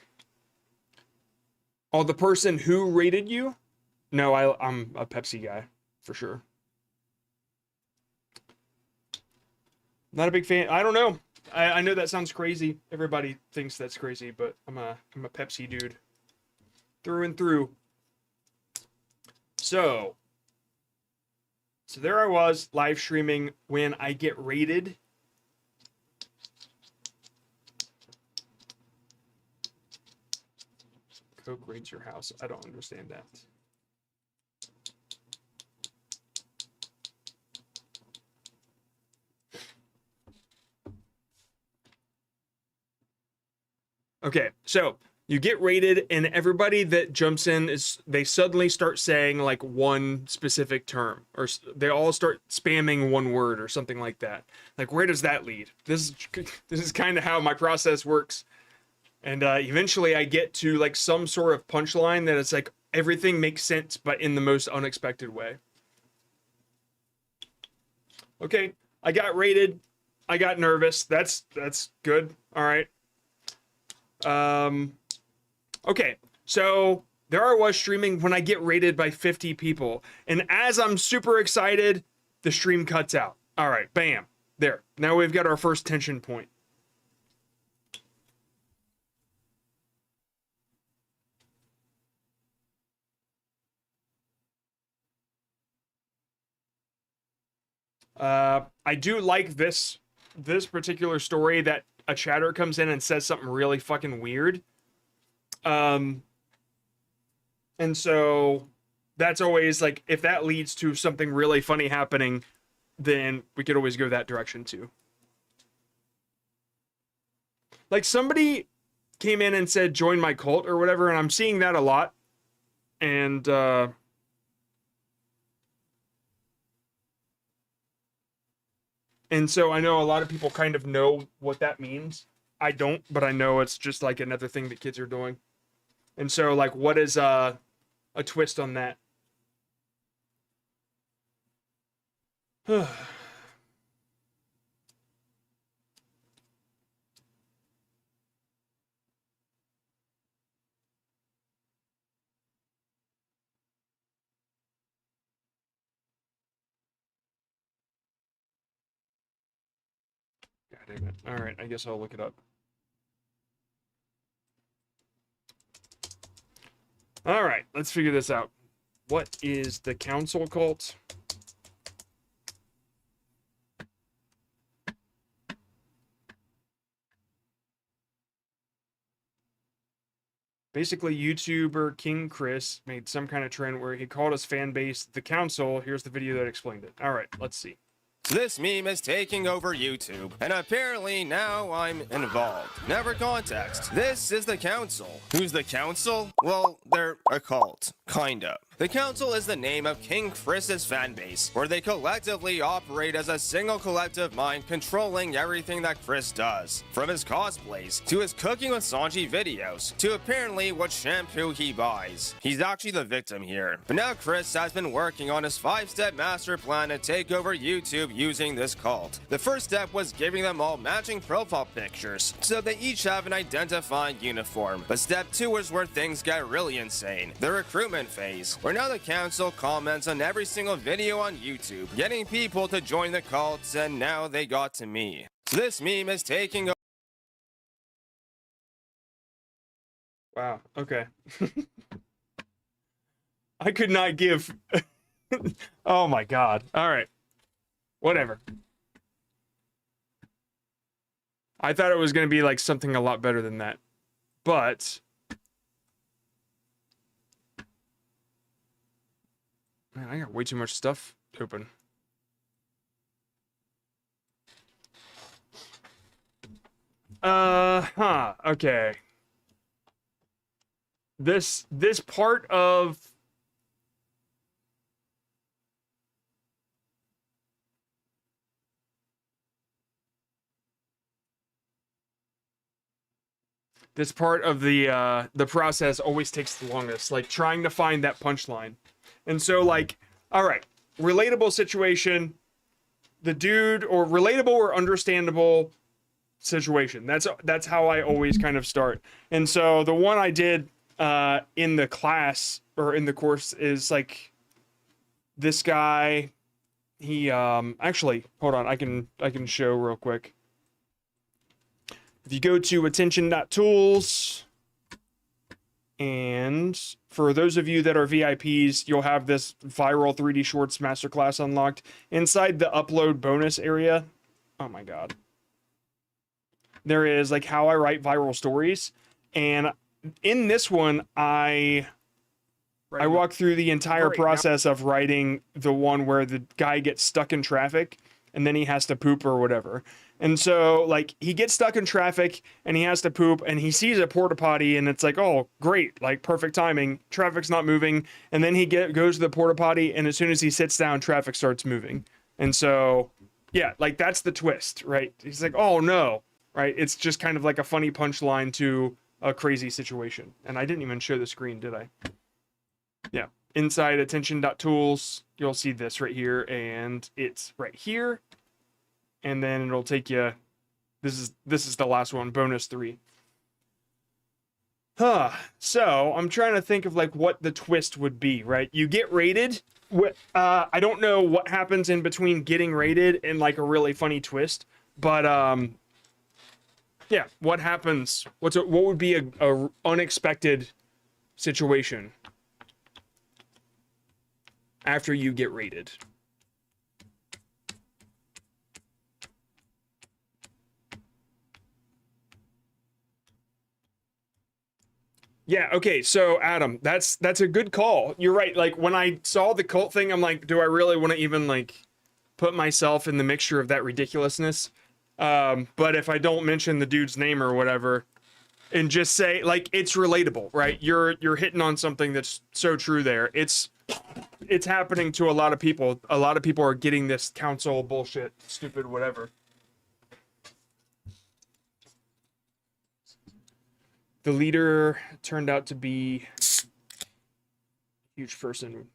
Oh, the person who rated you? No, I'm a Pepsi guy for sure. Not a big fan. I don't know. I know that sounds crazy. Everybody thinks that's crazy, but I'm a Pepsi dude through and through. So there I was live streaming when I get raided. Coke raids your house. I don't understand that. Okay, so you get raided, and everybody that jumps in they suddenly start saying like one specific term, or they all start spamming one word or something like that. Like, where does that lead? This is kind of how my process works, and eventually I get to like some sort of punchline that it's like everything makes sense, but in the most unexpected way. Okay, I got raided. I got nervous. That's good. All right. Okay, so there I was streaming when I get rated by 50 people, and as I'm super excited, the stream cuts out. All right, bam, there. Now we've got our first tension point. I do like this particular story that a chatter comes in and says something really fucking weird. And so that's always like, if that leads to something really funny happening, then we could always go that direction too. Like, somebody came in and said, join my cult or whatever, and I'm seeing that a lot. And, so I know a lot of people kind of know what that means. I don't, but I know it's just like another thing that kids are doing. And so, like, what is a twist on that? God damn it. All right, I guess I'll look it up. All right, let's figure this out. What is the council cult? Basically, YouTuber King Chris made some kind of trend where he called his fan base the council. Here's the video that explained it. All right, let's see. This meme is taking over YouTube, and apparently now I'm involved. Never context. This is the council. Who's the council? Well, they're a cult. Kinda. The council is the name of King Chris's fanbase, where they collectively operate as a single collective mind controlling everything that Chris does. From his cosplays, to his cooking with Sanji videos, to apparently what shampoo he buys. He's actually the victim here. But now Chris has been working on his 5-step master plan to take over YouTube using this cult. The first step was giving them all matching profile pictures, so they each have an identifying uniform. But step 2 is where things get really insane. The recruitment phase, where now the council comments on every single video on YouTube, getting people to join the cults, and now they got to me. So this meme is taking over. Wow, okay. I could not give... Oh my god. All right. Whatever. I thought it was going to be like something a lot better than that. But... Man, I got way too much stuff open. Okay. This part of this part of the process always takes the longest, like trying to find that punchline. And so like, all right, relatable situation, the dude, or relatable or understandable situation. That's how I always kind of start. And so the one I did in the class or in the course is like this guy. He actually, hold on, I can show real quick. If you go to attention.tools, and for those of you that are VIPs, you'll have this viral 3D Shorts masterclass unlocked. Inside the upload bonus area, oh my god, there is like how I write viral stories, and in this one I walk through the entire process of writing the one where the guy gets stuck in traffic and then he has to poop or whatever. And so like he gets stuck in traffic and he has to poop and he sees a porta potty and it's like, oh great, like perfect timing, traffic's not moving. And then he goes to the porta potty and as soon as he sits down, traffic starts moving. And so yeah, like that's the twist, right? He's like, oh no, right? It's just kind of like a funny punchline to a crazy situation. And I didn't even show the screen, did I? Yeah, inside attention.tools, you'll see this right here, and it's right here, and then it'll take you. This is the last one, bonus 3. So I'm trying to think of like what the twist would be, right? You get rated. I don't know what happens in between getting rated and like a really funny twist, but yeah, what happens? What would be a unexpected situation after you get rated? Yeah, okay, so Adam, that's a good call. You're right. Like when I saw the cult thing, I'm like, do I really want to even like put myself in the mixture of that ridiculousness? But if I don't mention the dude's name or whatever and just say like it's relatable, right? You're hitting on something that's so true there. It's happening to a lot of people. A lot of people are getting this council bullshit, stupid, whatever. The leader turned out to be a huge person.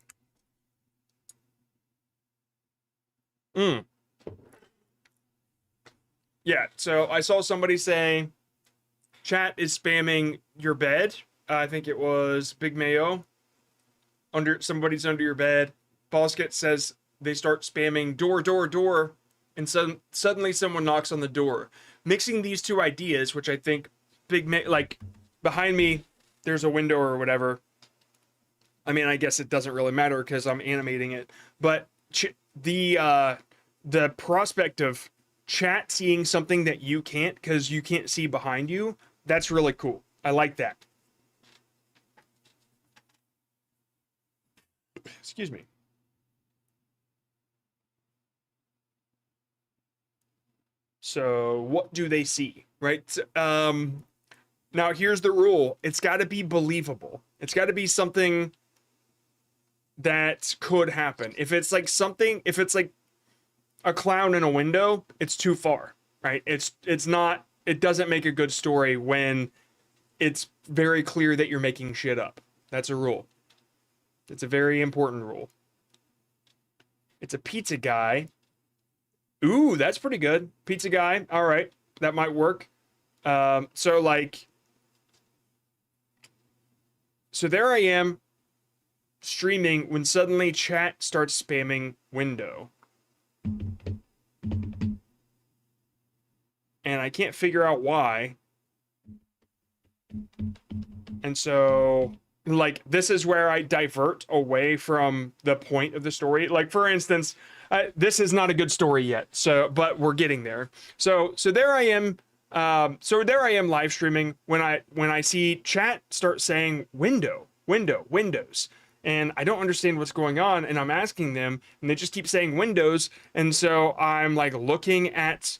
Yeah, so I saw somebody say, chat is spamming your bed. I think it was Big Mayo. Somebody's under your bed. Bosket says they start spamming door, door, door, and suddenly someone knocks on the door. Mixing these two ideas, which I think like behind me, there's a window or whatever. I mean, I guess it doesn't really matter because I'm animating it, but the prospect of chat seeing something that you can't because you can't see behind you, that's really cool. I like that. Excuse me. So what do they see, right? Now here's the rule. It's got to be believable. It's got to be something that could happen. If it's like a clown in a window, it's too far, right? It's not, it doesn't make a good story when it's very clear that you're making shit up. That's a rule. It's a very important rule. It's a pizza guy. Ooh, that's pretty good. Pizza guy. All right. That might work. So there I am streaming when suddenly chat starts spamming window. And I can't figure out why. And so like this is where I divert away from the point of the story. Like for instance, this is not a good story yet. But we're getting there. So there I am. There I am live streaming when I see chat start saying windows, and I don't understand what's going on, and I'm asking them, and they just keep saying windows, and so I'm like looking at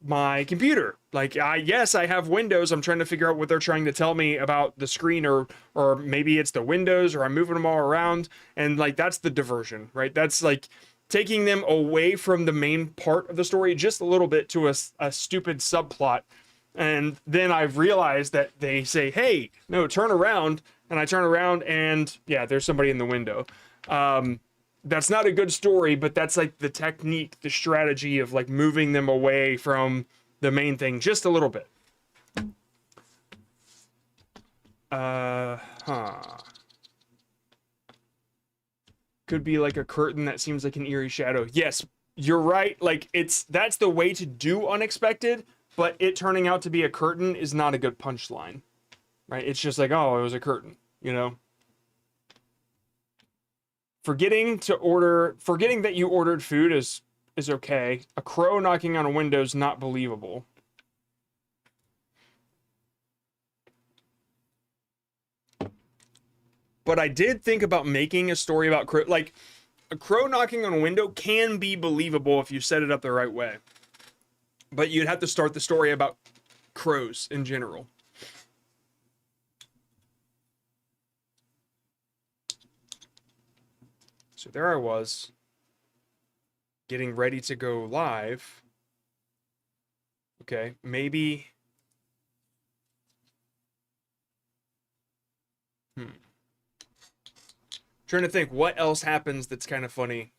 my computer, like yes, I have windows. I'm trying to figure out what they're trying to tell me about the screen, or maybe it's the windows, or I'm moving them all around, and like that's the diversion, right? That's like taking them away from the main part of the story just a little bit to a stupid subplot And then I've realized that they say, hey, no, turn around. And I turn around and yeah, there's somebody in the window. That's not a good story, but that's like the technique, the strategy of like moving them away from the main thing just a little bit. Could be like a curtain that seems like an eerie shadow. Yes, you're right. Like that's the way to do unexpected, but it turning out to be a curtain is not a good punchline, right? It's just like, oh, it was a curtain, you know? Forgetting that you ordered food is okay. A crow knocking on a window is not believable. But I did think about making a story about crow. Like, a crow knocking on a window can be believable if you set it up the right way. But you'd have to start the story about crows in general. So there I was, getting ready to go live. Okay, maybe... Trying to think what else happens that's kind of funny.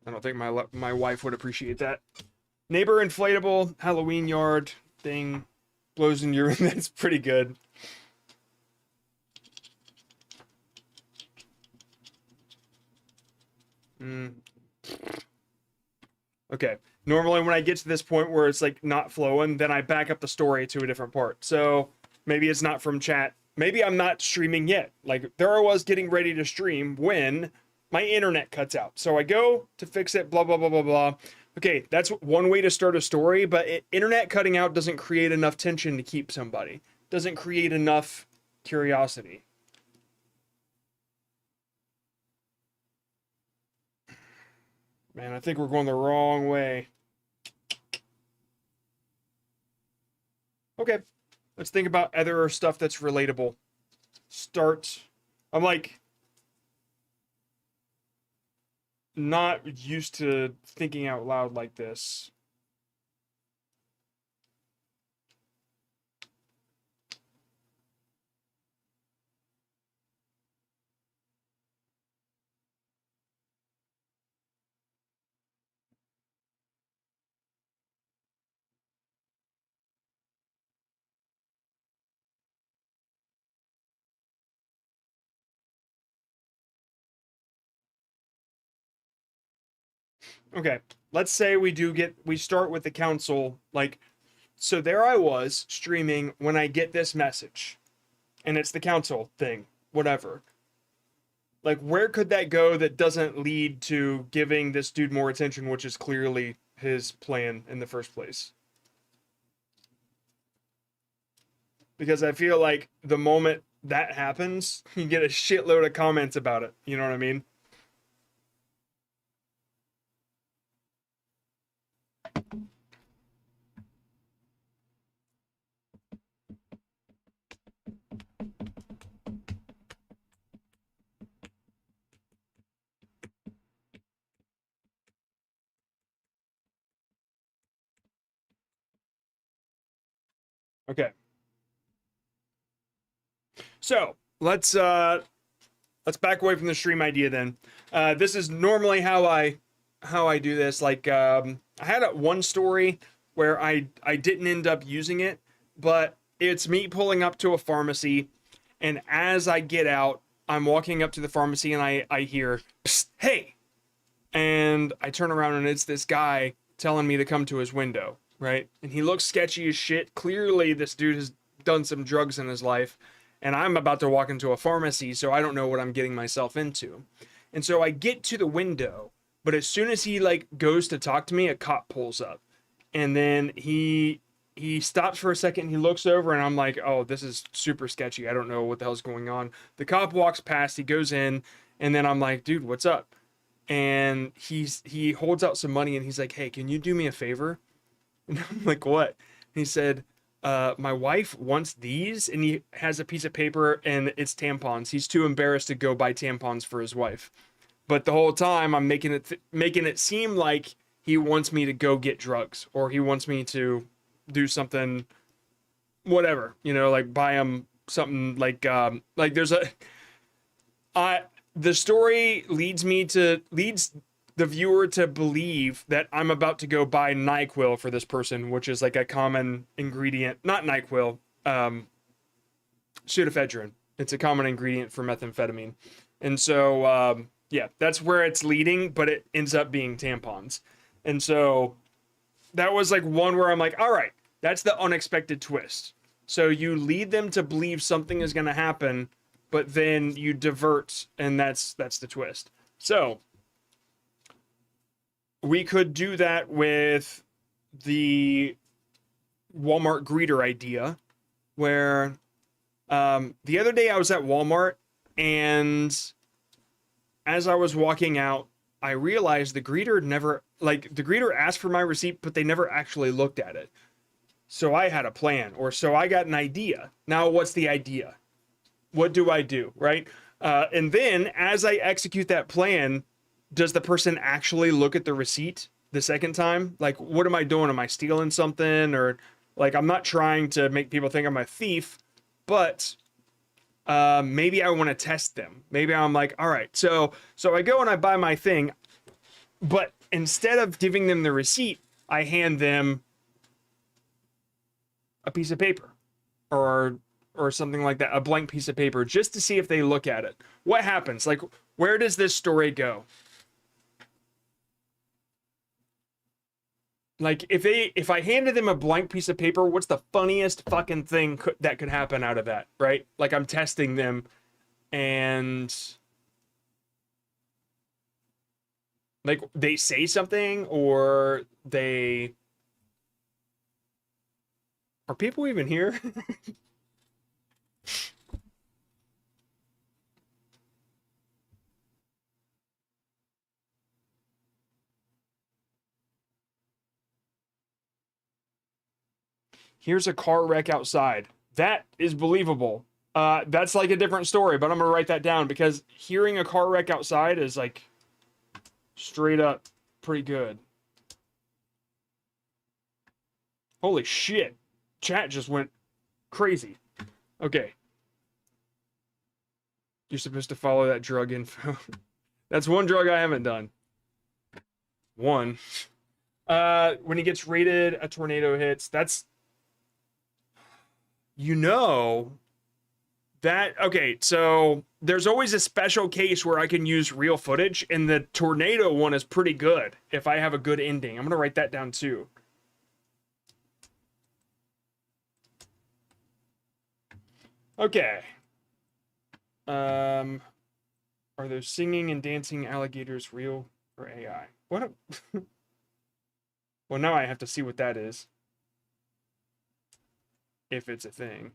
I don't think my wife would appreciate that. Neighbor inflatable Halloween yard thing blows in your room. That's pretty good. Okay. Normally when I get to this point where it's like not flowing, then I back up the story to a different part. So maybe it's not from chat. Maybe I'm not streaming yet. Like there I was getting ready to stream when my internet cuts out. So I go to fix it, blah, blah, blah, blah, blah. Okay, that's one way to start a story, but internet cutting out doesn't create enough tension to keep somebody. Doesn't create enough curiosity. Man, I think we're going the wrong way. Okay, let's think about other stuff that's relatable. I'm like not used to thinking out loud like this. Okay, let's say we start with the council, like, so there I was streaming when I get this message, and it's the council thing, whatever. Like, where could that go that doesn't lead to giving this dude more attention, which is clearly his plan in the first place? Because I feel like the moment that happens, you get a shitload of comments about it, you know what I mean? Okay. So let's back away from the stream idea then. This is normally how I do this. Like I had one story where I didn't end up using it, but it's me pulling up to a pharmacy, and as I get out, I'm walking up to the pharmacy and I hear, "Psst, hey," and I turn around and it's this guy telling me to come to his window, right? And he looks sketchy as shit. Clearly, this dude has done some drugs in his life. And I'm about to walk into a pharmacy, so I don't know what I'm getting myself into. And so I get to the window, but as soon as he like goes to talk to me, a cop pulls up. And then he he stops for a second, he looks over, and I'm like, oh, this is super sketchy. I don't know what the hell's going on. The cop walks past, he goes in, and then I'm like, dude, what's up? And he holds out some money, and he's like, hey, can you do me a favor? And I'm like, what? And he said, my wife wants these, and he has a piece of paper, and it's tampons. He's too embarrassed to go buy tampons for his wife. But the whole time, I'm making it seem like he wants me to go get drugs, or he wants me to do something, whatever, you know, like buy him something like there's the story leads the viewer to believe that I'm about to go buy NyQuil for this person, which is like a common ingredient, not NyQuil, pseudoephedrine. It's a common ingredient for methamphetamine. And so, yeah, that's where it's leading, but it ends up being tampons. And so that was like one where I'm like, all right, that's the unexpected twist. So you lead them to believe something is going to happen, but then you divert, and that's the twist. So we could do that with the Walmart greeter idea, where the other day I was at Walmart, and as I was walking out, I realized the greeter asked for my receipt, but they never actually looked at it. So I had a plan, or so I got an idea. Now, what's the idea? What do I do, right? And then, as I execute that plan, does the person actually look at the receipt the second time? Like, what am I doing? Am I stealing something? Or, like, I'm not trying to make people think I'm a thief, but maybe I want to test them. Maybe I'm like, all right, so I go and I buy my thing, but instead of giving them the receipt, I hand them a piece of paper or something like that, a blank piece of paper, just to see if they look at it. What happens? Like, where does this story go? Like, if I handed them a blank piece of paper, what's the funniest fucking thing that could happen out of that, right? Like, I'm testing them, and like, they say something, or are people even here? Here's a car wreck outside. That is believable. That's like a different story, but I'm gonna write that down, because hearing a car wreck outside is like straight up pretty good. Holy shit. Chat just went crazy. Okay. You're supposed to follow that drug info. That's one drug I haven't done. One. When he gets raided, a tornado hits. That's, you know, that, okay, so there's always a special case where I can use real footage, and the tornado one is pretty good if I have a good ending. I'm gonna write that down too. Okay. Are those singing and dancing alligators real or AI? What? Well, now I have to see what that is. If it's a thing.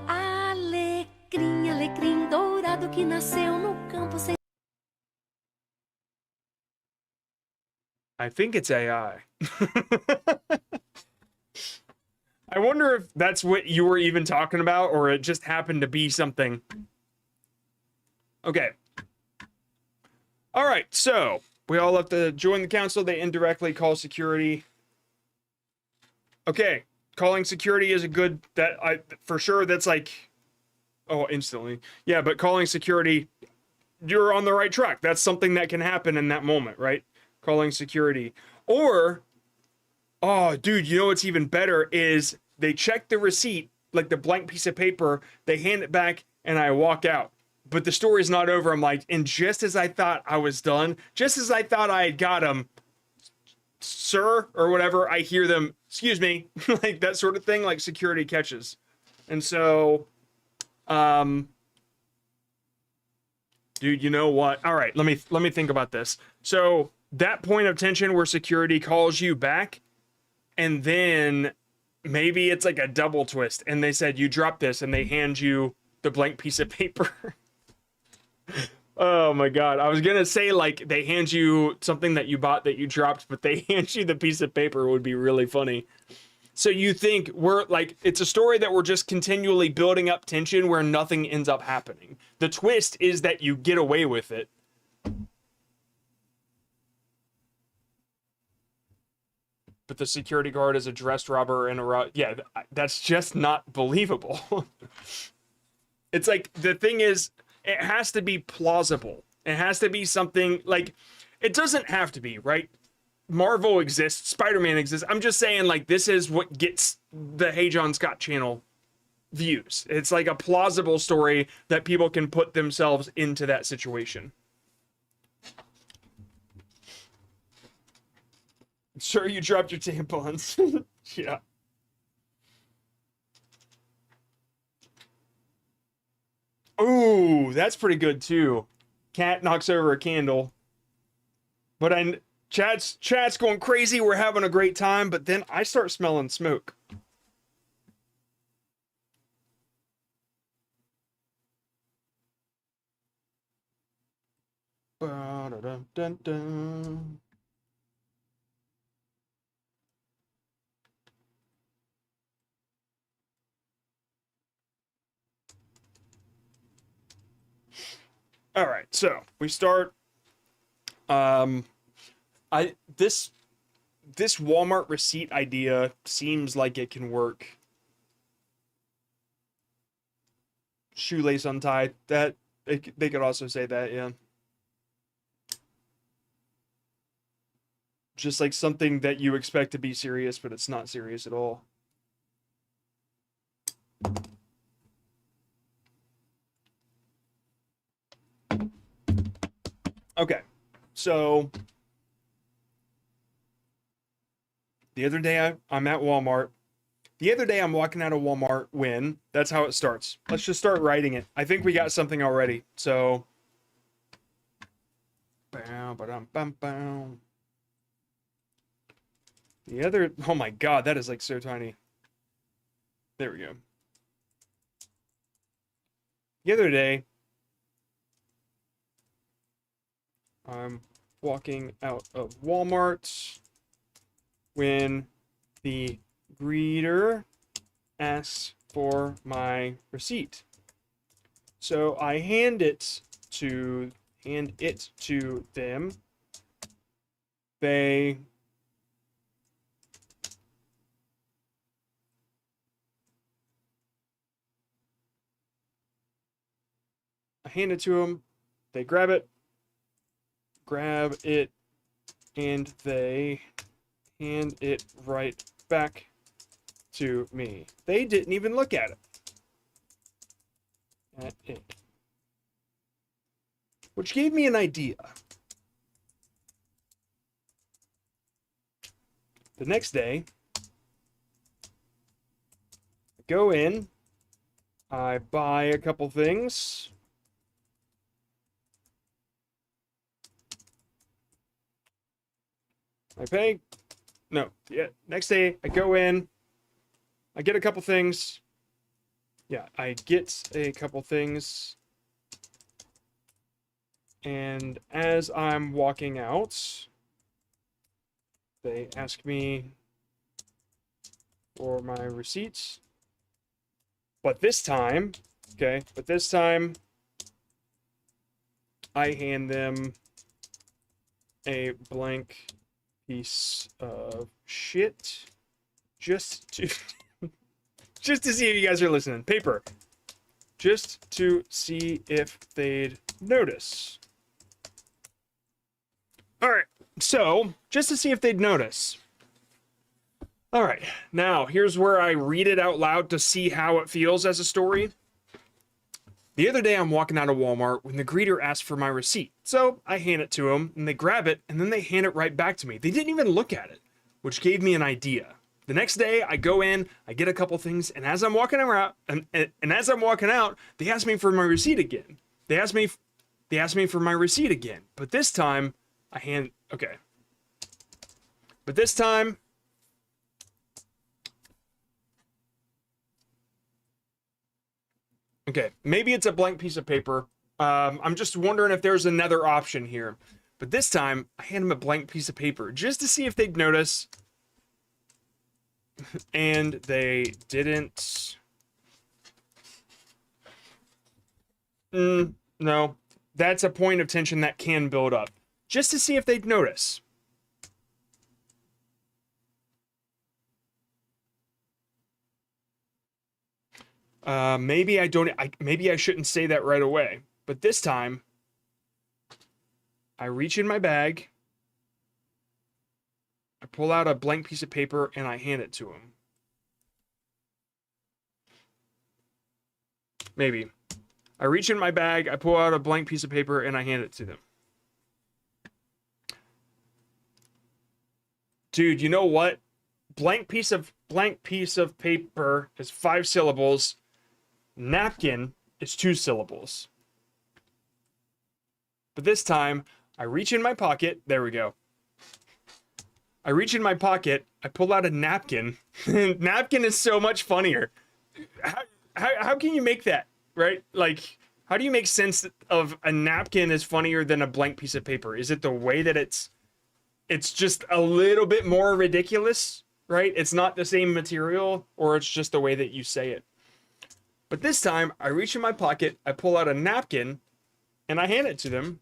Alecrim, alecrim dourado que nasceu no campo sem. I think it's AI. I wonder if that's what you were even talking about, or it just happened to be something. Okay. All right, so we all have to join the council. They indirectly call security. Okay, calling security is a good, for sure, that's like, oh, instantly. Yeah, but calling security, you're on the right track. That's something that can happen in that moment, right? Calling security. Or, oh, dude, you know what's even better is they check the receipt, like the blank piece of paper, they hand it back, and I walk out. But the story's not over. I'm like, and just as I thought I was done, just as I thought I had got him, sir, or whatever, I hear them, excuse me, like that sort of thing, like security catches. And so, Dude, you know what? All right, let me think about this. So that point of tension where security calls you back, and then maybe it's like a double twist, and they said you drop this, and they hand you the blank piece of paper. Oh my god! I was gonna say like they hand you something that you bought that you dropped, but they hand you the piece of paper. Would be really funny. So you think we're like, it's a story that we're just continually building up tension where nothing ends up happening. The twist is that you get away with it. But the security guard is a dressed robber and yeah, that's just not believable. It's like, the thing is, it has to be plausible. It has to be something like, it doesn't have to be, right? Marvel exists, Spider-Man exists. I'm just saying, like, this is what gets the Hey John Scott channel views. It's like a plausible story that people can put themselves into that situation. Sure, you dropped your tampons. Yeah. Ooh, that's pretty good too. Cat knocks over a candle. But chat's going crazy. We're having a great time, but then I start smelling smoke. Ba-da-dum-dum-dum. All right, so we start. This Walmart receipt idea seems like it can work. Shoelace untied. That they could also say that, yeah. Just like something that you expect to be serious, but it's not serious at all. Okay, so the other day I'm at Walmart. The other day I'm walking out of Walmart when, that's how it starts. Let's just start writing it. I think we got something already. So, bow. The other, oh my god, that is like so tiny. There we go. The other day, I'm walking out of Walmart when the greeter asks for my receipt. So I hand it to them. I hand it to them. They grab it, and they hand it right back to me. They didn't even look at it. Which gave me an idea. The next day, I go in, I buy a couple things. I pay. No, yeah. Next day, I go in. I get a couple things. Yeah, I get a couple things. And as I'm walking out, they ask me for my receipts. But this time, I hand them a blank piece of shit just to see if you guys are listening. Paper. Just to see if they'd notice. All right. So, just to see if they'd notice. All right. Now, here's where I read it out loud to see how it feels as a story. The other day, I'm walking out of Walmart when the greeter asked for my receipt. So I hand it to them, and they grab it, and then they hand it right back to me. They didn't even look at it, which gave me an idea. The next day, I go in, I get a couple things, and as I'm walking around, and as I'm walking out, they ask me for my receipt again. They ask me they ask me for my receipt again. But this time, okay. But this time, okay, maybe it's a blank piece of paper. I'm just wondering if there's another option here. But this time, I hand them a blank piece of paper just to see if they'd notice. And they didn't. No, that's a point of tension that can build up. Just to see if they'd notice. Maybe I shouldn't say that right away. But this time, I reach in my bag, I pull out a blank piece of paper, and I hand it to him. Maybe. I reach in my bag, I pull out a blank piece of paper, and I hand it to them. Dude, you know what? Blank piece of paper is 5 syllables. Napkin is 2 syllables. But this time, I reach in my pocket. There we go. I reach in my pocket. I pull out a napkin. Napkin is so much funnier. How can you make that, right? Like, how do you make sense of a napkin is funnier than a blank piece of paper? Is it the way that it's just a little bit more ridiculous, right? It's not the same material, or it's just the way that you say it. But this time, I reach in my pocket, I pull out a napkin, and I hand it to them.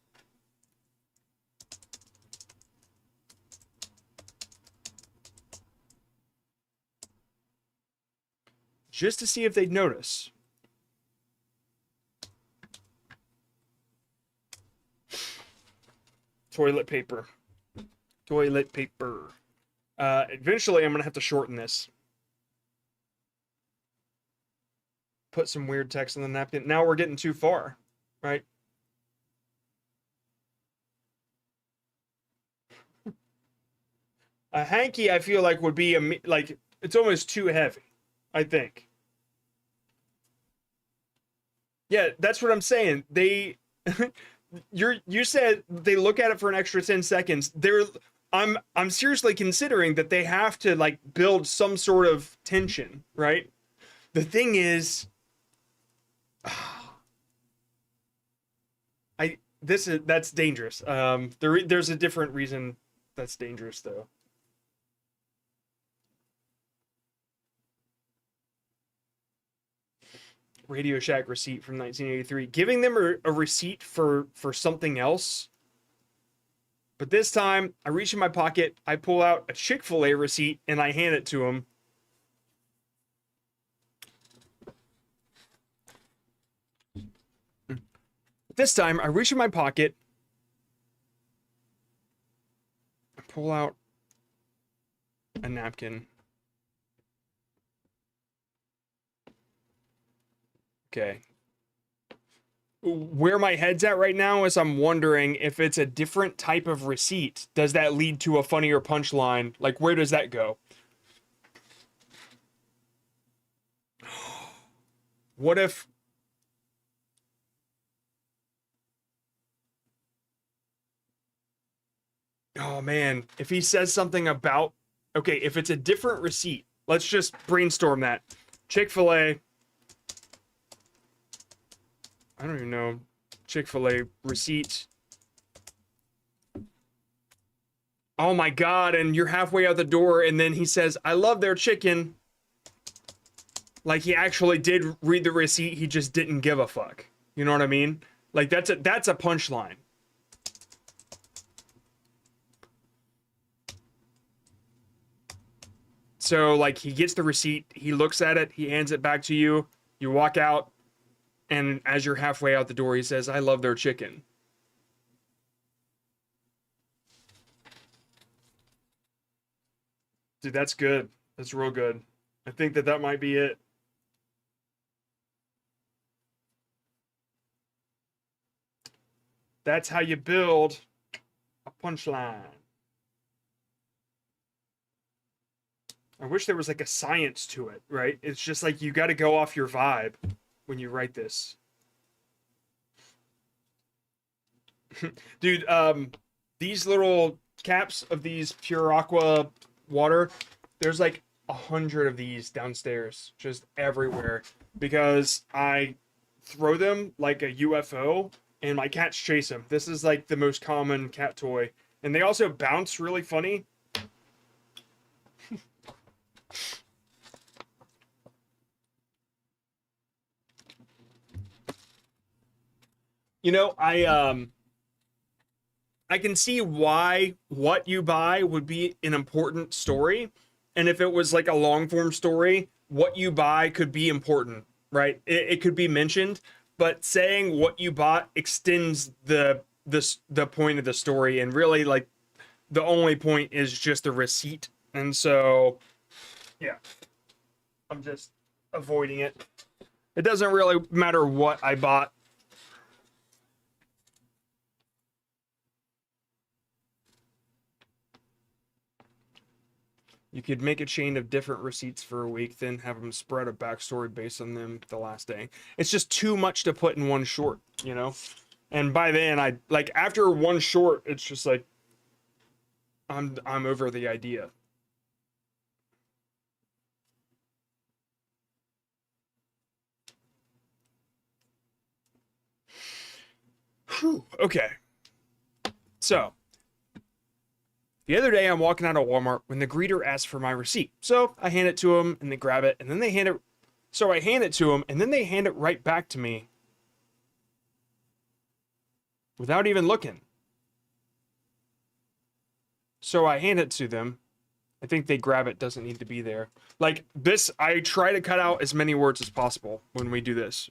Just to see if they'd notice. Toilet paper. Toilet paper. Eventually, I'm going to have to shorten this. Put some weird text on the napkin. Now we're getting too far, right? A hanky, I feel like, would be like, it's almost too heavy, I think. Yeah, that's what I'm saying. They, you said they look at it for an extra 10 seconds. I'm seriously considering that they have to like build some sort of tension, right? The thing is, that's dangerous. There's a different reason that's dangerous though. Radio Shack receipt from 1983. Giving them a receipt for something else. But this time, I reach in my pocket, I pull out a Chick-fil-A receipt, and I hand it to him. This time, I reach in my pocket, I pull out a napkin. Okay. Where my head's at right now is I'm wondering if it's a different type of receipt. Does that lead to a funnier punchline? Like, where does that go? What if... Oh, man. If he says something about... Okay, if it's a different receipt, let's just brainstorm that. Chick-fil-A... I don't even know. Chick-fil-A receipt. Oh my god, and you're halfway out the door, and then he says, I love their chicken. Like he actually did read the receipt, he just didn't give a fuck. You know what I mean? Like that's a punchline. So like he gets the receipt, he looks at it, he hands it back to you, you walk out. And as you're halfway out the door, he says, I love their chicken. Dude, that's good. That's real good. I think that might be it. That's how you build a punchline. I wish there was like a science to it, right? It's just like you got to go off your vibe when you write this. Dude, these little caps of these pure aqua water, there's like 100 of these downstairs, just everywhere, because I throw them like a UFO and my cats chase them. This is like the most common cat toy. And they also bounce really funny. You know, I can see why what you buy would be an important story. And if it was like a long form story, what you buy could be important, right? It could be mentioned, but saying what you bought extends the point of the story, and really like the only point is just the receipt. And so yeah, I'm just avoiding it. It doesn't really matter what I bought. You could make a chain of different receipts for a week, then have them spread a backstory based on them the last day. It's just too much to put in one short, you know? And by then, I like after one short, it's just like I'm over the idea. Whew, okay. So, the other day, I'm walking out of Walmart when the greeter asks for my receipt. So I hand it to him, and they grab it, and then they hand it. So I hand it to him, and then they hand it right back to me without even looking. So I hand it to them. I think they grab it, doesn't need to be there. Like this, I try to cut out as many words as possible when we do this.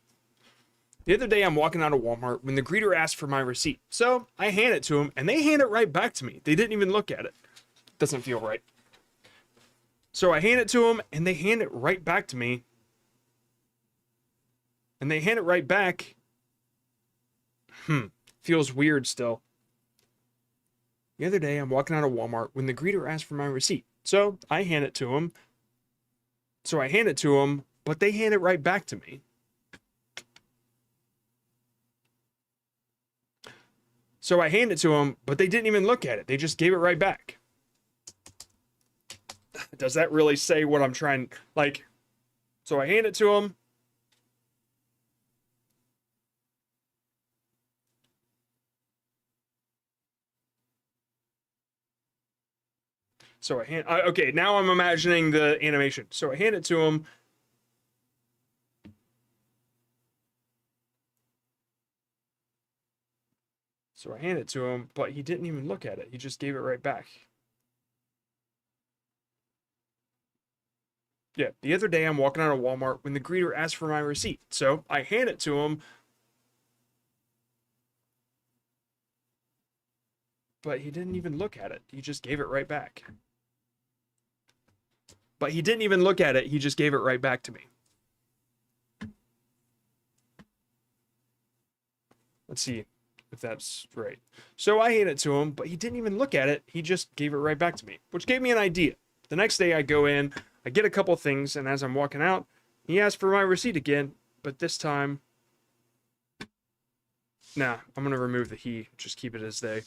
The other day, I'm walking out of Walmart when the greeter asked for my receipt. So I hand it to him, and they hand it right back to me. They didn't even look at it. Doesn't feel right. So I hand it to him, and they hand it right back to me. And they hand it right back. Feels weird still. The other day, I'm walking out of Walmart when the greeter asked for my receipt. So I hand it to him. But they hand it right back to me. So I hand it to them, but they didn't even look at it. They just gave it right back. Does that really say what I'm trying? Like, so I hand it to them. So I hand. Okay, now I'm imagining the animation. So I hand it to him. So I hand it to him, but he didn't even look at it. He just gave it right back. Yeah, the other day I'm walking out of Walmart when the greeter asked for my receipt. So I hand it to him, but he didn't even look at it. He just gave it right back. But he didn't even look at it. He just gave it right back to me. Let's see if that's right. So I hand it to him, but he didn't even look at it. He just gave it right back to me, which gave me an idea. The next day I go in, I get a couple things, and as I'm walking out, he asks for my receipt again, but this time, nah, I'm going to remove the he, just keep it as they.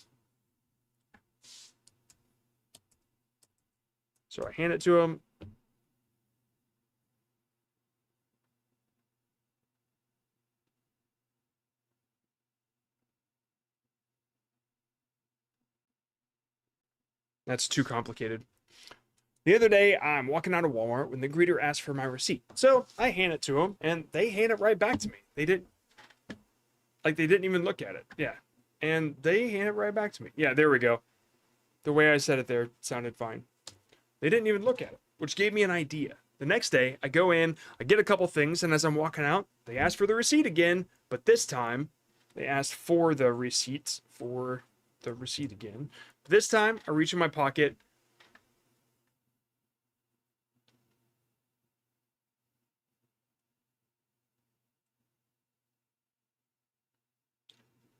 So I hand it to him. That's too complicated. The other day, I'm walking out of Walmart when the greeter asked for my receipt. So I hand it to him, and they hand it right back to me. They didn't even look at it. Yeah. And they hand it right back to me. Yeah, there we go. The way I said it there sounded fine. They didn't even look at it, which gave me an idea. The next day, I go in, I get a couple things, and as I'm walking out, they ask for the receipt again, but this time, they asked for the receipt again. But this time, I reach in my pocket.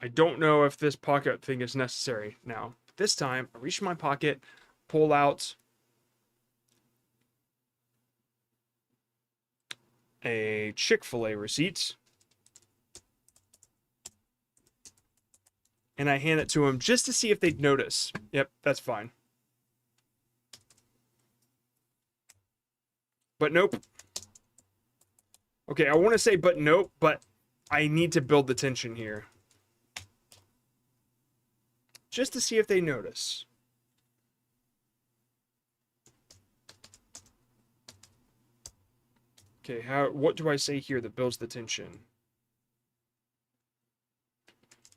I don't know if this pocket thing is necessary now. This time, I reach in my pocket, pull out a Chick-fil-A receipt. and I hand it to them just to see if they'd notice. Yep, that's fine. But nope. Okay, I want to say but nope, but I need to build the tension here. Just to see if they notice. Okay, what do I say here that builds the tension?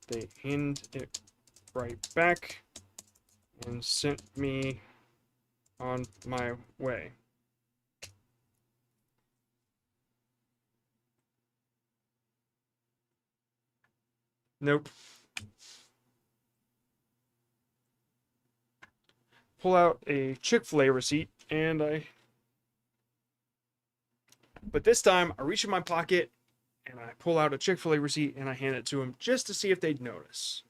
They hand it right back and sent me on my way. Nope. Pull out a Chick-fil-A receipt and but this time I reach in my pocket and I pull out a Chick-fil-A receipt and I hand it to them just to see if they'd notice.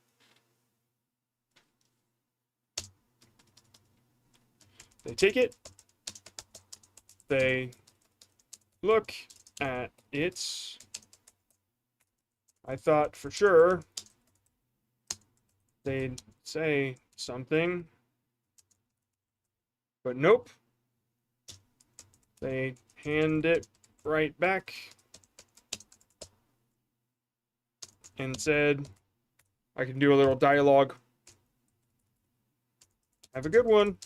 They take it. They look at it. I thought for sure they'd say something, but nope. They hand it right back and said, I can do a little dialogue. Have a good one.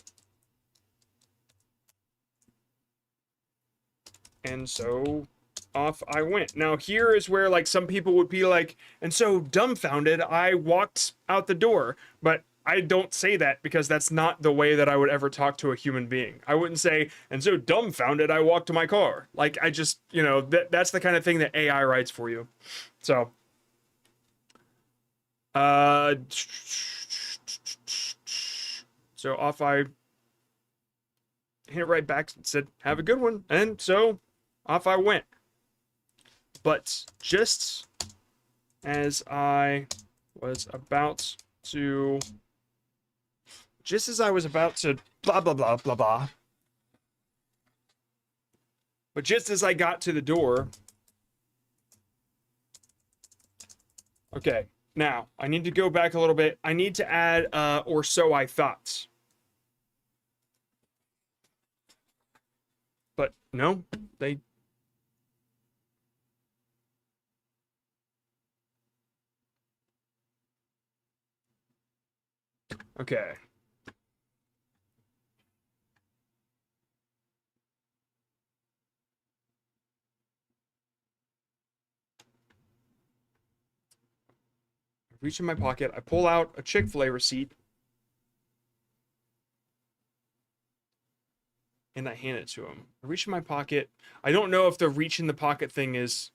And so off I went. Now here is where like some people would be like, and so dumbfounded, I walked out the door. But I don't say that because that's not the way that I would ever talk to a human being. I wouldn't say, and so dumbfounded, I walked to my car. Like I just, you know, that's the kind of thing that AI writes for you. So, so off I hit it right back and said, have a good one. And so off I went. But just as I was about to blah, blah, blah, blah, blah. But just as I got to the door. Okay, now I need to go back a little bit. I need to add, or so I thought. But no, they. Okay. I reach in my pocket. I pull out a Chick-fil-A receipt. And I hand it to him. I reach in my pocket. I don't know if the reach in the pocket thing is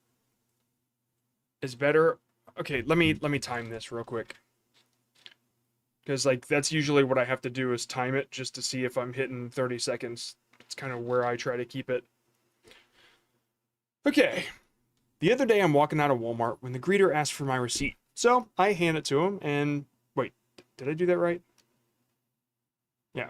better. Okay, let me time this real quick. Because, like, that's usually what I have to do is time it just to see if I'm hitting 30 seconds. It's kind of where I try to keep it. Okay. The other day I'm walking out of Walmart when the greeter asked for my receipt. So I hand it to him and... Wait, did I do that right? Yeah.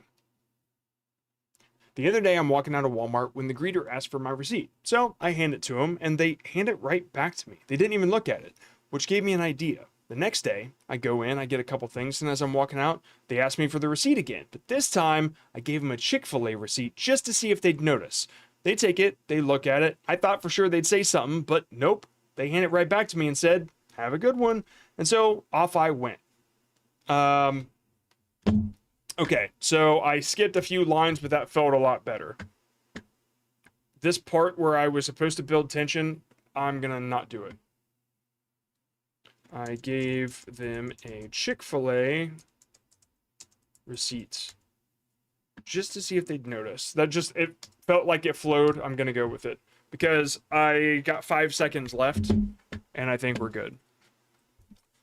The other day I'm walking out of Walmart when the greeter asked for my receipt. So I hand it to him and they hand it right back to me. They didn't even look at it, which gave me an idea. The next day, I go in, I get a couple things, and as I'm walking out, they ask me for the receipt again. But this time, I gave them a Chick-fil-A receipt just to see if they'd notice. They take it, they look at it. I thought for sure they'd say something, but nope. They hand it right back to me and said, have a good one. And so off I went. Okay, so I skipped a few lines, but that felt a lot better. This part where I was supposed to build tension, I'm gonna not do it. I gave them a Chick-fil-A receipt just to see if they'd notice. It felt like it flowed. I'm going to go with it because I got 5 seconds left and I think we're good.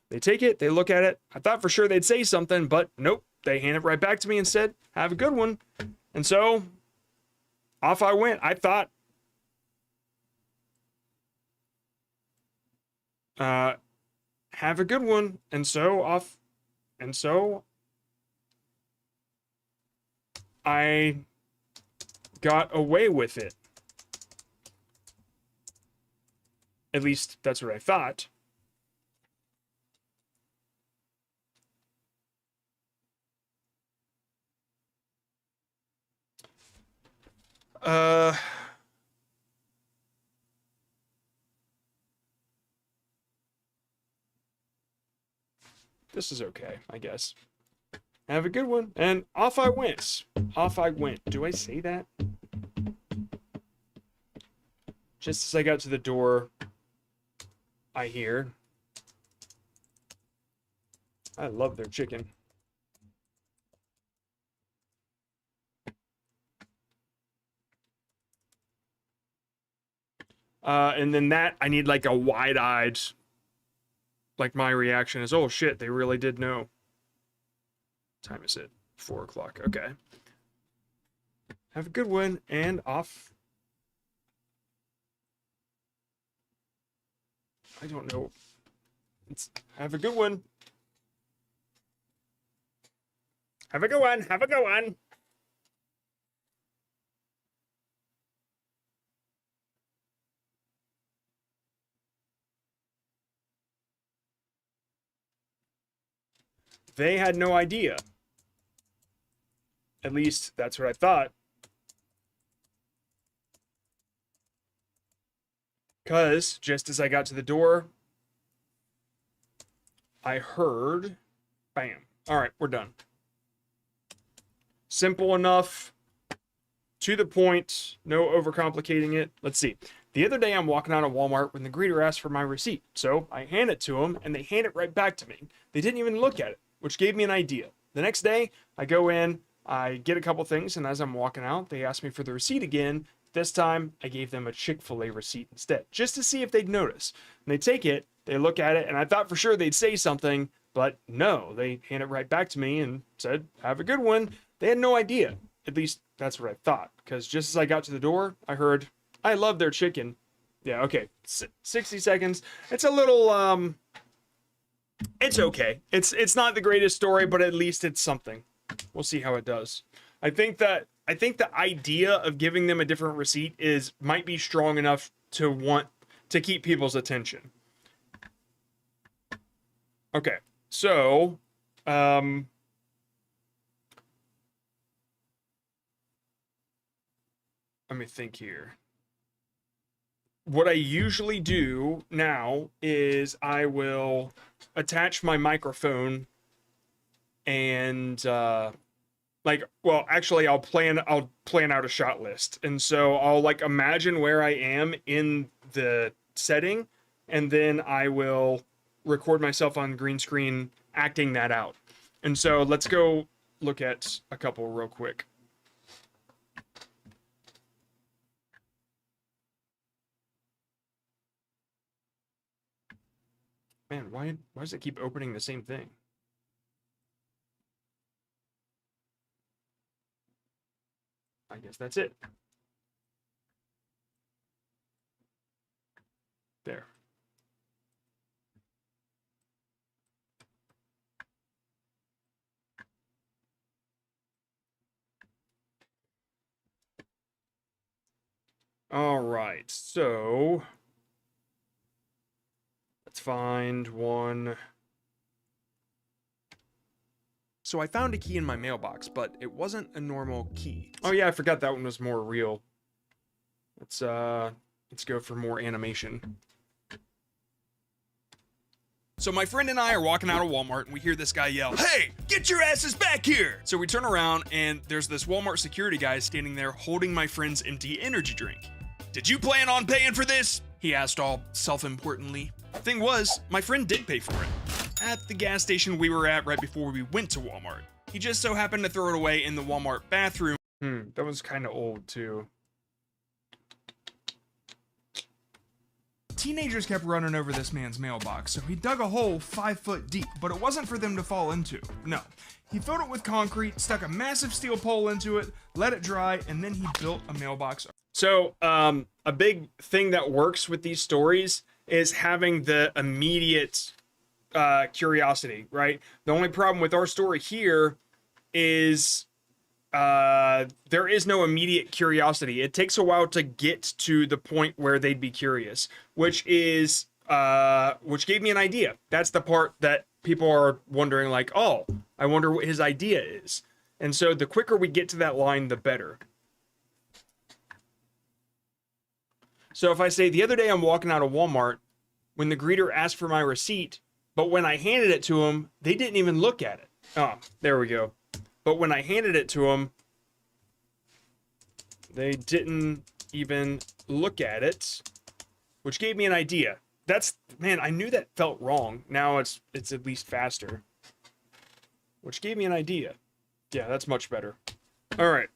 They take it, they look at it. I thought for sure they'd say something, but nope. They hand it right back to me and said, have a good one. And so off I went. I thought, have a good one. And so I got away with it. At least that's what I thought. Uh, this is okay, I guess. Have a good one. And off I went. Off I went. Do I say that? Just as I got to the door, I hear, I love their chicken. And then that, I need like a wide-eyed, like my reaction is, oh shit, they really did know. What time is it? 4 o'clock. Okay. Have a good one, and off. I don't know. Have a good one. Have a good one. Have a good one. They had no idea. At least that's what I thought. Because just as I got to the door, I heard, bam. All right, we're done. Simple enough, to the point, no overcomplicating it. Let's see. The other day I'm walking out of Walmart when the greeter asked for my receipt. So I hand it to him and they hand it right back to me. They didn't even look at it, which gave me an idea. The next day I go in, I get a couple things, and as I'm walking out, they ask me for the receipt again. This time I gave them a Chick-fil-A receipt instead, just to see if they'd notice. And they take it, they look at it, and I thought for sure they'd say something, but no, they hand it right back to me and said, have a good one. They had no idea. At least that's what I thought, because just as I got to the door, I heard, I love their chicken. Yeah, okay, 60 seconds. It's a little, it's okay. It's not the greatest story, but at least it's something. We'll see how it does. I think the idea of giving them a different receipt might be strong enough to want to keep people's attention. Okay, so let me think here. What I usually do now is I will attach my microphone and actually I'll plan out a shot list. And so I'll like imagine where I am in the setting, and then I will record myself on green screen acting that out. And so let's go look at a couple real quick. Man, why does it keep opening the same thing? I guess that's it. There. All right, so let's find one. So I found a key in my mailbox, but it wasn't a normal key. Oh yeah, I forgot that one was more real. Let's go for more animation. So my friend and I are walking out of Walmart and we hear this guy yell, "Hey, get your asses back here!" So we turn around and there's this Walmart security guy standing there holding my friend's empty energy drink. "Did you plan on paying for this?" he asked all self-importantly. Thing was, my friend did pay for it. At the gas station we were at right before we went to Walmart. He just so happened to throw it away in the Walmart bathroom. That was kind of old too. Teenagers kept running over this man's mailbox, so he dug a hole 5 foot deep, but it wasn't for them to fall into. No. He filled it with concrete, stuck a massive steel pole into it, let it dry, and then he built a mailbox. So, a big thing that works with these stories is having the immediate curiosity, right? The only problem with our story here is there is no immediate curiosity. It takes a while to get to the point where they'd be curious, which gave me an idea. That's the part that people are wondering, like, oh, I wonder what his idea is. And so the quicker we get to that line, the better. So if I say, the other day I'm walking out of Walmart when the greeter asked for my receipt, but when I handed it to him, they didn't even look at it. Oh, there we go. But when I handed it to him, they didn't even look at it, which gave me an idea. That's, man, I knew that felt wrong. Now it's at least faster, which gave me an idea. Yeah, that's much better. All right,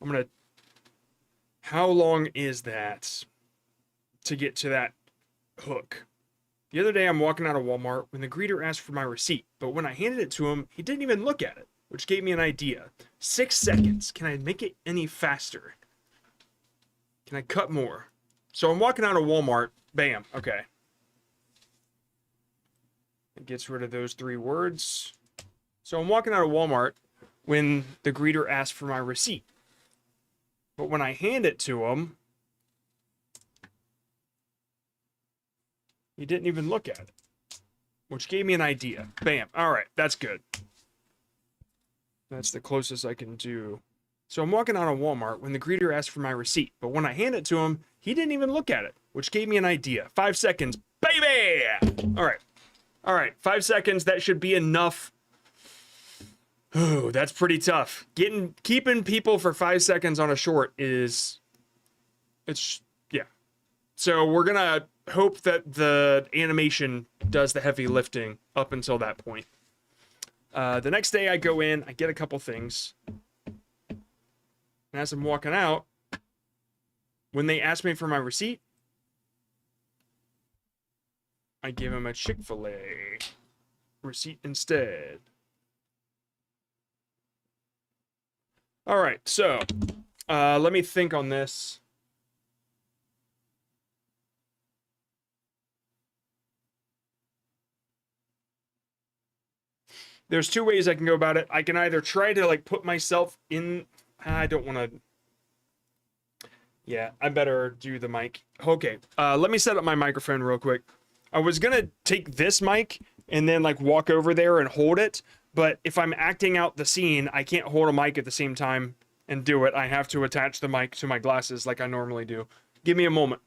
I'm gonna, how long is that to get to that hook? The other day I'm walking out of Walmart when the greeter asked for my receipt, but when I handed it to him, he didn't even look at it, which gave me an idea. 6 seconds. Can I make it any faster? Can I cut more? So I'm walking out of Walmart. Bam. Okay. It gets rid of those 3 words. So I'm walking out of Walmart when the greeter asked for my receipt. But when I hand it to him, he didn't even look at it, which gave me an idea. Bam. All right. That's good. That's the closest I can do. So I'm walking out of Walmart when the greeter asked for my receipt, but when I hand it to him, he didn't even look at it, which gave me an idea. 5 seconds, baby! All right. All right, 5 seconds, that should be enough. Ooh, that's pretty tough. Keeping people for 5 seconds on a short is, yeah. So we're gonna hope that the animation does the heavy lifting up until that point. The next day I go in, I get a couple things. And as I'm walking out, when they ask me for my receipt, I give them a Chick-fil-A receipt instead. All right, so let me think on this. There's 2 ways I can go about it. I can either try to like put myself in. I don't want to. Yeah, I better do the mic. Okay, let me set up my microphone real quick. I was gonna take this mic and then like walk over there and hold it, but if I'm acting out the scene, I can't hold a mic at the same time and do it. I have to attach the mic to my glasses like I normally do. Give me a moment.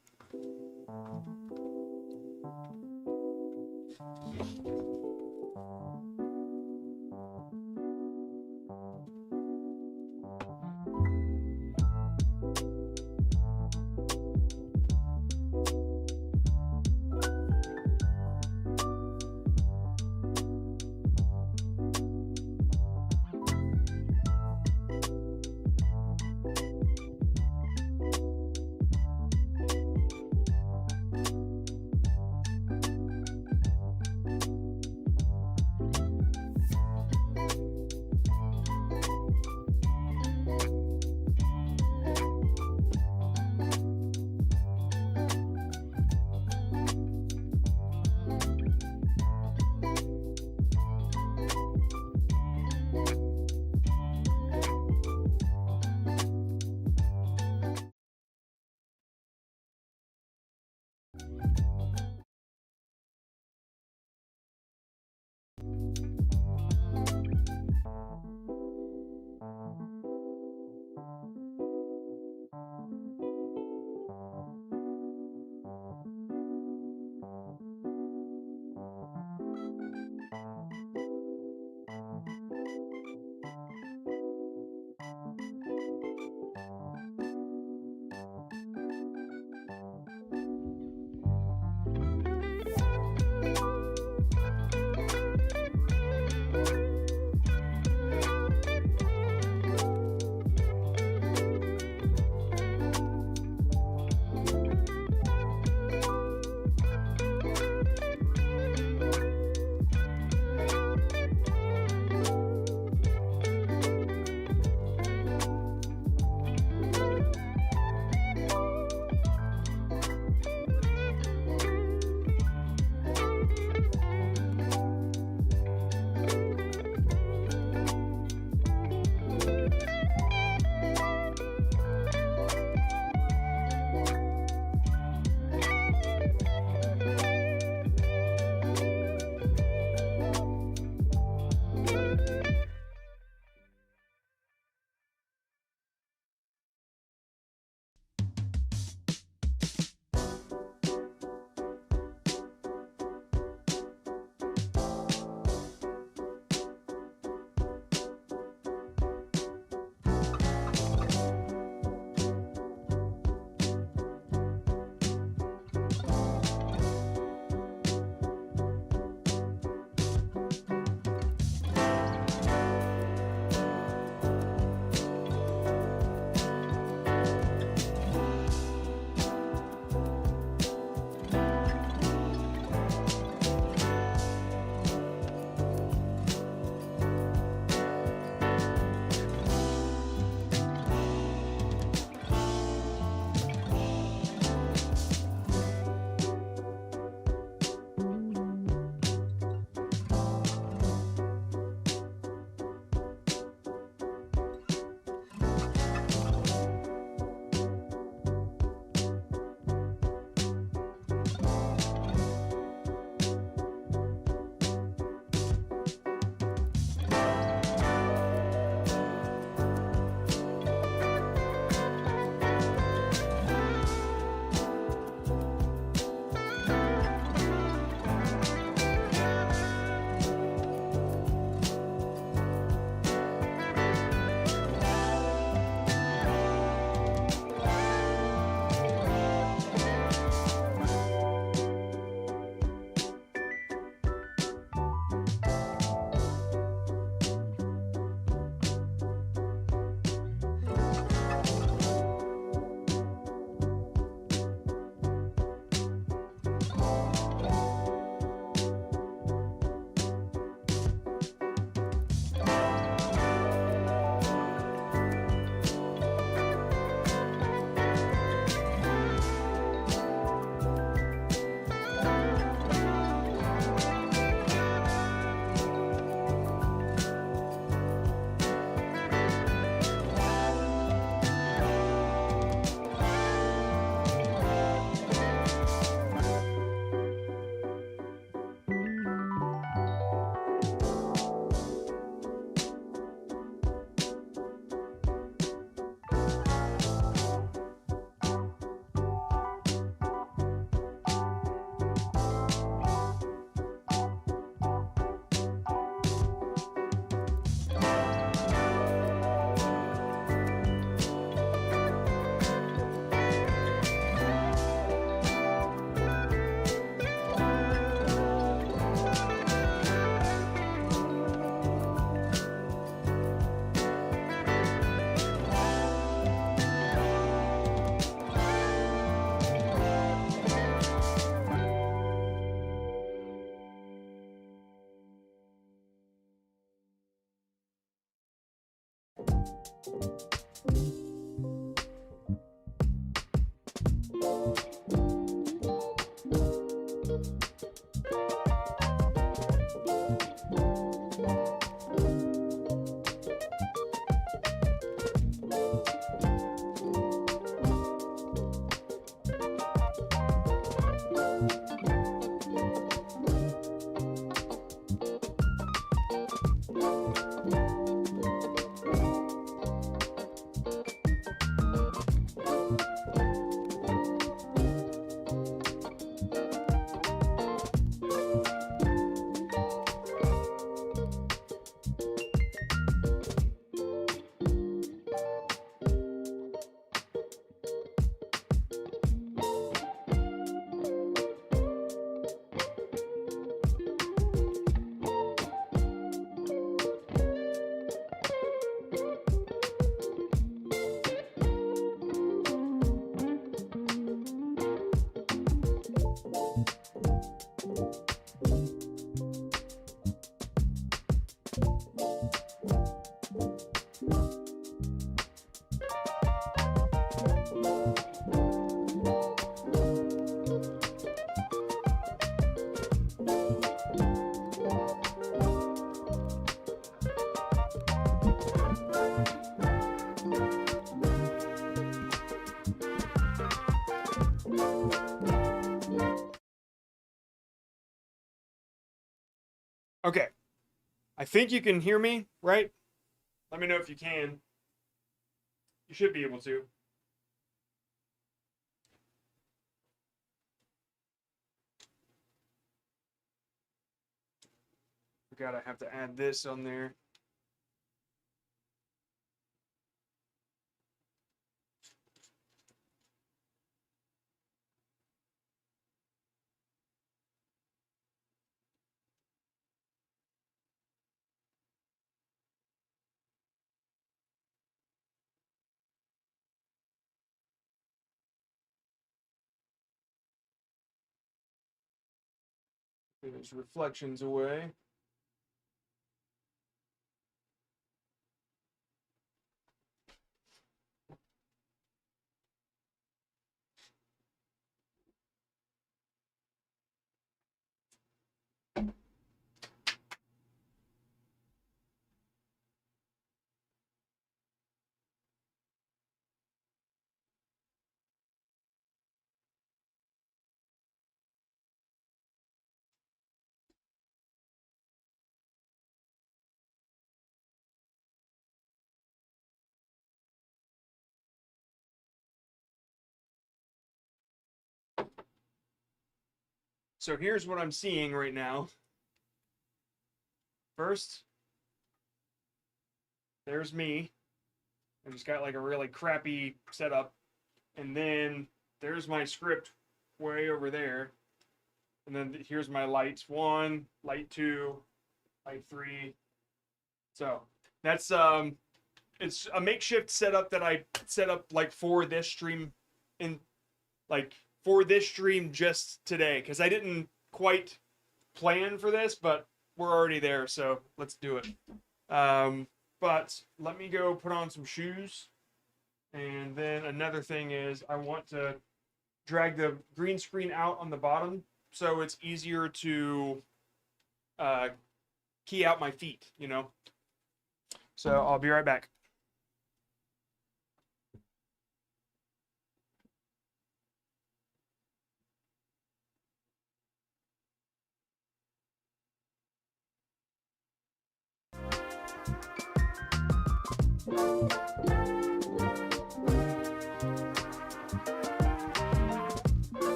Okay. I think you can hear me, right? Let me know if you can. You should be able to. Forgot I have to add this on there. There's reflections away. So here's what I'm seeing right now. First, there's me. I just got like a really crappy setup. And then there's my script way over there. And then here's my lights. 1, light 2, light 3. So that's it's a makeshift setup that I set up like for this stream just today, because I didn't quite plan for this, but we're already there, so let's do it. But let me go put on some shoes. And then another thing is I want to drag the green screen out on the bottom so it's easier to key out my feet, you know? So I'll be right back.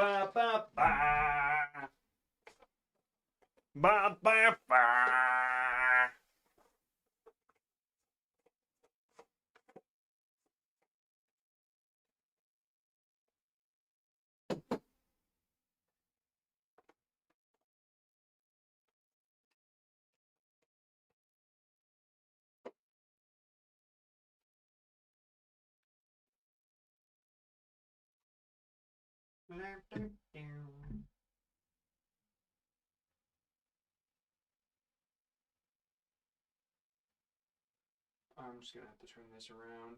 Ba ba ba. Ba ba ba. I'm just gonna have to turn this around.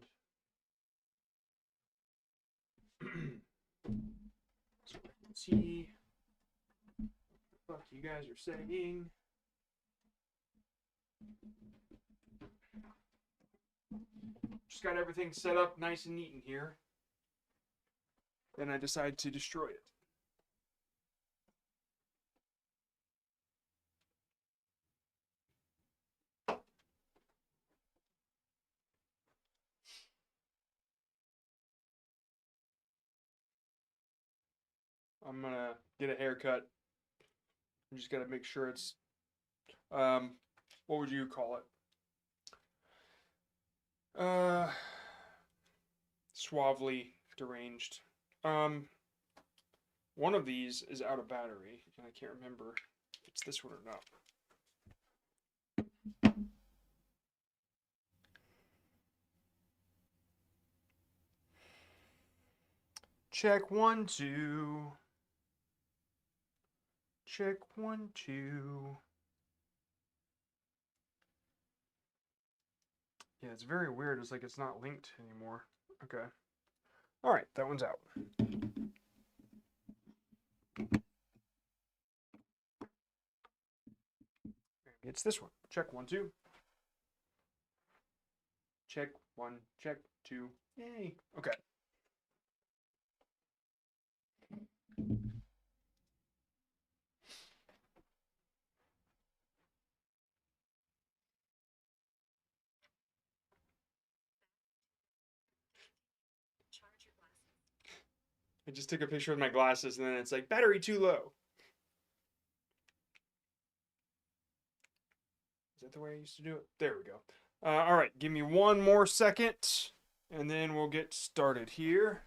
So I can see what the fuck you guys are saying. Just got everything set up nice and neat in here. Then I decide to destroy it. I'm gonna get a haircut. I'm just gotta make sure it's what would you call it? Suavely deranged. One of these is out of battery, and I can't remember if it's this one or not. Check 1, 2. Check 1, 2. Yeah, it's very weird. It's like it's not linked anymore. Okay. All right, that one's out. It's this one. Check 1, 2. Check 1, check 2. Yay. Okay. I just took a picture of my glasses and then it's like battery too low. Is that the way I used to do it? There we go. All right, give me one more second and then we'll get started here.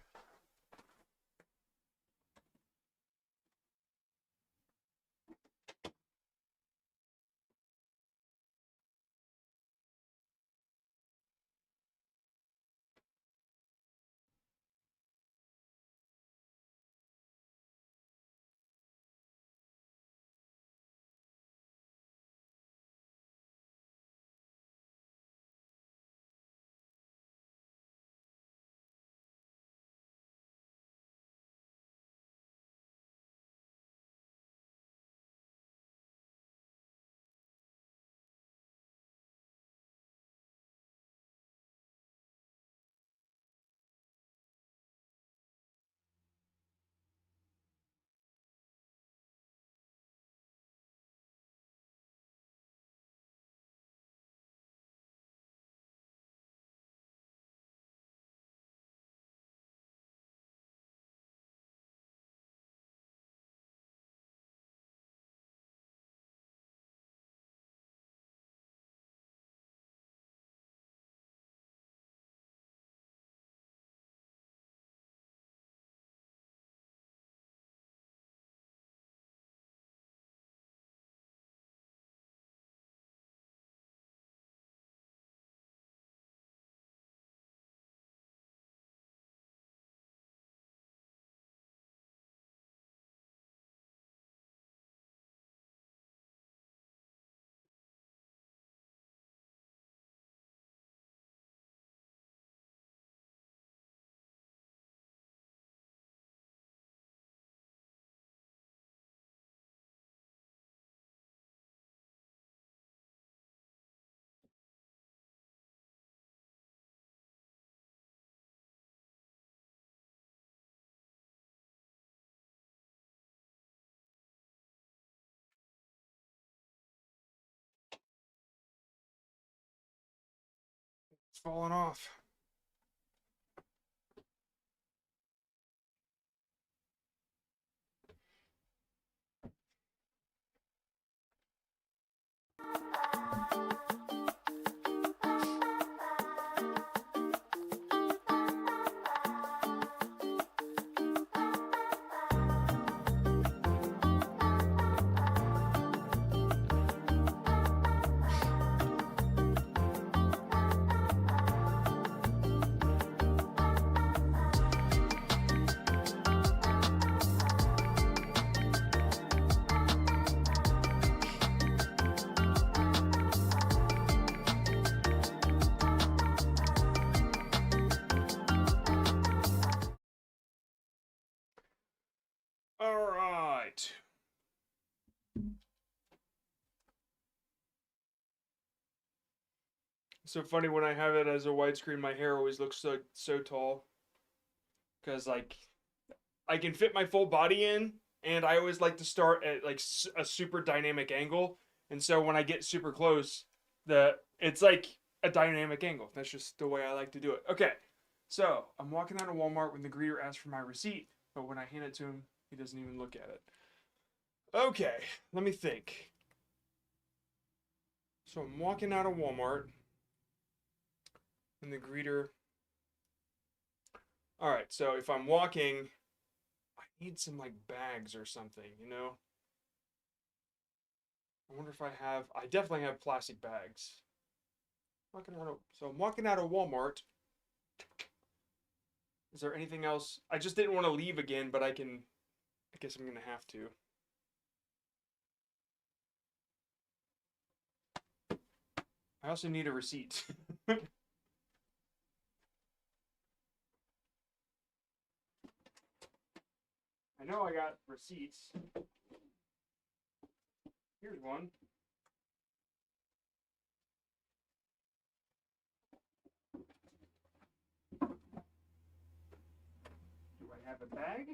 It's falling off. so funny when I have it as a widescreen, my hair always looks so tall. Because like, I can fit my full body in, and I always like to start at like a super dynamic angle. And so when I get super close, it's like a dynamic angle. That's just the way I like to do it. Okay, so I'm walking out of Walmart when the greeter asks for my receipt, but when I hand it to him, he doesn't even look at it. Okay, let me think. So I'm walking out of Walmart, and the greeter. All right, so if I'm walking, I need some like bags or something, you know? I wonder if I have. I definitely have plastic bags. So I'm walking out of Walmart. Is there anything else? I just didn't want to leave again, but I guess I'm gonna have to. I also need a receipt. I know I got receipts. Here's one. Do I have a bag?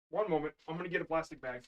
One moment. I'm gonna get a plastic bag.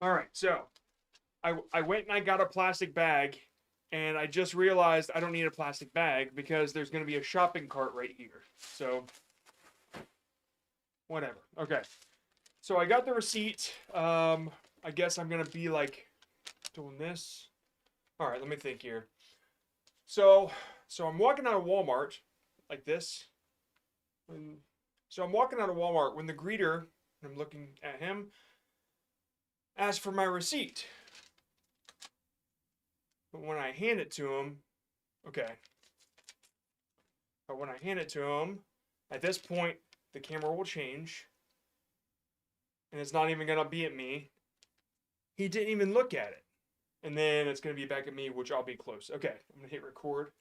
All right, so I went and I got a plastic bag, and I just realized I don't need a plastic bag because there's going to be a shopping cart right here. So, whatever. Okay. So I got the receipt. I guess I'm going to be like doing this. All right, let me think here. So I'm walking out of Walmart like this. So I'm walking out of Walmart when the greeter, I'm looking at him, asks for my receipt. But when I hand it to him, okay. But when I hand it to him, at this point, the camera will change. And it's not even going to be at me. He didn't even look at it. And then it's going to be back at me, which I'll be close. Okay, I'm going to hit record.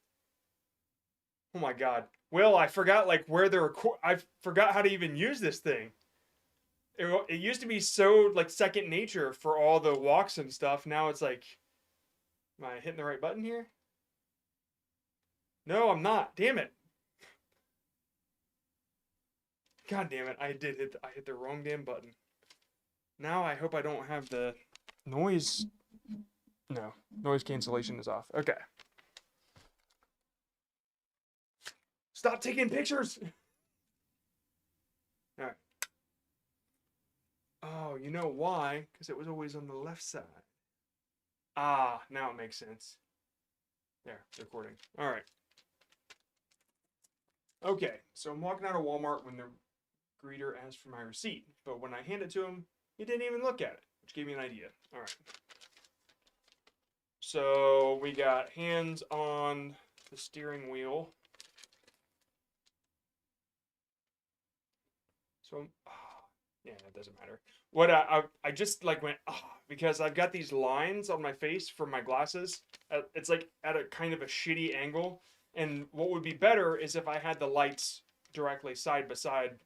Oh my god. Well, I forgot like where the record... I forgot how to even use this thing. It used to be so like second nature for all the walks and stuff. Now it's like... Am I hitting the right button here? No, I'm not. Damn it. God damn it. I hit the wrong damn button. Now I hope I don't have the noise. No, noise cancellation is off. Okay. Stop taking pictures. All right. Oh, you know why? Because it was always on the left side. Ah, now it makes sense. There, recording. All right. Okay, so I'm walking out of Walmart when the greeter asked for my receipt, but when I hand it to him, he didn't even look at it, which gave me an idea. All right. So we got hands on the steering wheel. So, yeah, it doesn't matter. What I just like went, because I've got these lines on my face from my glasses. It's like at a kind of a shitty angle. And what would be better is if I had the lights directly side by side,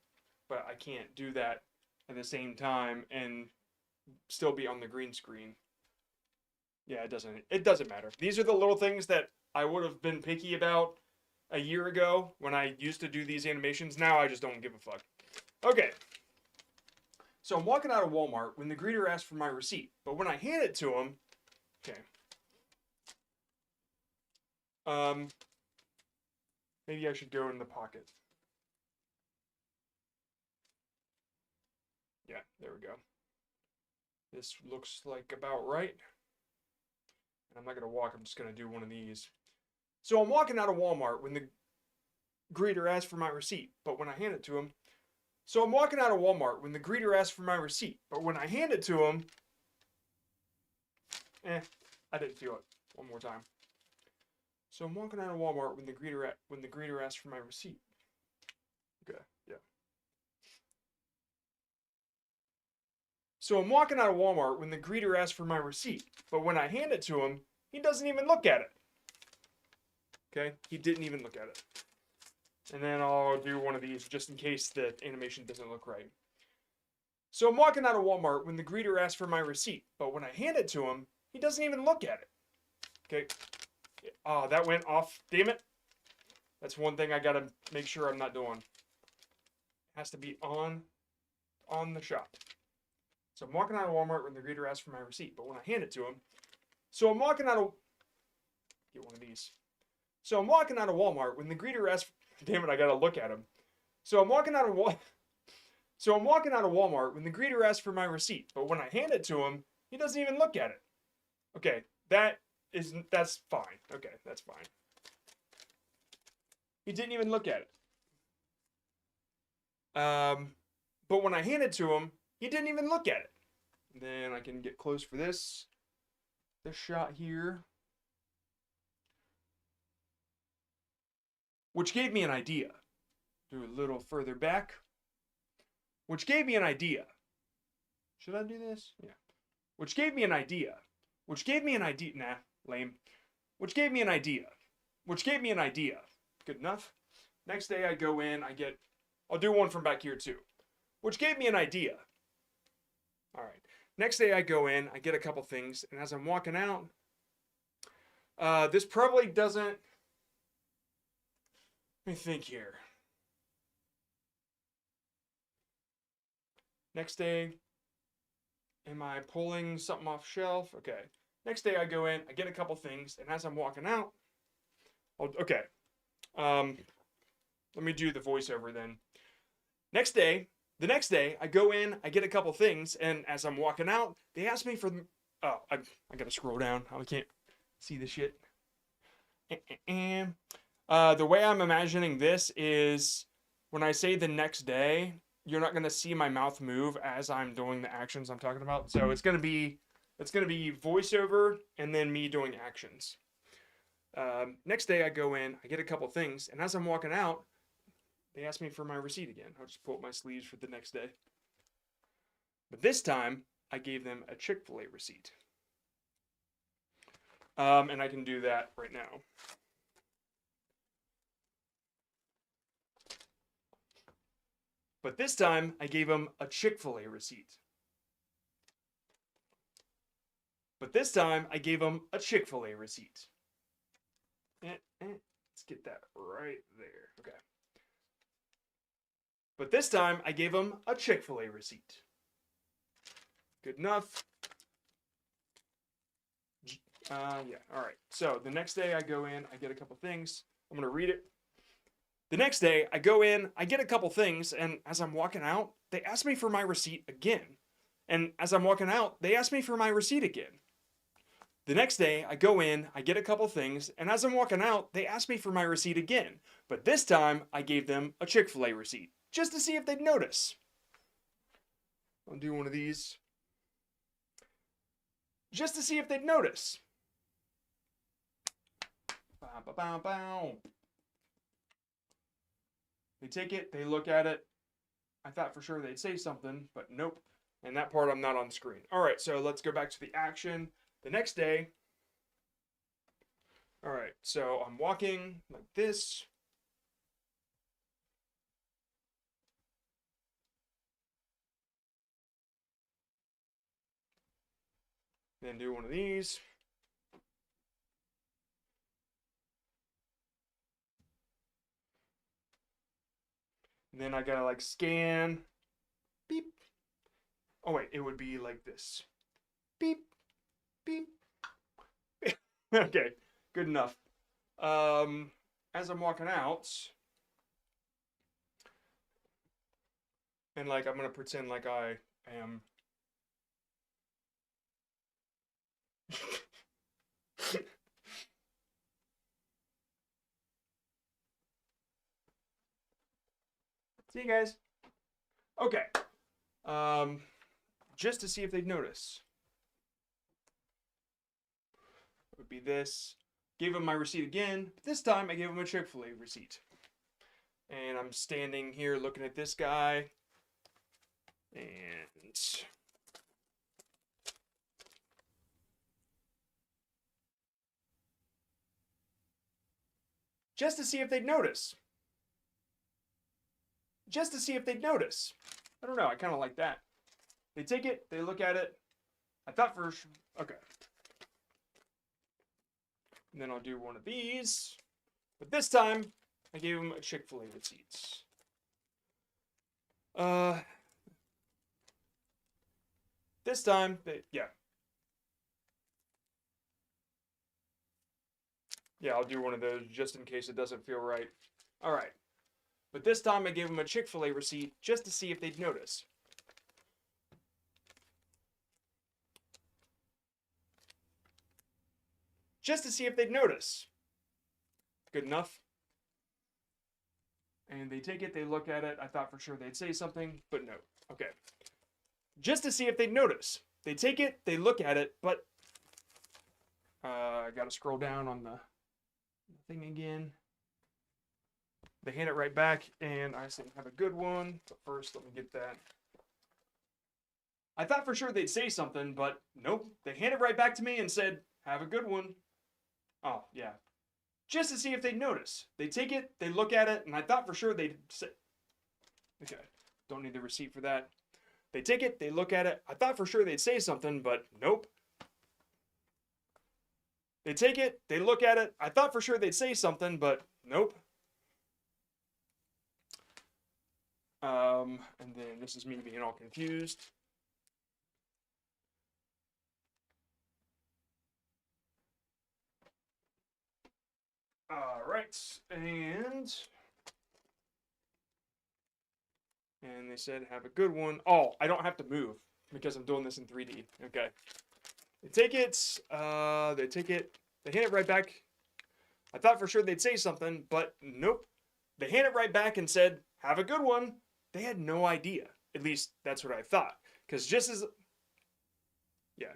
but I can't do that at the same time and still be on the green screen. Yeah, it doesn't matter. These are the little things that I would have been picky about a year ago when I used to do these animations. Now I just don't give a fuck. Okay. So I'm walking out of Walmart when the greeter asked for my receipt. But when I hand it to him, okay. Maybe I should go in the pocket. Yeah, there we go. This looks like about right. And I'm not going to walk, I'm just going to do one of these. So I'm walking out of Walmart when the greeter asks for my receipt, but when I hand it to him, so I'm walking out of Walmart when the greeter asks for my receipt, but when I hand it to him, I didn't feel it. One more time. So I'm walking out of Walmart when the greeter asks for my receipt. Okay, yeah. So I'm walking out of Walmart when the greeter asks for my receipt, but when I hand it to him, he doesn't even look at it. Okay, he didn't even look at it. And then I'll do one of these just in case the animation doesn't look right. So I'm walking out of Walmart when the greeter asks for my receipt, but when I hand it to him, he doesn't even look at it. Okay. Oh, that went off. Damn it. That's one thing I gotta make sure I'm not doing. It has to be on the shot. So I'm walking out of Walmart when the greeter asks for my receipt, but when I hand it to him, so I'm walking out of, get one of these. So I'm walking out of Walmart when the greeter asks, damn it, I gotta look at him. So I'm walking out of Walmart when the greeter asks for my receipt, but when I hand it to him, he doesn't even look at it. Okay, that's fine. Okay, that's fine. He didn't even look at it. But when I hand it to him, he didn't even look at it. Then I can get close for this shot here, which gave me an idea. Do a little further back, which gave me an idea. Should I do this? Yeah. Which gave me an idea. Nah, lame. Which gave me an idea. Good enough. Next day I go in, I'll do one from back here too. Which gave me an idea. All right. Next day I go in, I get a couple things, and as I'm walking out, this probably doesn't, let me think here. Next day, am I pulling something off shelf? Okay. Next day I go in, I get a couple things, and as I'm walking out, okay. Let me do the voiceover then. The next day, I go in, I get a couple things, and as I'm walking out, they ask me for the, oh, I gotta scroll down. I can't see the shit. The way I'm imagining this is when I say the next day, you're not gonna see my mouth move as I'm doing the actions I'm talking about. So it's gonna be voiceover and then me doing actions. Next day I go in, I get a couple things, and as I'm walking out, they ask me for my receipt again. I'll just pull up my sleeves for the next day. But this time, I gave them a Chick-fil-A receipt. And I can do that right now. But this time, I gave them a Chick-fil-A receipt. Let's get that right there. Okay. But this time, I gave him a Chick-fil-A receipt. Good enough. Yeah, all right. So the next day I go in, I get a couple things. I'm going to read it. The next day I go in, I get a couple things, and as I'm walking out, they ask me for my receipt again. And as I'm walking out, they ask me for my receipt again. The next day I go in, I get a couple things, and as I'm walking out, they ask me for my receipt again. But this time I gave them a Chick-fil-A receipt, just to see if they'd notice. I'll do one of these. Just to see if they'd notice. Bow, bow, bow, bow. They take it, they look at it. I thought for sure they'd say something, but nope. And that part I'm not on screen. All right, so let's go back to the action. The next day. All right, so I'm walking like this. Then do one of these. And then I gotta like scan. Beep. Oh wait, it would be like this. Beep. Beep. Okay, good enough. As I'm walking out, and like I'm gonna pretend like I am. See you guys. Okay. Just to see if they'd notice. It would be this. Gave him my receipt again. But this time I gave him a Chick-fil-A receipt. And I'm standing here looking at this guy. And just to see if they'd notice. Just to see if they'd notice. I don't know. I kind of like that. They take it. They look at it. I thought first. Okay. And then I'll do one of these. But this time, I gave him a Chick-fil-A receipt. This time, yeah. Yeah, I'll do one of those just in case it doesn't feel right. All right. But this time I gave them a Chick-fil-A receipt just to see if they'd notice. Just to see if they'd notice. Good enough. And they take it, they look at it. I thought for sure they'd say something, but no. Okay. Just to see if they'd notice. They take it, they look at it, but I gotta scroll down on the thing again. They hand it right back, and I said, have a good one. But first, let me get that. I thought for sure they'd say something, but nope. They hand it right back to me and said, have a good one. Oh, yeah. Just to see if they'd notice. They take it, they look at it, and I thought for sure they'd say... Okay, don't need the receipt for that. They take it, they look at it. I thought for sure they'd say something, but nope. They take it, they look at it. I thought for sure they'd say something, but nope. And then this is me being all confused. All right, and they said, have a good one. Oh, I don't have to move because I'm doing this in 3D. Okay. They take it, they hand it right back. I thought for sure they'd say something, but nope. They hand it right back and said, have a good one. They had no idea. At least that's what I thought. Because just as... Yeah.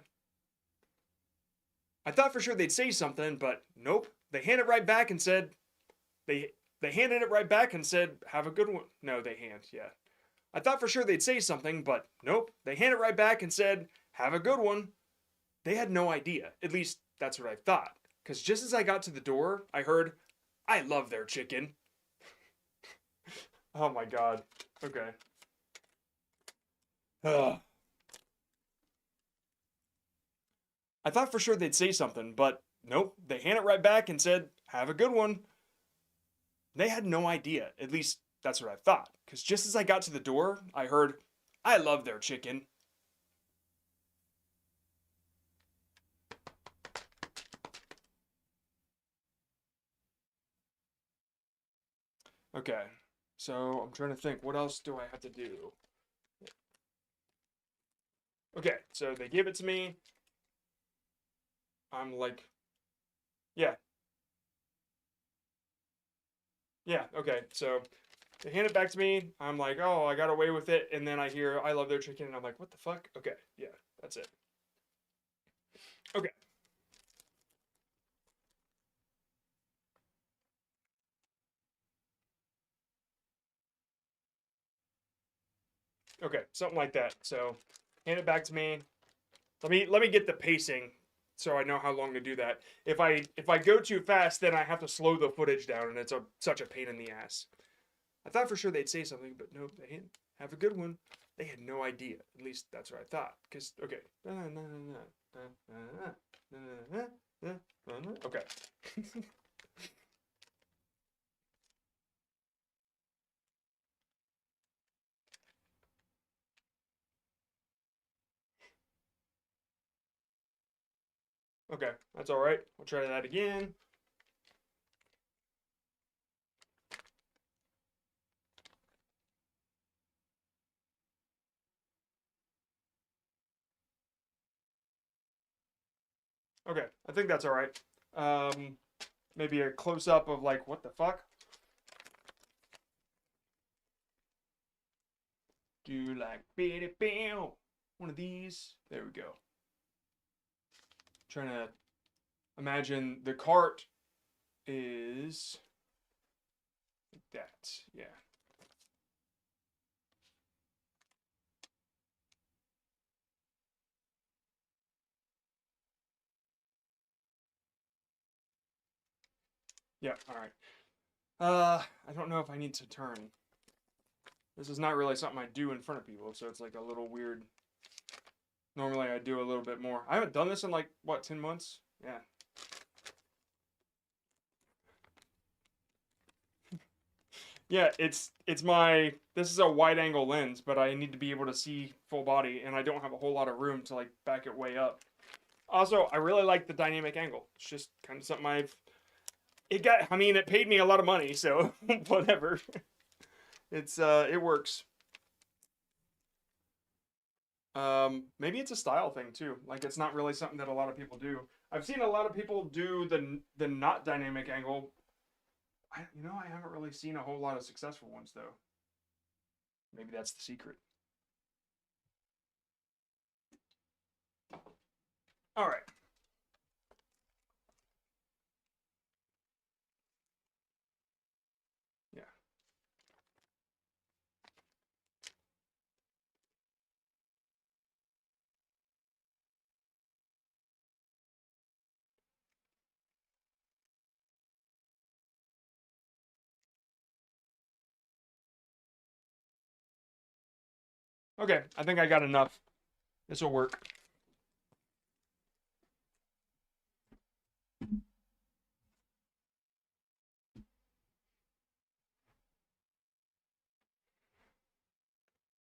I thought for sure they'd say something, but nope. They hand it right back and said... They handed it right back and said, have a good one. No, they hand, yeah. I thought for sure they'd say something, but nope. They hand it right back and said, have a good one. They had no idea. At least that's what I thought. Because just as I got to the door, I heard, I love their chicken. Oh my god. Okay. Ugh. I thought for sure they'd say something, but nope. They hand it right back and said, have a good one. They had no idea. At least that's what I thought. Because just as I got to the door, I heard, I love their chicken. Okay. So I'm trying to think, what else do I have to do? Okay, so they give it to me. I'm like, yeah. Yeah, okay, so they hand it back to me. I'm like, oh, I got away with it. And then I hear, I love their chicken. And I'm like, what the fuck? Okay, yeah, that's it. Okay. Okay, something like that. So hand it back to me. Let me get the pacing so I know how long to do that. If I go too fast, then I have to slow the footage down, and it's such a pain in the ass. I thought for sure they'd say something, but nope, they didn't. Have a good one. They had no idea. At least that's what I thought. Cause okay. Okay. Okay, that's all right. We'll try that again. Okay, I think that's all right. Maybe a close up of like what the fuck. Do like bitty bam. One of these. There we go. Trying to imagine the cart is like that. Yeah. Yeah, all right. I don't know if I need to turn. This is not really something I do in front of people, so it's like a little weird. Normally I do a little bit more. I haven't done this in like, what, 10 months? Yeah. Yeah, it's my, this is a wide angle lens, but I need to be able to see full body, and I don't have a whole lot of room to like back it way up. Also, I really like the dynamic angle. It's just kind of something it paid me a lot of money, so whatever. It works. Maybe it's a style thing too. Like it's not really something that a lot of people do. I've seen a lot of people do the not dynamic angle. I haven't really seen a whole lot of successful ones though. Maybe that's the secret. All right. Yeah. Okay, I think I got enough. This will work.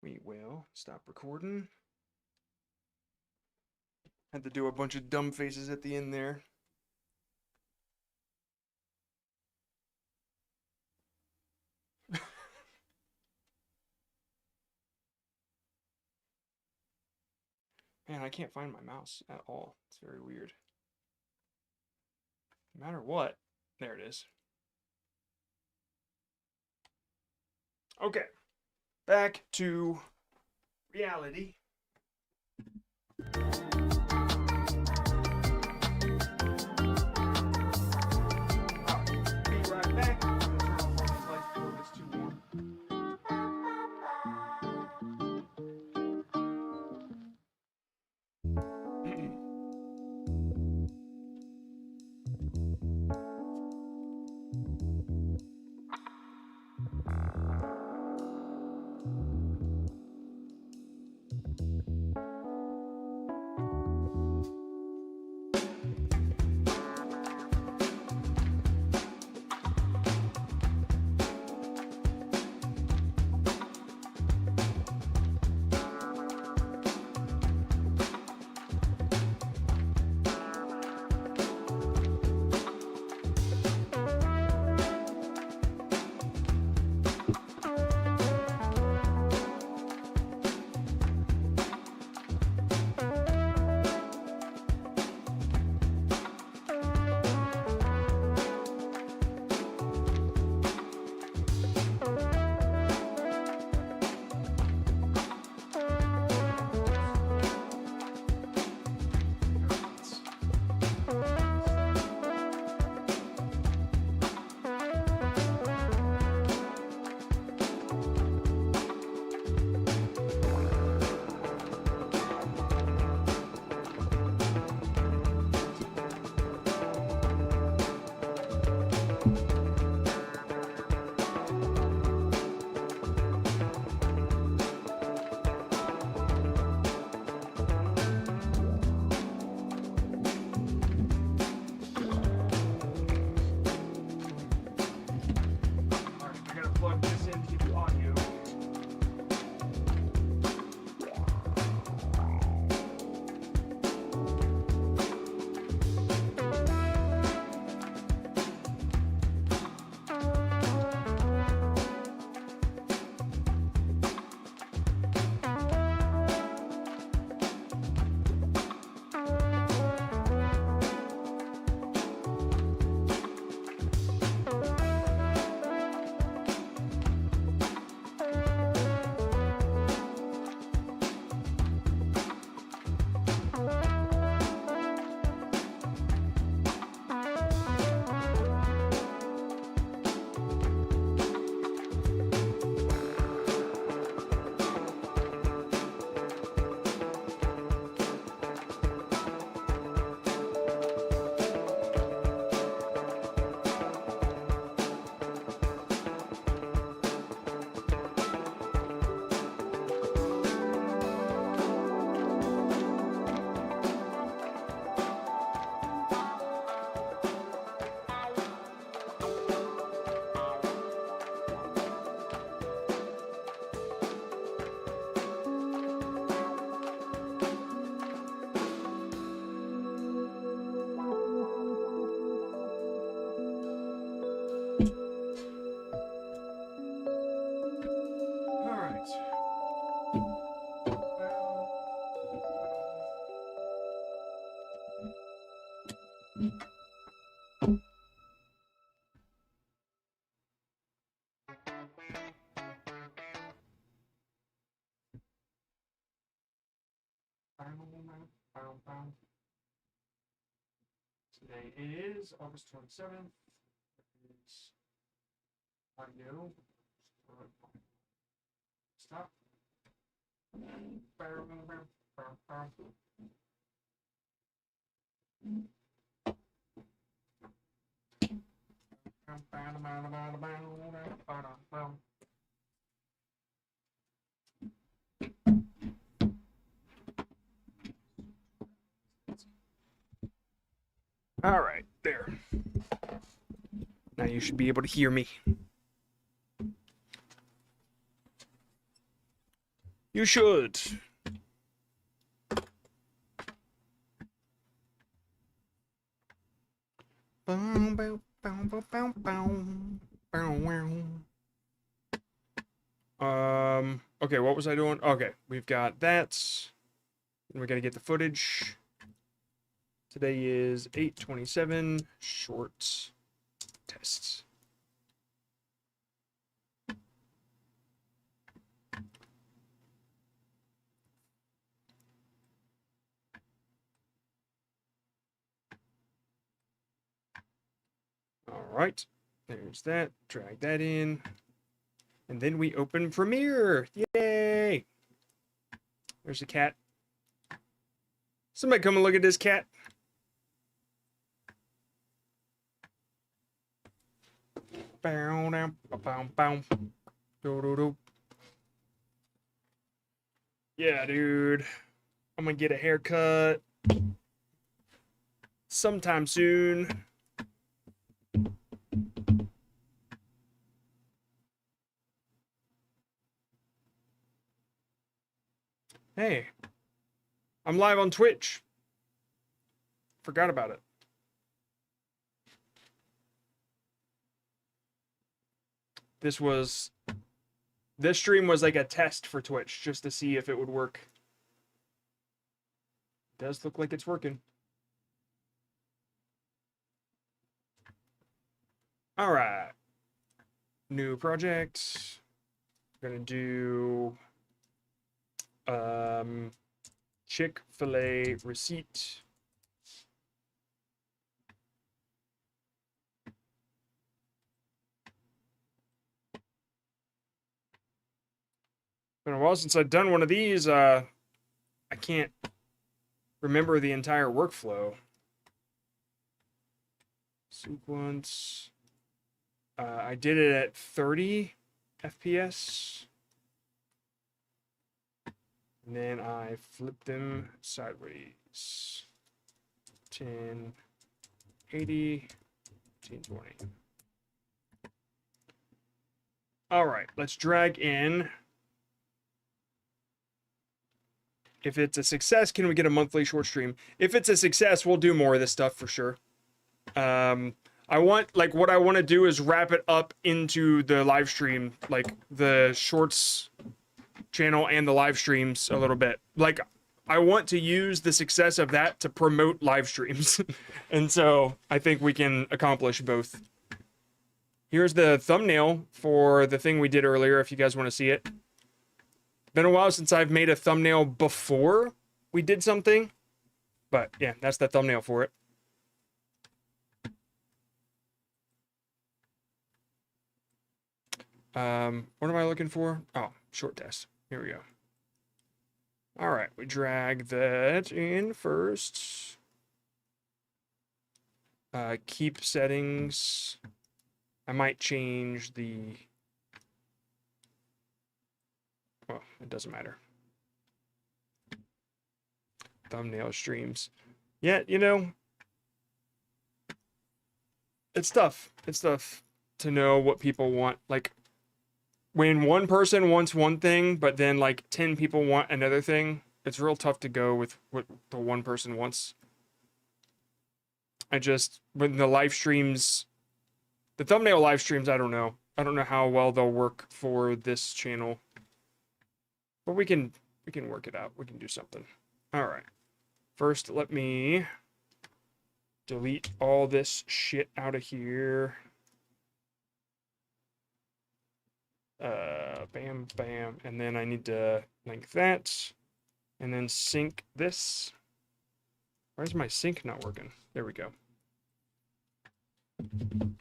We will stop recording. Had to do a bunch of dumb faces at the end there. Man, I can't find my mouse at all. It's very weird. No matter what, there it is. Okay, back to reality. Be right back. I'm gonna turn off all these lights before it gets too warm. Today is August 27th. It's audio. Stop. All right, there. Now you should be able to hear me. You should. Okay, what was I doing? Okay, we've got that. And we gotta get the footage. Today is 8/27, short tests. All right, there's that. Drag that in. And then we open Premiere. Yay! There's a cat. Somebody come and look at this cat. Yeah, dude. I'm gonna get a haircut sometime soon. Hey, I'm live on Twitch. Forgot about it. This stream was like a test for Twitch just to see if it would work. It does look like it's working. All right. New project. We're gonna do Chick-fil-A receipt. Been a while since I've done one of these. I can't remember the entire workflow. Sequence. I did it at 30 FPS. And then I flipped them sideways. 10, 80, 1020. All right, let's drag in. If it's a success, can we get a monthly short stream? If it's a success, we'll do more of this stuff for sure. What I want to do is wrap it up into the live stream, like the shorts channel and the live streams a little bit. Like, I want to use the success of that to promote live streams. And so I think we can accomplish both. Here's the thumbnail for the thing we did earlier, if you guys want to see it. Been a while since I've made a thumbnail before we did something. But yeah, that's the thumbnail for it. What am I looking for? Oh, short test. Here we go. All right, we drag that in first. Keep settings. I might change the... Well, it doesn't matter. Thumbnail streams. Yeah, you know, it's tough. It's tough to know what people want. Like, when one person wants one thing, but then like 10 people want another thing, it's real tough to go with what the one person wants. When the live streams, the thumbnail live streams, I don't know. I don't know how well they'll work for this channel. But we can work it out. We can do something. All right. First, let me delete all this shit out of here. Bam, bam. And then I need to link that. And then sync this. Why is my sync not working? There we go. Am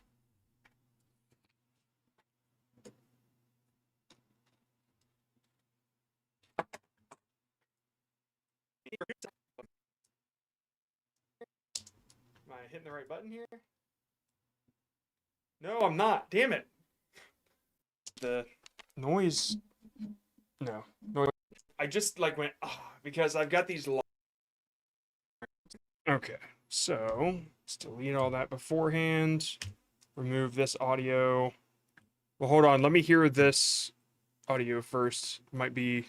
I hitting the right button here? No, I'm not. Damn it. The noise. No. Noise. I just like went, because I've got these. Okay. So, let's delete all that beforehand. Remove this audio. Well, hold on. Let me hear this audio first. Might be.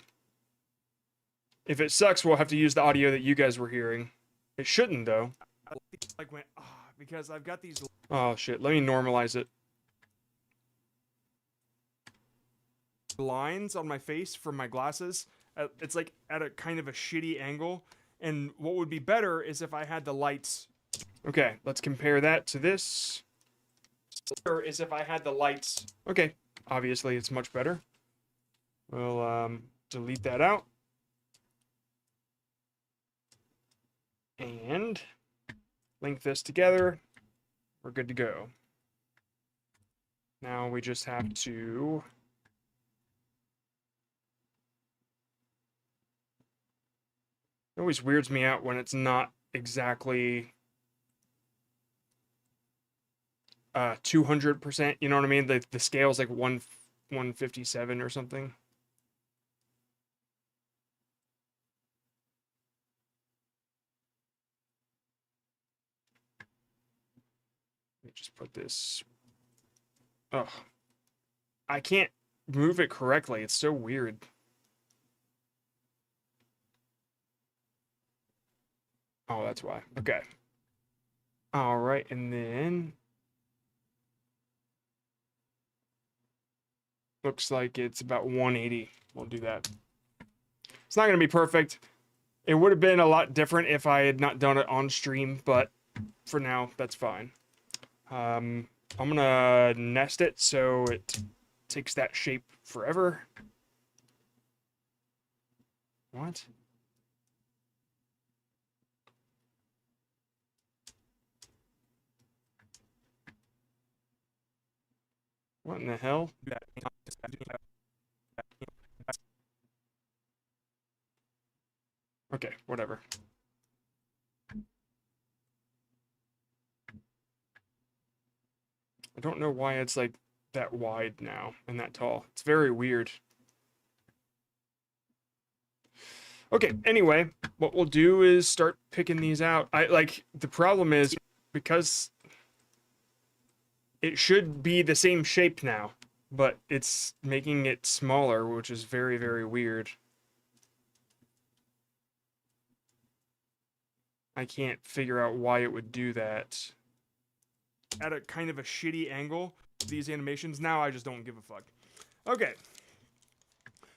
If it sucks, we'll have to use the audio that you guys were hearing. It shouldn't, though. Like went, because I've got these. Oh, shit. Let me normalize it. Lines on my face from my glasses. It's like at a kind of a shitty angle. And what would be better is if I had the lights. Okay, let's compare that to this. Is if I had the lights. Okay, obviously it's much better. We'll delete that out. And link this together. We're good to go. Now we just have to. It always weirds me out when it's not exactly 200%, you know what I mean? The scale's like 157 or something. Let me just put this. Oh, I can't move it correctly. It's so weird. Oh, that's why. Okay. All right, and then looks like it's about 180. We'll do that. It's not going to be perfect. It would have been a lot different if I had not done it on stream, but for now, that's fine. I'm going to nest it so it takes that shape forever. What? What in the hell? Okay, whatever. I don't know why it's like that wide now and that tall. It's very weird. Okay, anyway, what we'll do is start picking these out. The problem is because it should be the same shape now, but it's making it smaller, which is very, very weird. I can't figure out why it would do that. At a kind of a shitty angle, these animations, now I just don't give a fuck. Okay.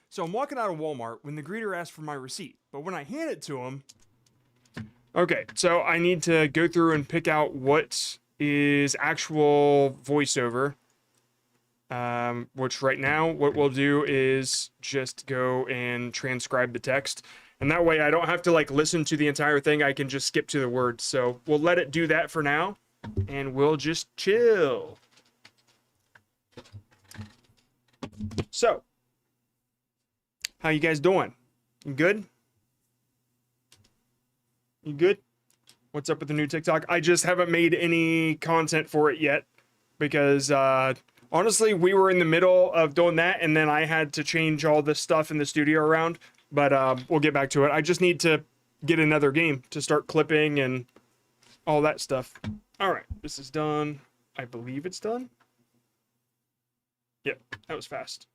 So I'm walking out of Walmart when the greeter asks for my receipt, but when I hand it to him... Okay, so I need to go through and pick out what is actual voiceover. Which right now, what we'll do is just go and transcribe the text. And that way I don't have to like listen to the entire thing. I can just skip to the words. So we'll let it do that for now. And we'll just chill. So, how you guys doing? You good? You good? What's up with the new TikTok? I just haven't made any content for it yet because honestly, we were in the middle of doing that and then I had to change all this stuff in the studio around, but we'll get back to it. I just need to get another game to start clipping and all that stuff. All right, this is done. I believe it's done. Yep, that was fast.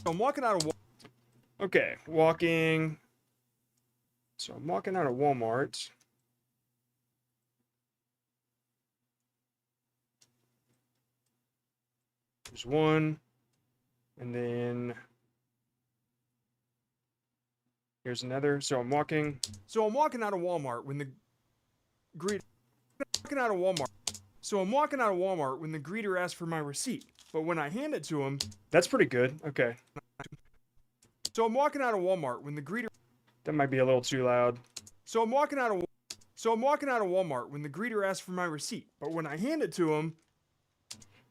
I'm walking out of... Okay, walking. So I'm walking out of Walmart. There's one. And then here's another. So I'm walking out of Walmart when the greeter asks for my receipt. But when I hand it to him, that's pretty good. Okay. So I'm walking out of Walmart when the greeter... That might be a little too loud. So I'm walking out of... So I'm walking out of Walmart when the greeter asks for my receipt, but when I hand it to him...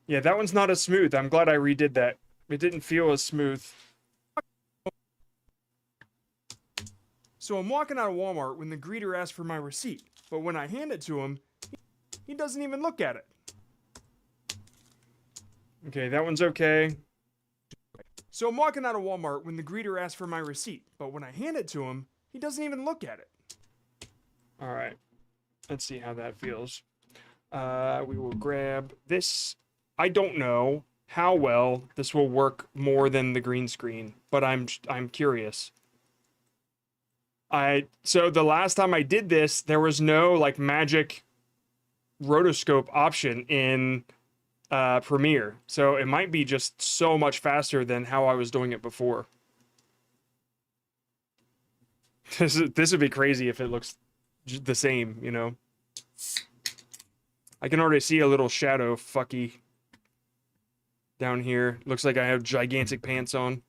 Yeah, that one's not as smooth. I'm glad I redid that. It didn't feel as smooth. So I'm walking out of Walmart when the greeter asks for my receipt, but when I hand it to him, he doesn't even look at it. Okay, that one's okay. So I'm walking out of Walmart when the greeter asks for my receipt, but when I hand it to him, he doesn't even look at it. All right, let's see how that feels. We will grab this. I don't know how well this will work more than the green screen, but I'm curious. So the last time I did this, there was no like magic rotoscope option in Premiere, so it might be just so much faster than how I was doing it before. This would be crazy if it looks the same, you know. I can already see a little shadow fucky down here. Looks like I have gigantic pants on.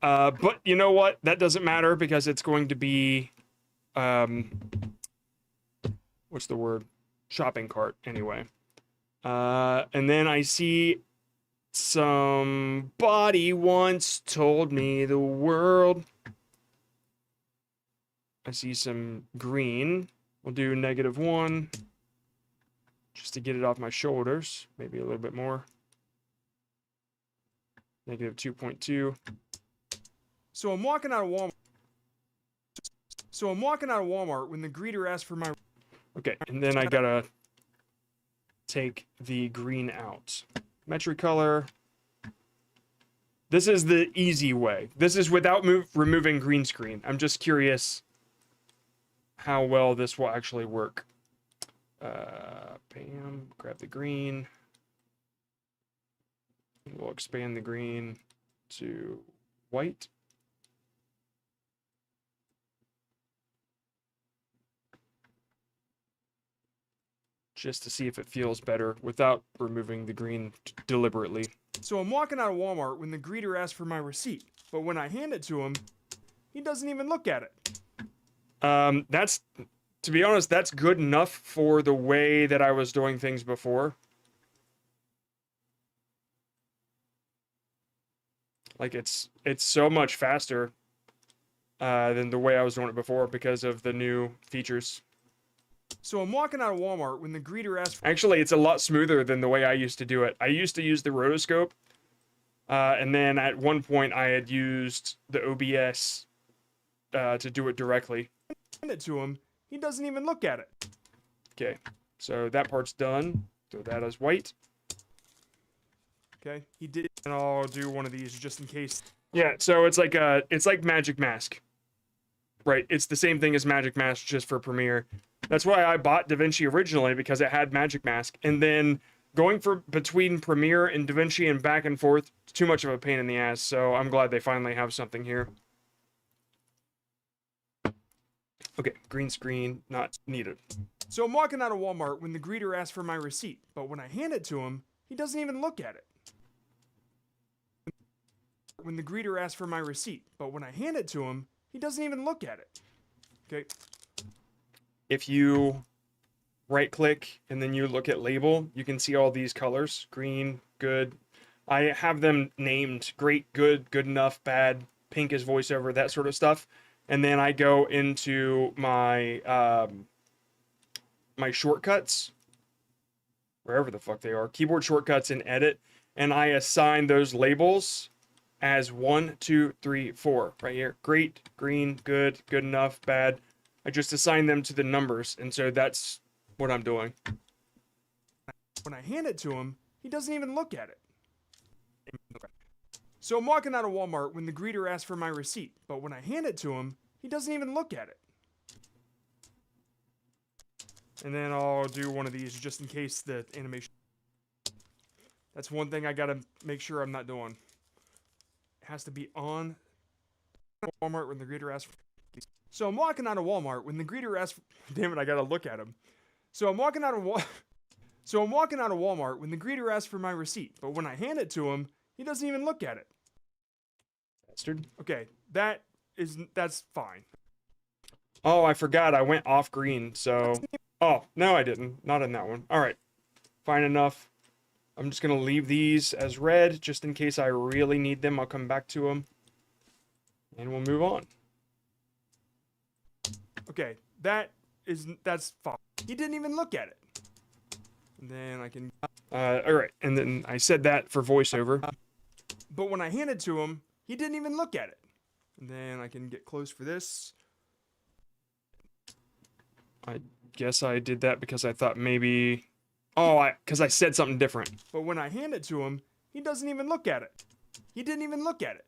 But you know what? That doesn't matter because it's going to be, what's the word? Shopping cart, anyway. And then I see somebody once told me the world. I see some green. We'll do -1. Just to get it off my shoulders. Maybe a little bit more. -2.2. So I'm walking out of Walmart. When the greeter asks for my... Okay, and then I gotta take the green out. Metric color. This is the easy way. This is without removing green screen. I'm just curious how well this will actually work. Bam, grab the green. We'll expand the green to white. Just to see if it feels better without removing the green deliberately. So I'm walking out of Walmart when the greeter asks for my receipt, but when I hand it to him, he doesn't even look at it. That's, to be honest, that's good enough for the way that I was doing things before. Like it's so much faster than the way I was doing it before because of the new features. So I'm walking out of Walmart when the greeter asks... Actually, it's a lot smoother than the way I used to do it. I used to use the rotoscope, and then at one point I had used the OBS to do it directly. Hand it to him, he doesn't even look at it. Okay, so that part's done. Throw that as white. Okay, he did, and I'll do one of these just in case. Yeah, so it's like Magic Mask. Right, it's the same thing as Magic Mask just for Premiere. That's why I bought DaVinci originally, because it had Magic Mask. And then going between Premiere and DaVinci and back and forth, it's too much of a pain in the ass. So I'm glad they finally have something here. Okay, green screen, not needed. So I'm walking out of Walmart when the greeter asks for my receipt. But when I hand it to him, he doesn't even look at it. When the greeter asks for my receipt. But when I hand it to him, he doesn't even look at it. Okay. If you right-click and then you look at label, you can see all these colors. Green, good. I have them named great, good, good enough, bad, pink is voiceover, that sort of stuff. And then I go into my my shortcuts, wherever the fuck they are, keyboard shortcuts and edit, and I assign those labels as 1, 2, 3, 4 right here. Great, green, good, good enough, bad. I just assign them to the numbers, and so that's what I'm doing. When I hand it to him, he doesn't even look at it. So I'm walking out of Walmart when the greeter asks for my receipt, but when I hand it to him, he doesn't even look at it. And then I'll do one of these just in case the animation... That's one thing I gotta make sure I'm not doing. It has to be on Walmart when the greeter asks for... So I'm walking out of Walmart when the greeter asks for... Damn it, I gotta look at him. So I'm walking out of Walmart when the greeter asks for my receipt, but when I hand it to him, he doesn't even look at it. Bastard. Okay, that's fine. Oh, I forgot. I went off green, so... Oh, no, I didn't. Not in that one. All right. Fine enough. I'm just going to leave these as red, just in case I really need them. I'll come back to them. And we'll move on. Okay, that's fine. He didn't even look at it. And then I can... All right. And then I said that for voiceover. But when I handed it to him, he didn't even look at it. And then I can get close for this. I guess I did that because I thought maybe... Oh, because I said something different. But when I hand it to him, he doesn't even look at it. He didn't even look at it.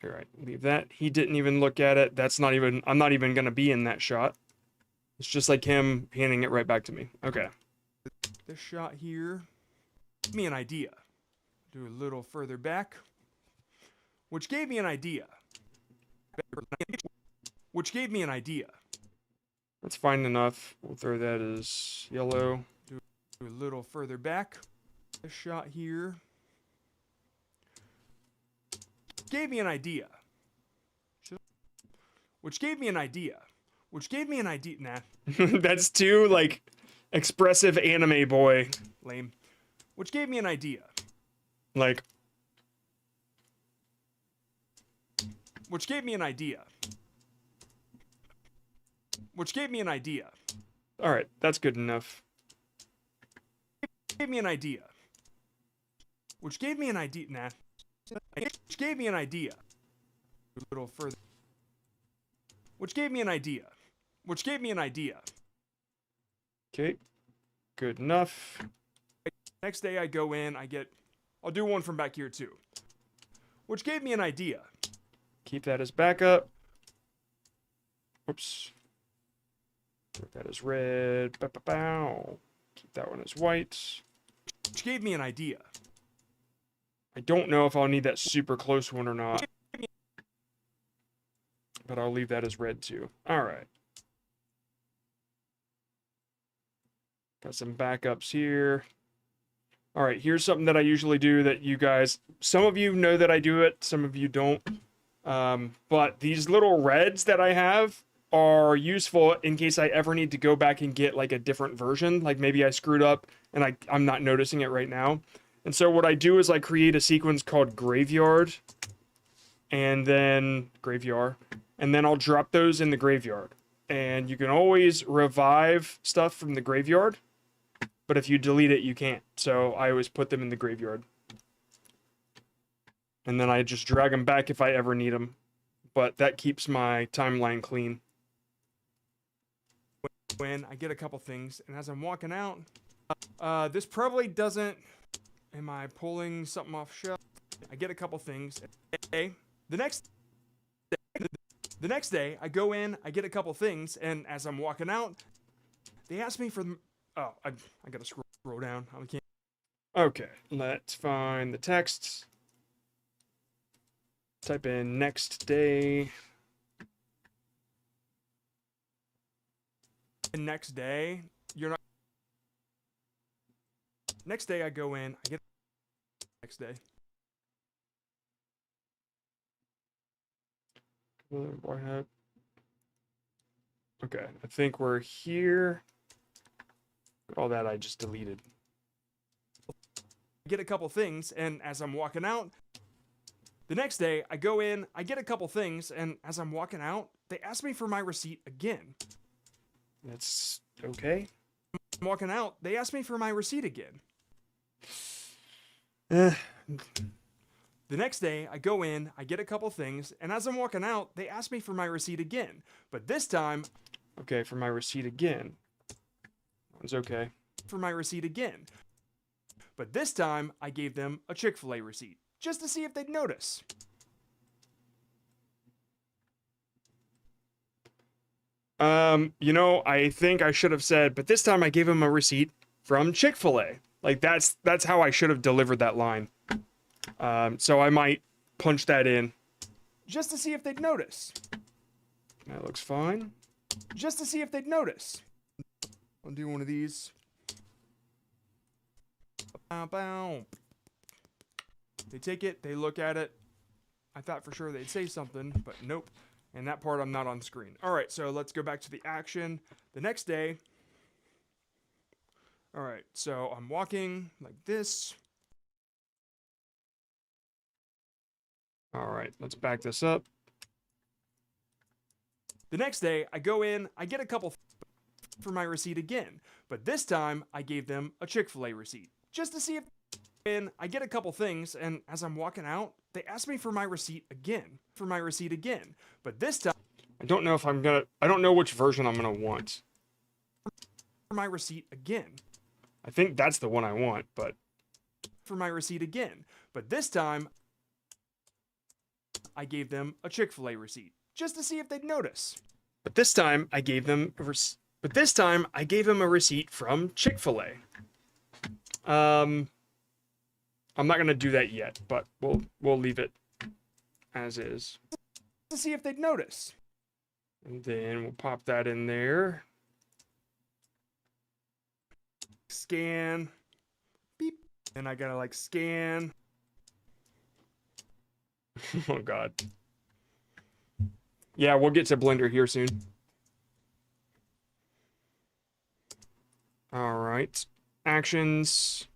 All right, leave that. He didn't even look at it. That's not even... I'm not even going to be in that shot. It's just like him handing it right back to me. Okay. This shot here, gave me an idea. Do a little further back, which gave me an idea. Which gave me an idea. That's fine enough. We'll throw that as yellow. Do a little further back. This shot here gave me an idea. Which gave me an idea. Which gave me an idea. Nah, That's too, like, expressive anime boy. lame. Which gave me an idea. Like, Which gave me an idea. Which gave me an idea. all right, that's good enough. Gave me an idea. Which gave me an idea. Nah. Which gave me an idea. A little further. Which gave me an idea. Which gave me an idea. Okay, good enough. Next day I go in, I'll do one from back here too. Which gave me an idea. Keep that as backup. Whoops. Put that as red. Bow. Keep that one as white. Which gave me an idea. I don't know if I'll need that super close one or not. But I'll leave that as red too. All right. Got some backups here. All right, here's something that I usually do that you guys, some of you know that I do it, some of you don't. But these little reds that I have are useful in case I ever need to go back and get like a different version. Like maybe I screwed up and I'm not noticing it right now. And so what I do is I create a sequence called graveyard and then I'll drop those in the graveyard. And you can always revive stuff from the graveyard, but if you delete it, you can't. So I always put them in the graveyard. And then I just drag them back if I ever need them. But that keeps my timeline clean. When I get a couple things, and as I'm walking out, this probably doesn't... Am I pulling something off shelf? I get a couple things. Okay. The next day, I go in, I get a couple things, and as I'm walking out, they ask me for... Oh, I gotta scroll down. I can't... Okay, let's find the text. Type in next day. The next day, you're not... Next day, I go in, I get... Next day. Why not? Okay, I think we're here. All that I just deleted. I get a couple things, and as I'm walking out, the next day, I go in, I get a couple things, and as I'm walking out, they ask me for my receipt again. That's okay. I'm walking out, they ask me for my receipt again. The next day, I go in, I get a couple things, and as I'm walking out, they ask me for my receipt again. But this time... Okay, for my receipt again. That one's okay. For my receipt again. But this time, I gave them a Chick-fil-A receipt, just to see if they'd notice. You know, I think I should have said, but this time I gave him a receipt from Chick-fil-A. Like, that's how I should have delivered that line. So I might punch that in. Just to see if they'd notice. That looks fine. Just to see if they'd notice. I'll do one of these. Bow, bow. They take it, they look at it. I thought for sure they'd say something, but nope. And that part I'm not on screen. All right, so let's go back to the action. The next day. All right, so I'm walking like this. All right, let's back this up. The next day, I go in, I get a couple for my receipt again, but this time I gave them a Chick-fil-A receipt just to see if I get a couple things, and as I'm walking out, they ask me for my receipt again, but this time I don't know if I don't know which version I'm gonna want. For my receipt again. I think that's the one I want, but for my receipt again, but this time I gave them a Chick-fil-A receipt just to see if they'd notice. But this time I gave them a receipt from Chick-fil-A. I'm not gonna do that yet, but we'll leave it as is to see if they'd notice. And then we'll pop that in there. Scan. Beep. And I gotta like scan. Oh god. Yeah, we'll get to Blender here soon. All right. Actions.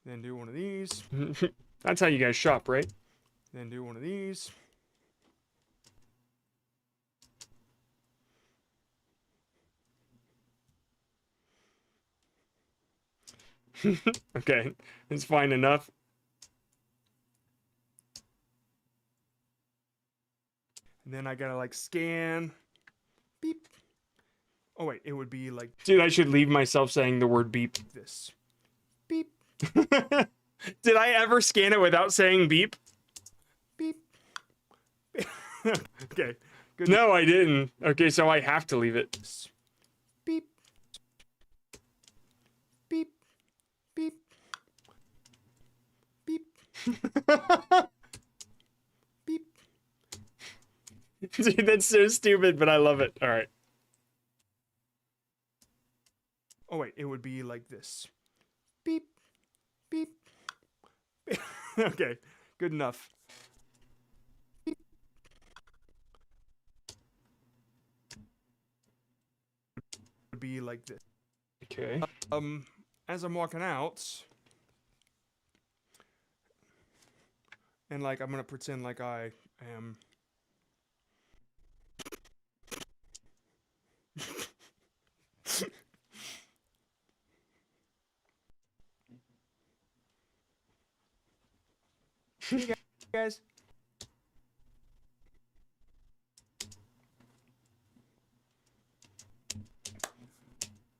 Then do one of these. That's how you guys shop, right? Then do one of these. Okay, it's fine enough. And then I gotta like scan. Beep. Oh wait, it would be like... Dude, I should leave myself saying the word beep. This. Beep. Did I ever scan it without saying beep? Beep. Okay. Good. No, I didn't. Okay, so I have to leave it. Beep. Beep. Beep. Beep. Beep. Dude, that's so stupid, but I love it. All right. Oh, wait, it would be like this. Beep. Beep. Okay, good enough. Beep. Would be like this. Okay. As I'm walking out, and like I'm gonna pretend like I am. Hey guys.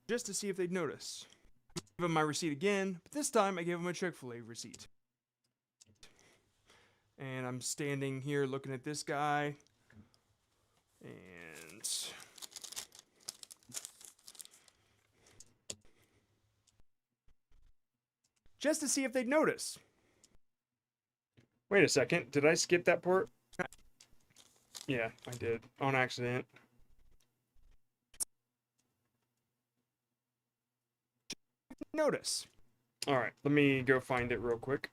Just to see if they'd notice. I gave them my receipt again, but this time I gave them a Chick-fil-A receipt. And I'm standing here looking at this guy. And... just to see if they'd notice. Wait a second, did I skip that part? Yeah, I did, on accident. Notice. All right, let me go find it real quick.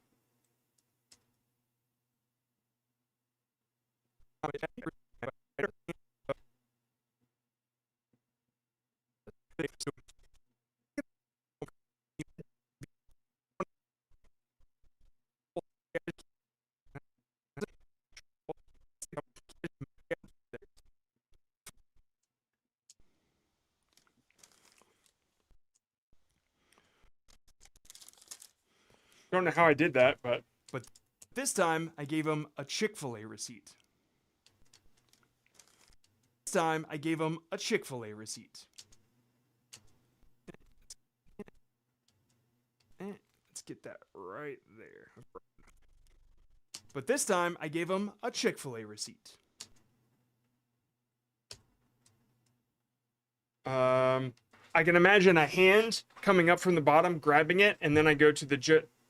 Don't know how I did that, but this time I gave him a Chick-fil-A receipt. This time I gave him a Chick-fil-A receipt. Let's get that right there. But this time I gave him a Chick-fil-A receipt. I can imagine a hand coming up from the bottom, grabbing it, and then I go to the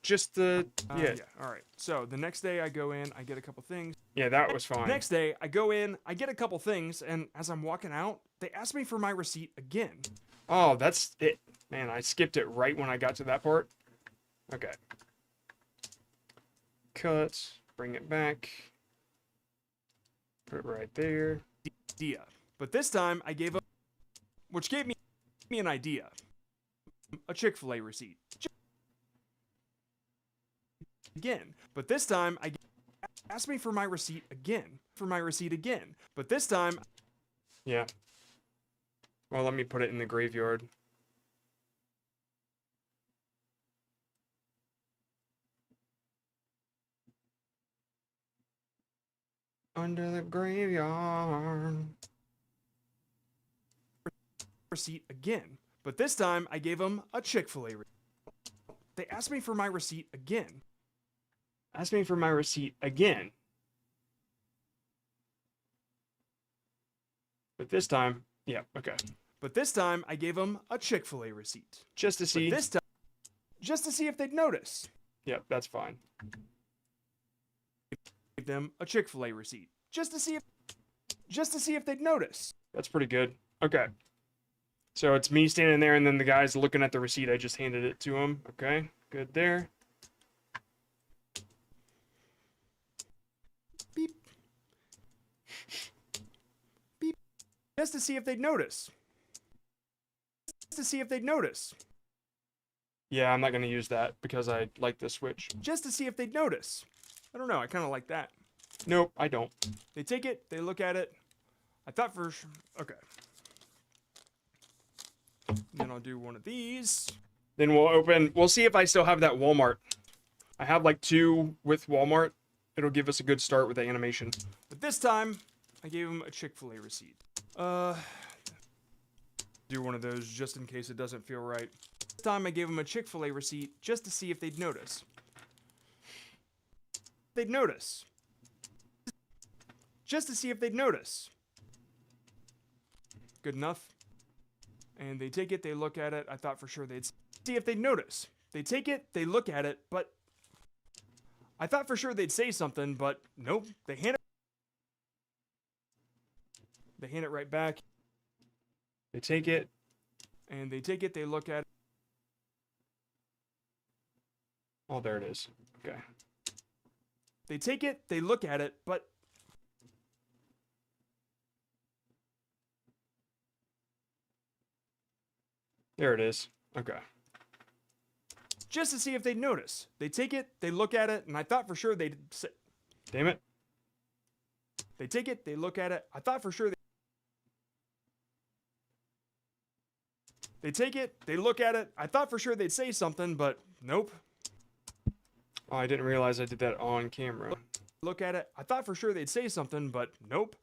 just the Yeah. All right. So the next day I go in, I get a couple things. Yeah, that was fine. Next day I go in, I get a couple things, and as I'm walking out, they ask me for my receipt again. Oh, that's it. Man, I skipped it right when I got to that part. Okay. Cut. Bring it back. Put it right there. Idea. But this time I gave up, which gave me an idea. A Chick-fil-A receipt. Again. But this time I asked me for my receipt again. But this time, Yeah. Well, let me put it in the graveyard. Under the graveyard. receipt again. But this time I gave them a Chick-fil-A receipt. They asked me for my receipt again. Ask me for my receipt again. But this time, yeah, okay. But this time I gave them a Chick-fil-A receipt. Just to see. But this time, just to see if they'd notice. Yep, that's fine. Gave them a Chick-fil-A receipt. Just to see if they'd notice. That's pretty good. Okay. So it's me standing there and then the guy's looking at the receipt. I just handed it to him. Okay, good there. Beep. Beep. Just to see if they'd notice. Yeah, I'm not going to use that because I like the switch. Just to see if they'd notice. I don't know, I kind of like that. Nope, I don't. They take it, they look at it. I thought for sure. Okay. Then I'll do one of these. Then we'll see if I still have that Walmart. I have like 2 with Walmart. It'll give us a good start with the animation. But this time, I gave him a Chick-fil-A receipt. Do one of those just in case it doesn't feel right. This time I gave him a Chick-fil-A receipt just to see if they'd notice. Just to see if they'd notice. Good enough. And they take it, they look at it. I thought for sure they'd see if they'd notice. They take it, they look at it, but I thought for sure they'd say something, but nope. They hand it right back. They take it. And they take it, they look at it. Oh, there it is. Okay. They take it, they look at it, but There it is. Okay. just to see if they'd notice. They take it, they look at it, and I thought for sure they'd say. Damn it. They take it, they look at it. I thought for sure they take it, they look at it. I thought for sure they'd say something, but nope. Oh, I didn't realize I did that on camera. Look at it. I thought for sure they'd say something, but nope.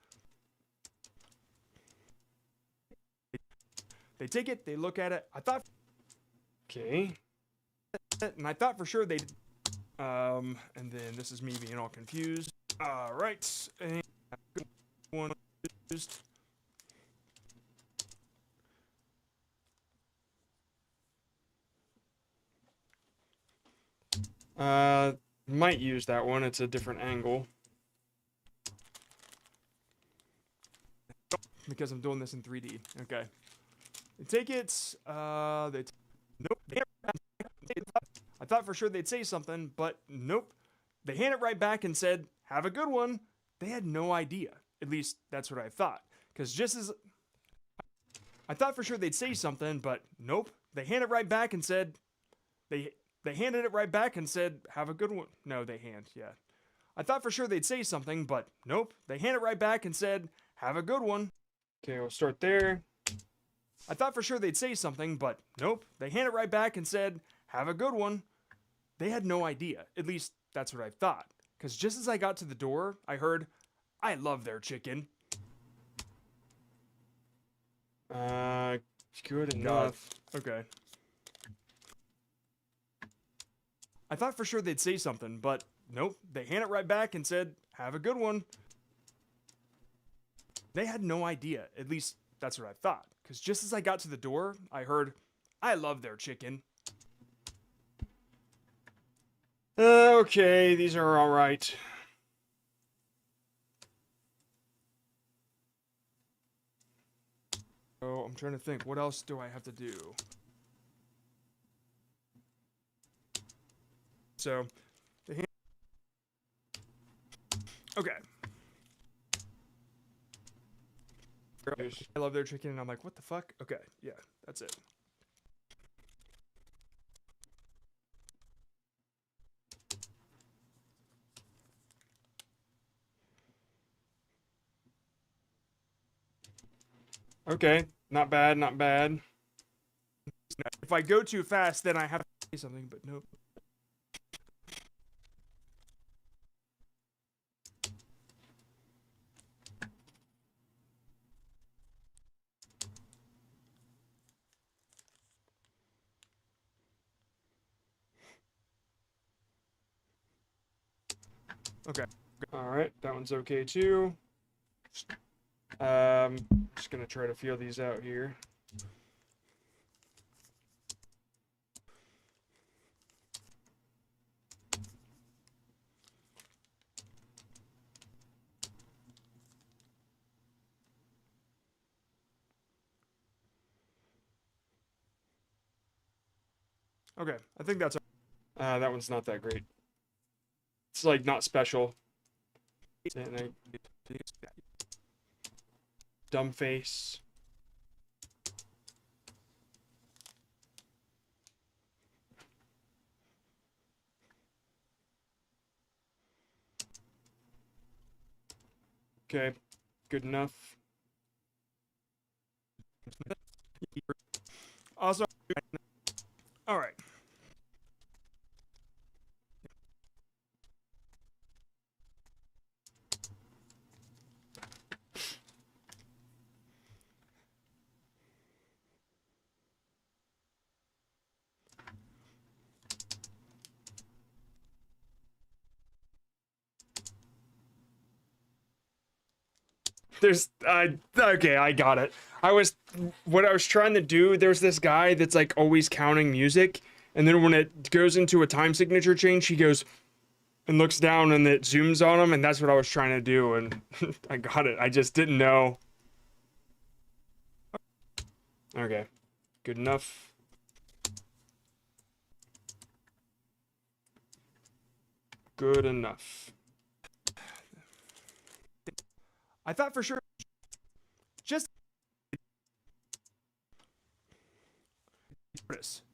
They take it, they look at it. I thought. Okay. And I thought for sure they'd. And then this is me being all confused. All right. And one used. Might use that one. It's a different angle. Because I'm doing this in 3D. Okay. They take it. Nope. I thought for sure they'd say something, but nope. They hand it right back and said, "Have a good one." They had no idea. At least that's what I thought. Because just as I thought for sure they'd say something, but nope. They hand it right back and said, They handed it right back and said, "Have a good one." No, they hand, yeah. I thought for sure they'd say something, but nope. They hand it right back and said, "Have a good one." Okay, we'll start there. I thought for sure they'd say something, but nope. They hand it right back and said, "Have a good one." They had no idea. At least that's what I thought. Because just as I got to the door, I heard, "I love their chicken." Good enough. Okay. I thought for sure they'd say something, but nope. They hand it right back and said, "Have a good one." They had no idea. At least that's what I thought. Because just as I got to the door, I heard, "I love their chicken." Okay, these are all right. Oh, I'm trying to think. What else do I have to do? So, okay. I love their chicken, and I'm like, what the fuck? Okay, yeah, that's it. Okay, not bad, not bad. If I go too fast, then I have to say something, but nope. Okay. All right, that one's okay too. Just gonna try to feel these out here. Okay, I think that's. That one's not that great. It's like not special. Dumb face. Okay, good enough. Also, all right. There's okay, I got it. What I was trying to do, there's this guy that's like always counting music, and then when it goes into a time signature change, he goes and looks down and it zooms on him, and that's what I was trying to do, and I got it. I just didn't know. Okay. Good enough. Good enough. I thought for sure just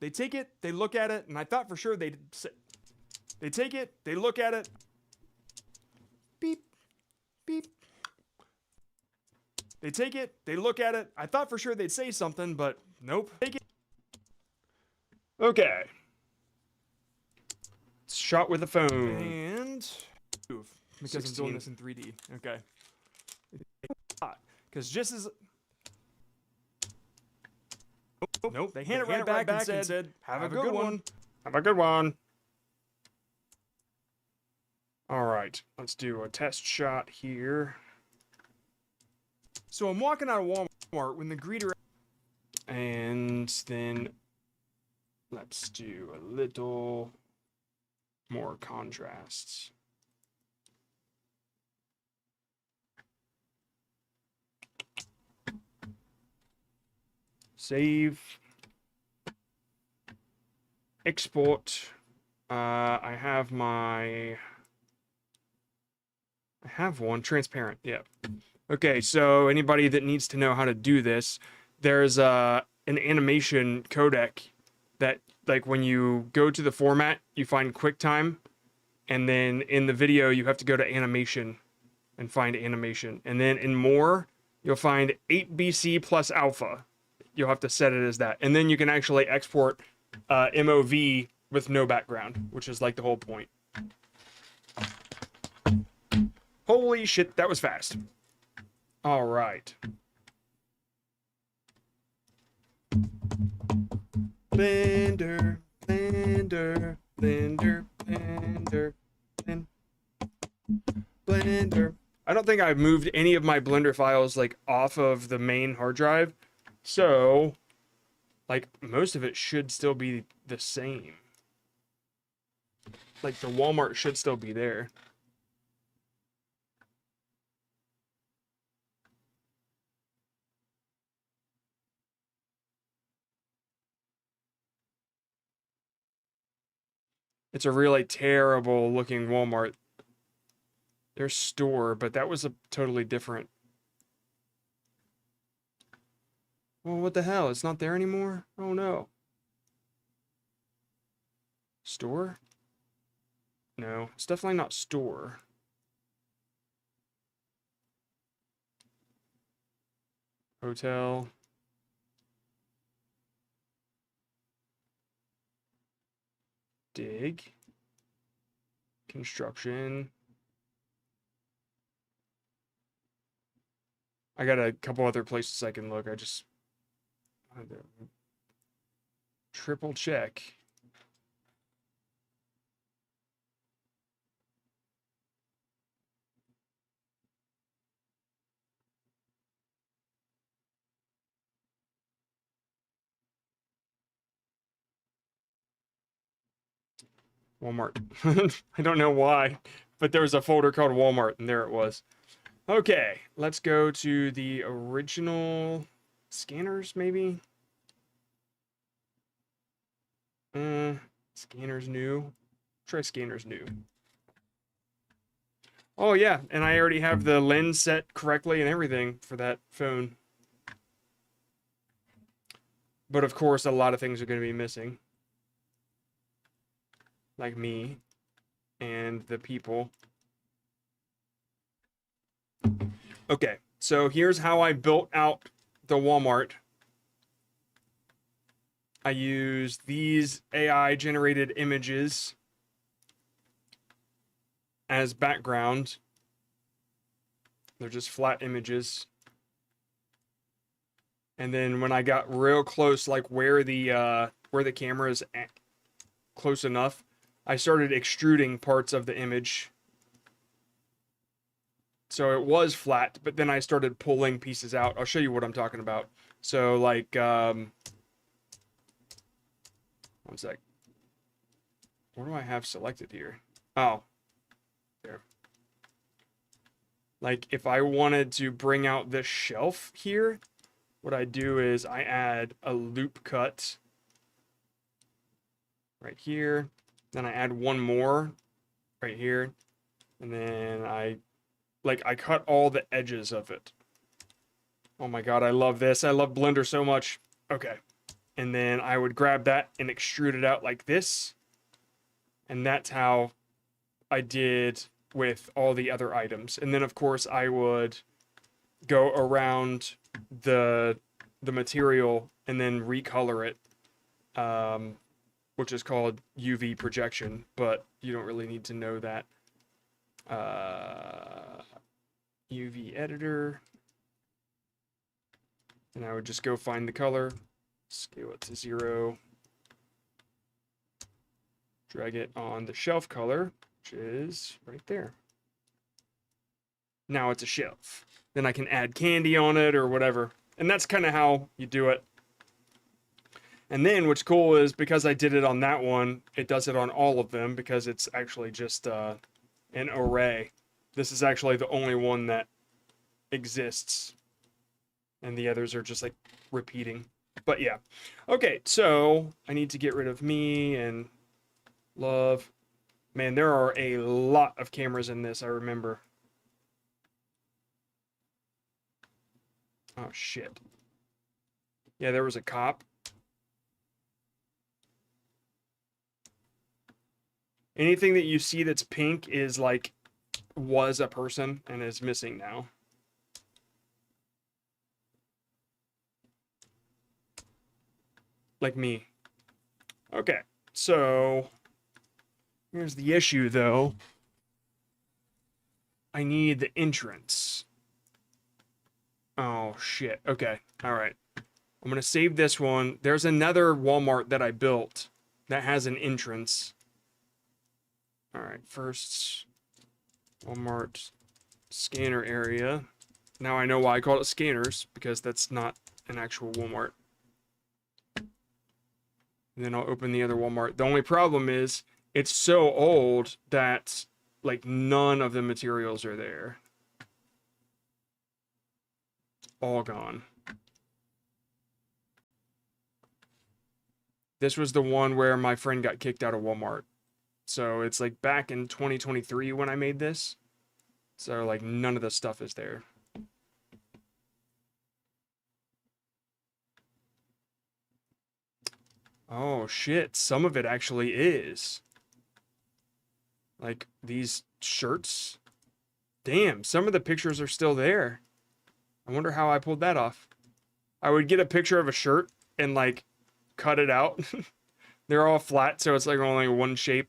they take it, they look at it, and I thought for sure they take it, they look at it. Beep. Beep. They take it, they look at it. I thought for sure they'd say something, but nope. Take it. Okay. It's shot with a phone. And move because 16. I'm doing this in 3D. Okay. Because just as nope, they hand it right back and said, "Have a good one. Have a good one." All right, let's do a test shot here. So I'm walking out of Walmart when the greeter, and then let's do a little more contrasts. Save. Export. I have one transparent. Yeah. Okay, so anybody that needs to know how to do this, there's an animation codec that, like, when you go to the format, you find QuickTime, and then in the video you have to go to animation and find animation, and then in more you'll find 8BC plus alpha. You'll have to set it as that, and then you can actually export MOV with no background, which is like the whole point. Holy shit, that was fast. All right. Blender, blender, blender, blender, blender. I don't think I've moved any of my Blender files like off of the main hard drive, so like most of it should still be the same. Like, the Walmart should still be there. It's a really terrible looking Walmart. There's store, but that was a totally different. Well, what the hell? It's not there anymore? Oh no. Store? No, it's definitely not store. Hotel. Dig. Construction. I got a couple other places I can look. I just wanted to triple check. Walmart. I don't know why, but there was a folder called Walmart, and there it was. Okay, let's go to the original scanners, maybe? Scanners new. Try scanners new. Oh yeah, and I already have the lens set correctly and everything for that phone. But of course, a lot of things are going to be missing. Like me and the people. Okay, so here's how I built out the Walmart. I used these AI generated images as background. They're just flat images. And then when I got real close, like where the camera is at, close enough, I started extruding parts of the image. So it was flat, but then I started pulling pieces out. I'll show you what I'm talking about. So like, one sec. What do I have selected here? Oh, there. Like if I wanted to bring out this shelf here, what I do is I add a loop cut right here. Then I add one more right here. And then I cut all the edges of it. Oh my God, I love this. I love Blender so much. Okay. And then I would grab that and extrude it out like this. And that's how I did with all the other items. And then of course I would go around the material and then recolor it, which is called UV projection, but you don't really need to know that. UV editor, and I would just go find the color, scale it to 0, drag it on the shelf color, which is right there. Now it's a shelf. Then I can add candy on it or whatever. And that's kind of how you do it. And then what's cool is because I did it on that one, it does it on all of them because it's actually just an array. This is actually the only one that exists. And the others are just like repeating. But yeah. Okay, so I need to get rid of me and love. Man, there are a lot of cameras in this, I remember. Oh, shit. Yeah, there was a cop. Anything that you see that's pink is like, was a person and is missing now. Like me. Okay, so here's the issue though. I need the entrance. Oh shit. Okay. All right. I'm going to save this one. There's another Walmart that I built that has an entrance. All right. First Walmart scanner area. Now I know why I call it scanners, because that's not an actual Walmart. And then I'll open the other Walmart. The only problem is It's so old that like none of the materials are there. All gone. This was the one where my friend got kicked out of Walmart. So it's like back in 2023 when I made this. So like none of the stuff is there. Oh shit, some of it actually is. Like these shirts. Damn, some of the pictures are still there. I wonder how I pulled that off. I would get a picture of a shirt and like cut it out. They're all flat, so it's like only one shape.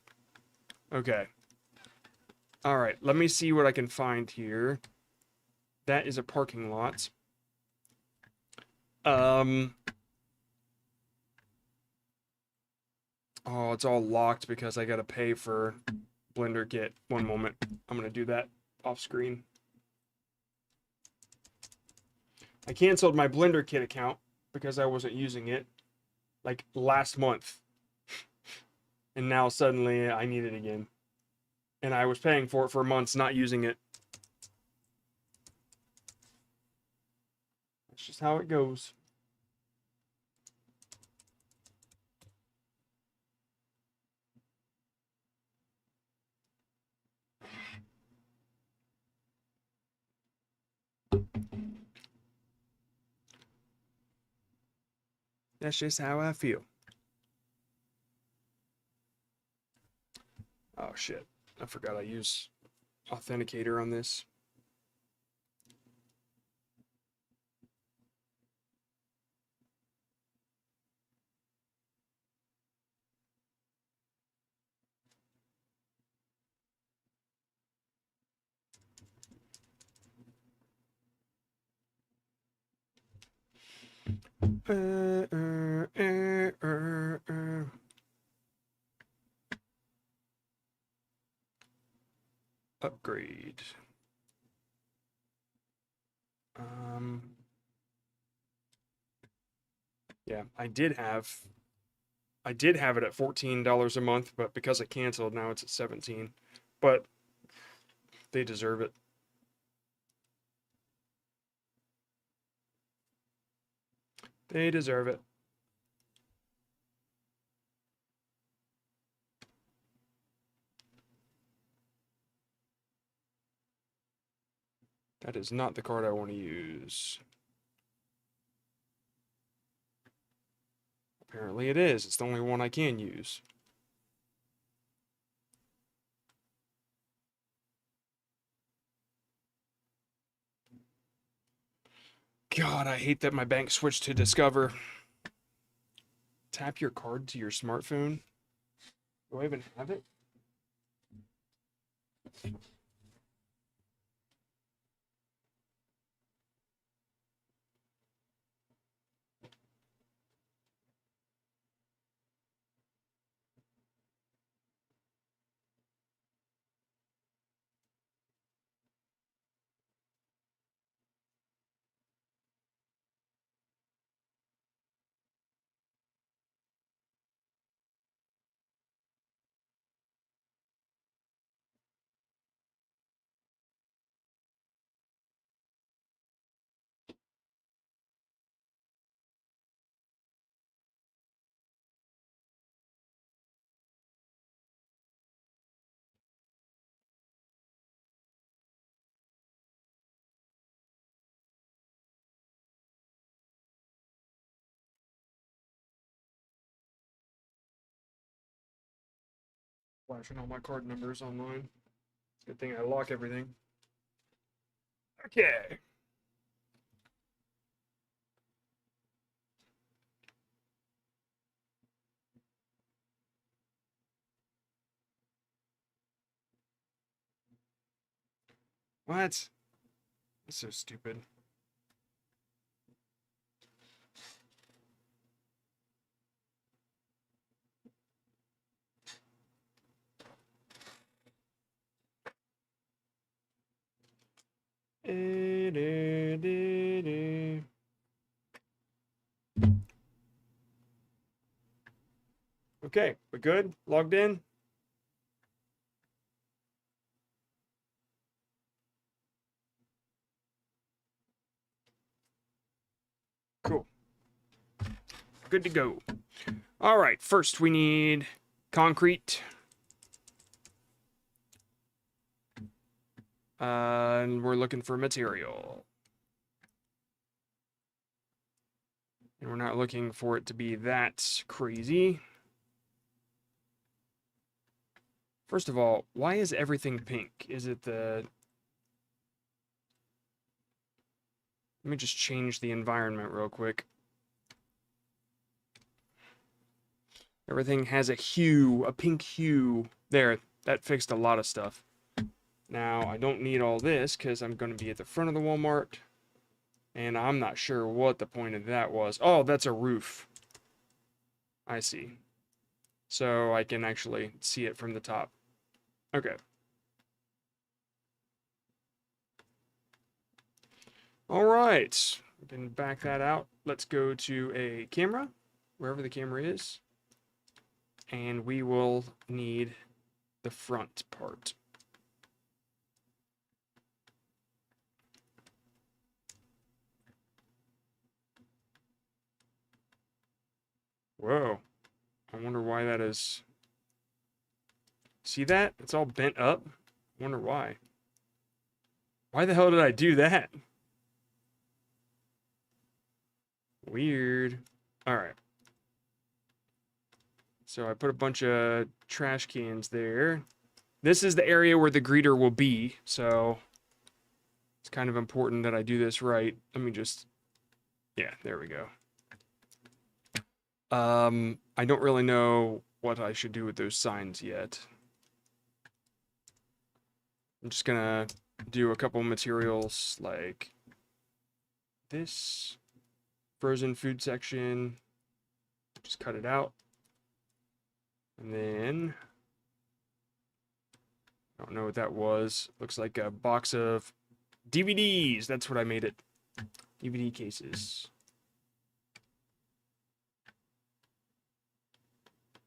Okay. All right, let me see what I can find here. That is a parking lot. Oh, it's all locked because I gotta pay for Blender Kit. One moment. I'm gonna do that off screen. I canceled my Blender Kit account because I wasn't using it like last month. And now suddenly I need it again. And I was paying for it for months, not using it. That's just how it goes. That's just how I feel. Oh shit. I forgot I use Authenticator on this. Upgrade. Yeah, I did have it at $14 a month, but because I canceled, now it's at 17. But they deserve it. They deserve it. That is not the card I want to use. Apparently it is. It's the only one I can use. God, I hate that my bank switched to Discover. Tap your card to your smartphone. Do I even have it? Flashing all my card numbers online. Good thing I lock everything. Okay. What? That's so stupid. Okay, we're good. Logged in. Good to go. All right, first we need concrete. And we're looking for material. And we're not looking for it to be that crazy. First of all, why is everything pink? Is it the... Let me just change the environment real quick. Everything has a hue, a pink hue. There, that fixed a lot of stuff. Now, I don't need all this because I'm going to be at the front of the Walmart. And I'm not sure what the point of that was. Oh, that's a roof. I see. So I can actually see it from the top. Okay. All right. We can back that out. Let's go to a camera, wherever the camera is. And we will need the front part. Whoa. I wonder why that is. See that? It's all bent up. I wonder why. Why the hell did I do that? Weird. All right. So I put a bunch of trash cans there. This is the area where the greeter will be, so it's kind of important that I do this right. Let me just... Yeah, there we go. I don't really know what I should do with those signs yet. I'm just gonna do a couple materials like this frozen food section. Just cut it out. And then I don't know what that was. Looks like a box of DVDs. That's what I made it. DVD cases.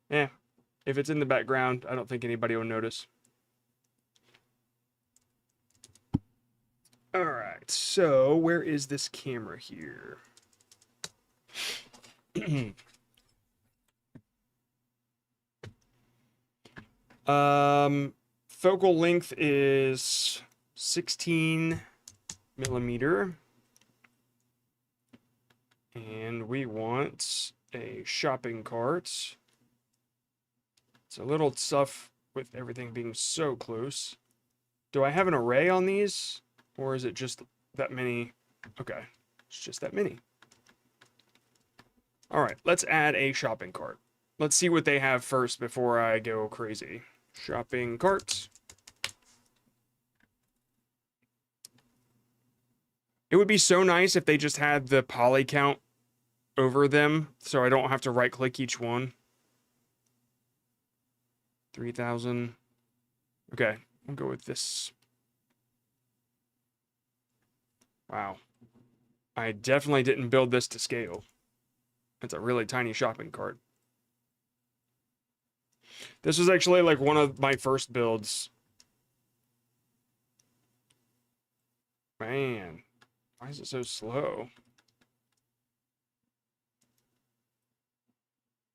Yeah, if it's in the background, I don't think anybody will notice. All right, so where is this camera here? Focal length is 16 millimeter. And we want a shopping cart. It's a little tough with everything being so close. Do I have an array on these? Or is it just that many? Okay, it's just that many. All right, let's add a shopping cart. Let's see what they have first before I go crazy. Shopping cart. It would be so nice if they just had the poly count over them, so I don't have to right-click each one. 3,000. Okay, I'll go with this. Wow. I definitely didn't build this to scale. It's a really tiny shopping cart. This was actually like one of my first builds. Man, why is it so slow?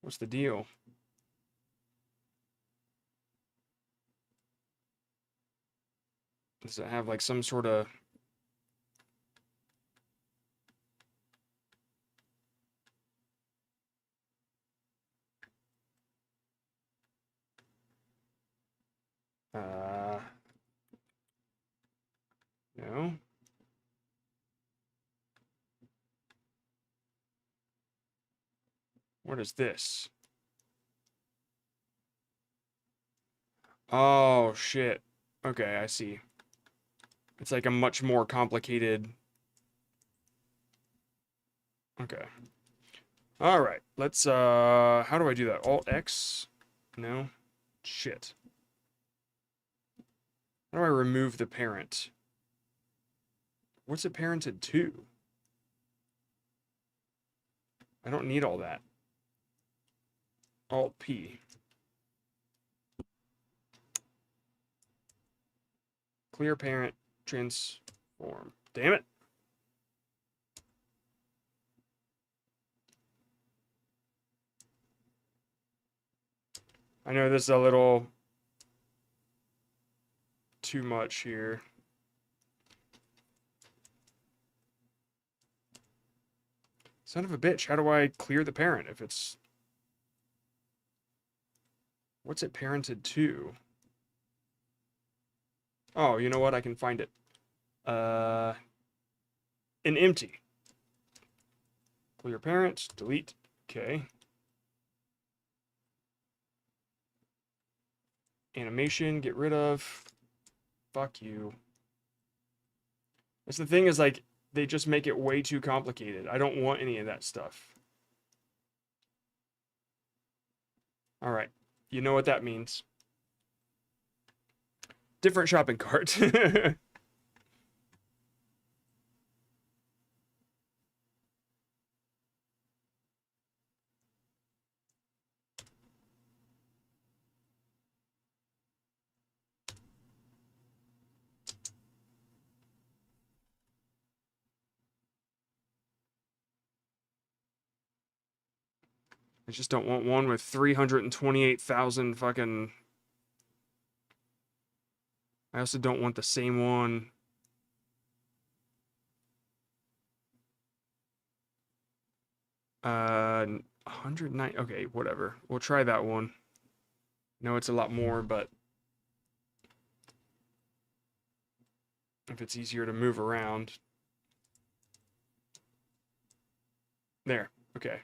What's the deal? Does it have like some sort of... No. What is this? Oh, shit. Okay, I see. It's like a much more complicated... Okay. Alright, let's, how do I do that? Alt-X? No? Shit. How do I remove the parent? What's it parented to? I don't need all that. Alt-P. Clear parent, transform. Damn it. I know this is a little too much here. Son of a bitch, how do I clear the parent if it's... What's it parented to? Oh, you know what? I can find it. An empty. Clear parent, delete. Okay. Animation, get rid of. Fuck you. That's the thing is, like, they just make it way too complicated. I don't want any of that stuff. Alright. You know what that means. Different shopping cart. I just don't want one with 328,000 fucking... I also don't want the same one. Uh, 109. Okay, whatever. We'll try that one. No, it's a lot more, but if it's easier to move around. There. Okay.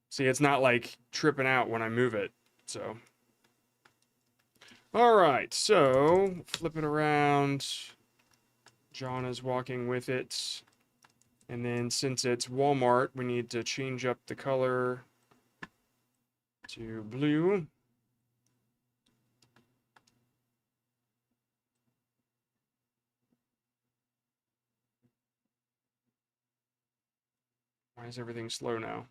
See, it's not like tripping out when I move it, so. All right, so flip it around. John is walking with it. And then since it's Walmart, we need to change up the color to blue. Why is everything slow now?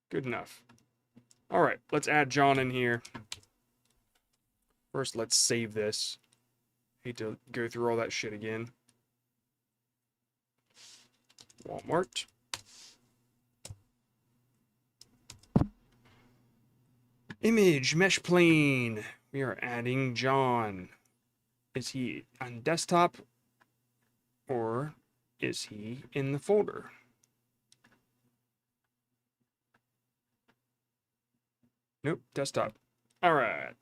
Good enough. All right, let's add John in here. First, let's save this. Hate to go through all that shit again. Walmart. Image, mesh plane. We are adding John. Is he on desktop or is he in the folder? Nope, desktop. All right.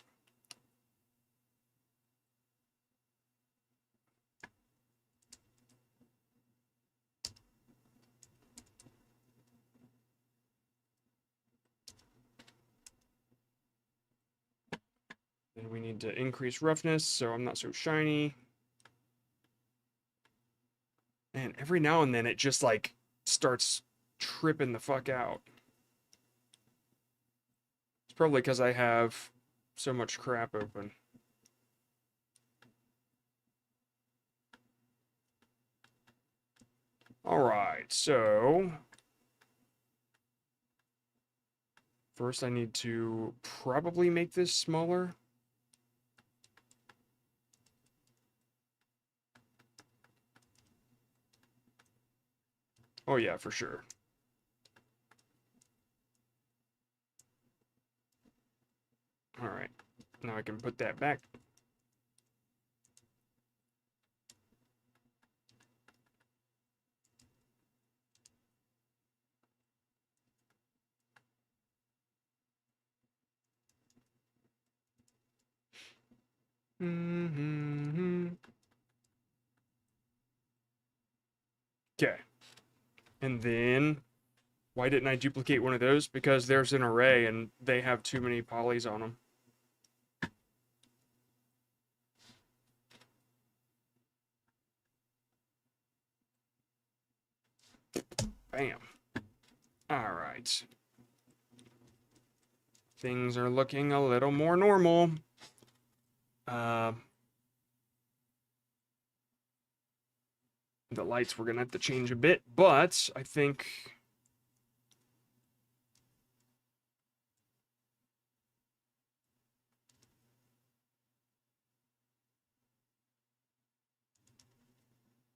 Then we need to increase roughness so I'm not so shiny. And every now and then it just like starts tripping the fuck out. It's probably because I have so much crap open. Alright, so first I need to probably make this smaller. Oh yeah, for sure. Alright, now I can put that back. Okay. And then, why didn't I duplicate one of those? Because there's an array and they have too many polys on them. Bam. Alright. Things are looking a little more normal. The lights we're gonna have to change a bit, but I think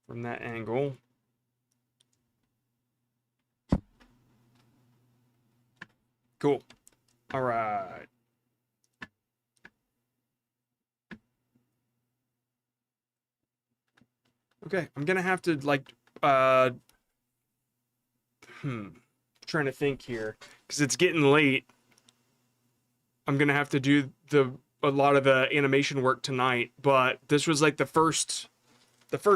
from that angle Cool. All right. Okay, I'm gonna have to like trying to think here because it's getting late. I'm gonna have to do a lot of the animation work tonight, but this was like the first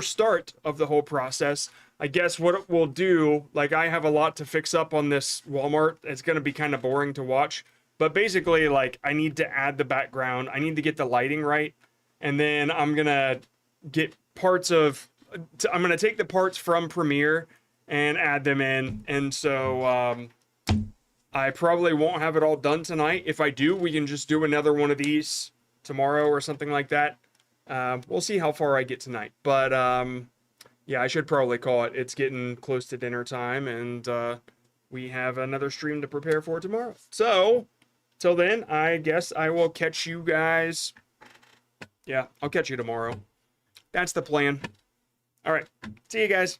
start of the whole process. I guess what we'll do, like I have a lot to fix up on this Walmart. It's gonna be kind of boring to watch, but basically like I need to add the background. I need to get the lighting right, and then I'm gonna get parts of. I'm gonna take the parts from Premiere and add them in, and so I probably won't have it all done tonight. If I do, we can just do another one of these tomorrow or something like that. We'll see how far I get tonight. But yeah, I should probably call it. It's getting close to dinner time, and we have another stream to prepare for tomorrow. So, till then, I guess I will catch you guys. Yeah, I'll catch you tomorrow. That's the plan. All right. See you guys.